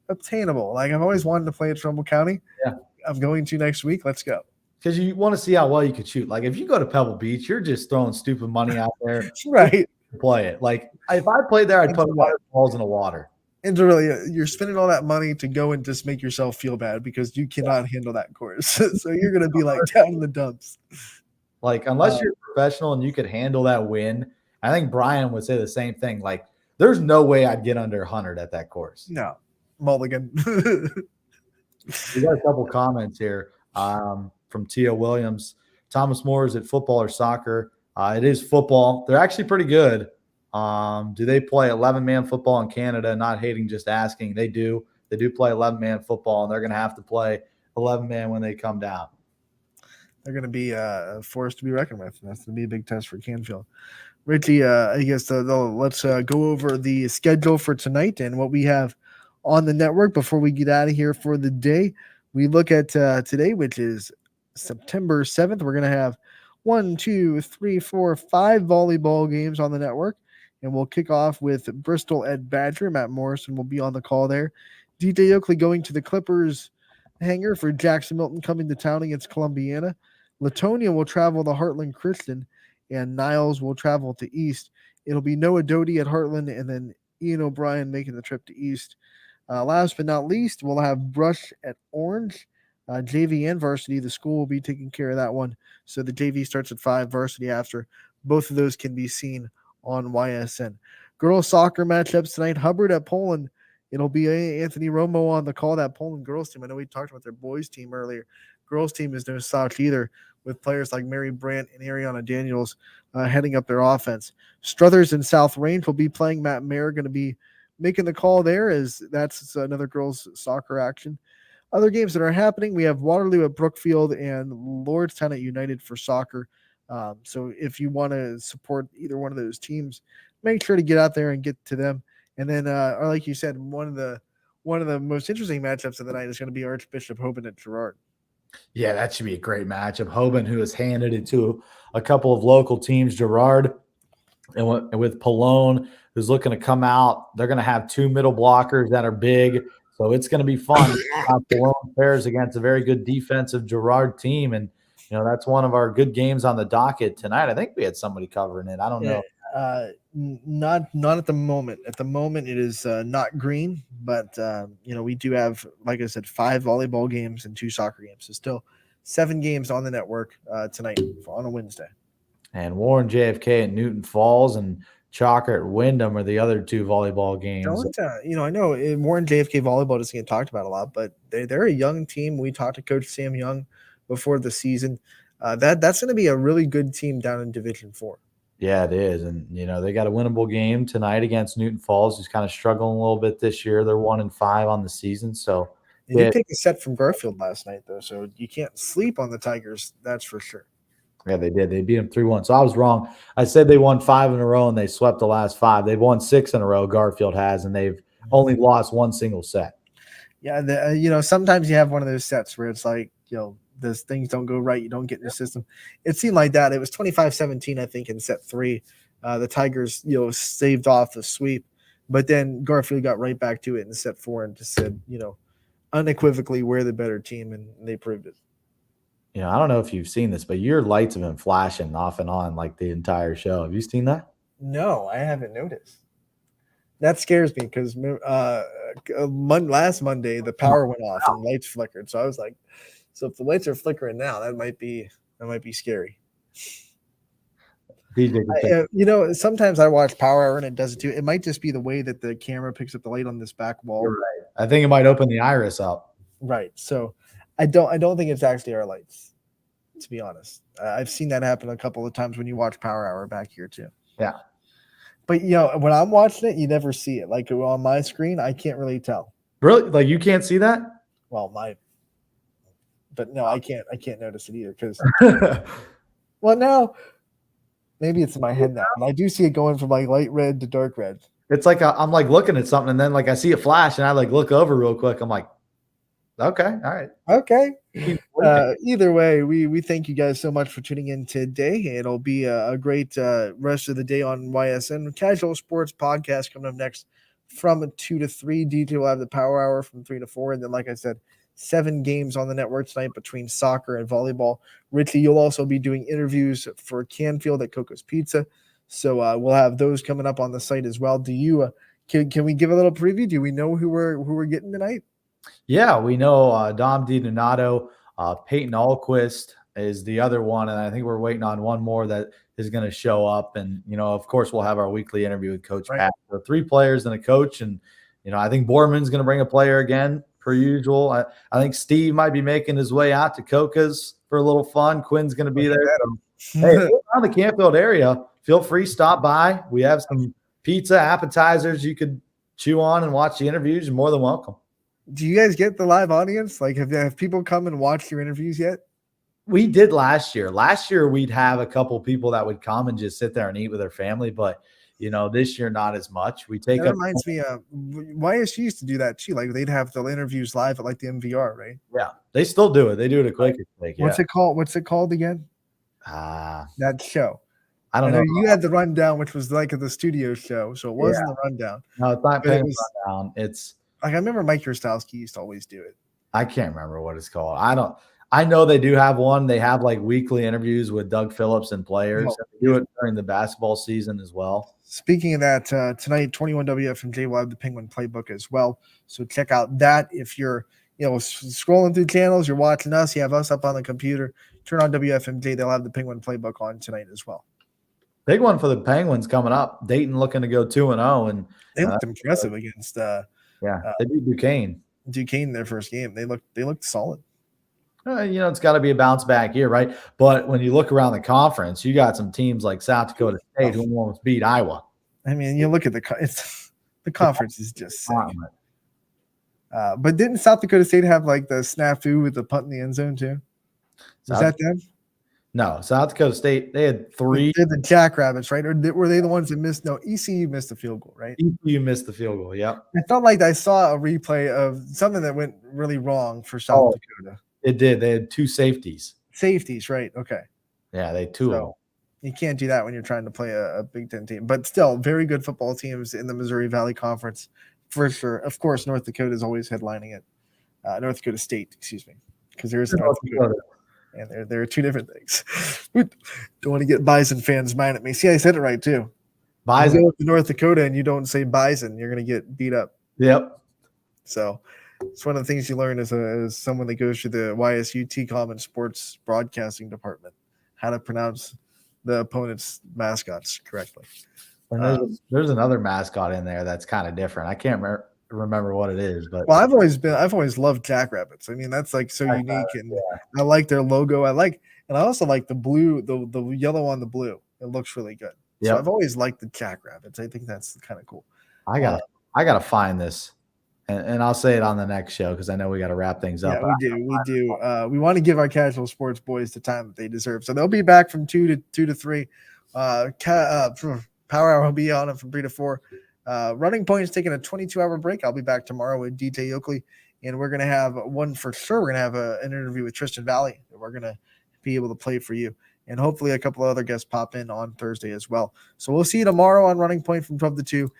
obtainable. Like, I've always wanted to play at Trumbull County. Yeah. I'm going to next week. Let's go. Because you want to see how well you could shoot. Like, if you go to Pebble Beach, you're just throwing stupid money out there. Right. To play it. Like, if I played there, I'd put 100 balls in the water. And really, you're spending all that money to go and just make yourself feel bad because you cannot handle that course. So you're going to be like down in the dumps. Like, unless you're professional and you could handle that win, I think Brian would say the same thing. Like, there's no way I'd get under 100 at that course. No. Mulligan. We got a couple comments here from Tia Williams. Thomas Moore, is it football or soccer? It is football. They're actually pretty good. Do they play 11-man football in Canada? Not hating, just asking. They do. They do play 11-man football, and they're going to have to play 11-man when they come down. They're going to be a force to be reckoned with. That's going to be a big test for Canfield. Richie, I guess let's go over the schedule for tonight and what we have on the network before we get out of here for the day. We look at today, which is September 7th. We're going to have 5 volleyball games on the network. And we'll kick off with Bristol at Badger. Matt Morrison will be on the call there. DJ Oakley going to the Clippers hangar for Jackson Milton coming to town against Columbiana. Latonia will travel to Heartland Christian, and Niles will travel to East. It'll be Noah Doty at Heartland, and then Ian O'Brien making the trip to East. Last but not least, we'll have Brush at Orange. JV and varsity, the school will be taking care of that one. So the JV starts at 5, varsity after. Both of those can be seen on YSN. Girls soccer matchups tonight. Hubbard at Poland. It'll be Anthony Romo on the call. That Poland girls team. I know we talked about their boys team earlier. Girls team is no slouch either, with players like Mary Brandt and Ariana Daniels heading up their offense. Struthers and South Range will be playing. Matt Mayer going to be making the call there, as that's another girls soccer action. Other games that are happening, we have Waterloo at Brookfield and Lordstown at United for soccer. So if you want to support either one of those teams, make sure to get out there and get to them. And then, or like you said, one of the most interesting matchups of the night is going to be Archbishop Hoban at Girard. Yeah, that should be a great matchup. Hoban, who has handed it to a couple of local teams, Girard, and with Pallone, who's looking to come out. They're going to have 2 middle blockers that are big. So it's going to be fun. Pallone pairs against a very good defensive Girard team. And, that's one of our good games on the docket tonight. I think we had somebody covering it. I don't know. Not at the moment. At the moment, it is not green, but we do have, like I said, 5 volleyball games and 2 soccer games. So still 7 games on the network tonight on a Wednesday. And Warren JFK at Newton Falls and Chalker at Wyndham are the other 2 volleyball games. I know Warren JFK volleyball doesn't get talked about a lot, but they're a young team. We talked to Coach Sam Young before the season. That's going to be a really good team down in Division 4. Yeah, it is. And, they got a winnable game tonight against Newton Falls, who's kind of struggling a little bit this year. They're 1-5 on the season. So they did take a set from Garfield last night, though, so you can't sleep on the Tigers. That's for sure. Yeah, they did. They beat them 3-1. So I was wrong. I said they won 5 in a row, and they swept the last 5. They've won 6 in a row, Garfield has, and they've only lost 1 single set. Yeah, sometimes you have one of those sets where it's like, those things don't go right. You don't get in the system. It seemed like that. It was 25-17, I think, in set 3 The Tigers, saved off the sweep, but then Garfield got right back to it in set 4 and just said, unequivocally we're the better team, and they proved it. I don't know if you've seen this, but your lights have been flashing off and on like the entire show. Have you seen that? No, I haven't noticed. That scares me because last Monday the power went off and lights flickered. So I was like, so if the lights are flickering now, that might be scary. Sometimes I watch Power Hour and it does it too. It might just be the way that the camera picks up the light on this back wall. You're right. I think it might open the iris up. Right. So I don't think it's actually our lights, to be honest. I've seen that happen a couple of times when you watch Power Hour back here too. Yeah. But when I'm watching it, you never see it. Like on my screen, I can't really tell. Really? Like you can't see that? Well, but no, I can't notice it either because well, now maybe it's in my head now. And I do see it going from like light red to dark red. It's like I'm like looking at something and then like I see it flash and I like look over real quick. I'm like, okay, all right. Okay. Either way, we thank you guys so much for tuning in today. It'll be a great rest of the day on YSN. Casual Sports Podcast coming up next from 2 to 3. DJ will have the Power Hour from 3 to 4. And then, like I said, 7 games on the network tonight between soccer and volleyball. Richie, you'll also be doing interviews for Canfield at Coco's Pizza. So we'll have those coming up on the site as well. Do you can we give a little preview? Do we know who we're getting tonight? Yeah, we know Dom DiDonato, Peyton Alquist is the other one, and I think we're waiting on one more that is going to show up. And of course, we'll have our weekly interview with Coach Pat. So 3 players and a coach, and I think Borman's going to bring a player again per usual. I think Steve might be making his way out to Coca's for a little fun. Quinn's going to be there. So, hey, if you're around the Canfield area, feel free, stop by. We have some pizza, appetizers you could chew on and watch the interviews. You're more than welcome. Do you guys get the live audience? Like, have people come and watch your interviews yet? We did last year. Last year, we'd have a couple people that would come and just sit there and eat with their family. But, this year, not as much. We take that reminds me of YSU used to do that too. Like, they'd have the interviews live at like the MVR, right? Yeah, they still do it. They do it at Quaker. What's it called? What's it called again? That show. I don't know. You had the rundown, which was like the studio show. So it wasn't the rundown. No, it's not paying rundown. It's like I remember Mike Rostowski used to always do it. I can't remember what it's called. I know they do have one. They have like weekly interviews with Doug Phillips and players. They do it during the basketball season as well. Speaking of that, tonight 21 WFMJ will have the Penguin Playbook as well. So check out that if you're scrolling through channels, you're watching us, you have us up on the computer. Turn on WFMJ. They'll have the Penguin Playbook on tonight as well. Big one for the Penguins coming up. Dayton looking to go 2-0, and they looked impressive against. They beat Duquesne. Duquesne their first game. They looked solid. It's got to be a bounce back here, right? But when you look around the conference, you got some teams like South Dakota State who almost beat Iowa. I mean, you look at the conference is just sick. But didn't South Dakota State have like the snafu with the punt in the end zone too? Was that them? No, South Dakota State, they had 3. They're the Jackrabbits, right? Or were they the ones that missed? No, ECU missed the field goal, right? ECU missed the field goal, yep. I felt like I saw a replay of something that went really wrong for South Dakota. It did. They had 2 safeties. Safeties, right? Okay. Yeah, they had 2 of them. You can't do that when you're trying to play a Big Ten team. But still, very good football teams in the Missouri Valley Conference for sure. Of course, North Dakota is always headlining it. North Dakota State, excuse me, because there is North Dakota. And there are 2 different things. Don't want to get Bison fans mad at me. See, I said it right too. Bison. You go to North Dakota and you don't say Bison, you're going to get beat up. Yep. So it's one of the things you learn as someone that goes through the YSU TCOM and sports broadcasting department, how to pronounce the opponent's mascots correctly. And there's another mascot in there that's kind of different. I can't remember what it is, but I've always loved Jackrabbits. I mean, that's like so unique, and I like their logo. And I also like the blue, the yellow on the blue. It looks really good. Yeah, so I've always liked the Jackrabbits. I think that's kind of cool. I gotta find this, and I'll say it on the next show because I know we got to wrap things up. Yeah, we do. We want to give our casual sports boys the time that they deserve. So they'll be back from 2 to 3. Power Hour will be on it from 3 to 4. Running Point is taking a 22-hour break. I'll be back tomorrow with DJ Oakley, and we're going to have one for sure. We're going to have an interview with Tristan Valley that we're going to be able to play for you. and hopefully a couple of other guests pop in on Thursday as well. So we'll see you tomorrow on Running Point from 12 to 2.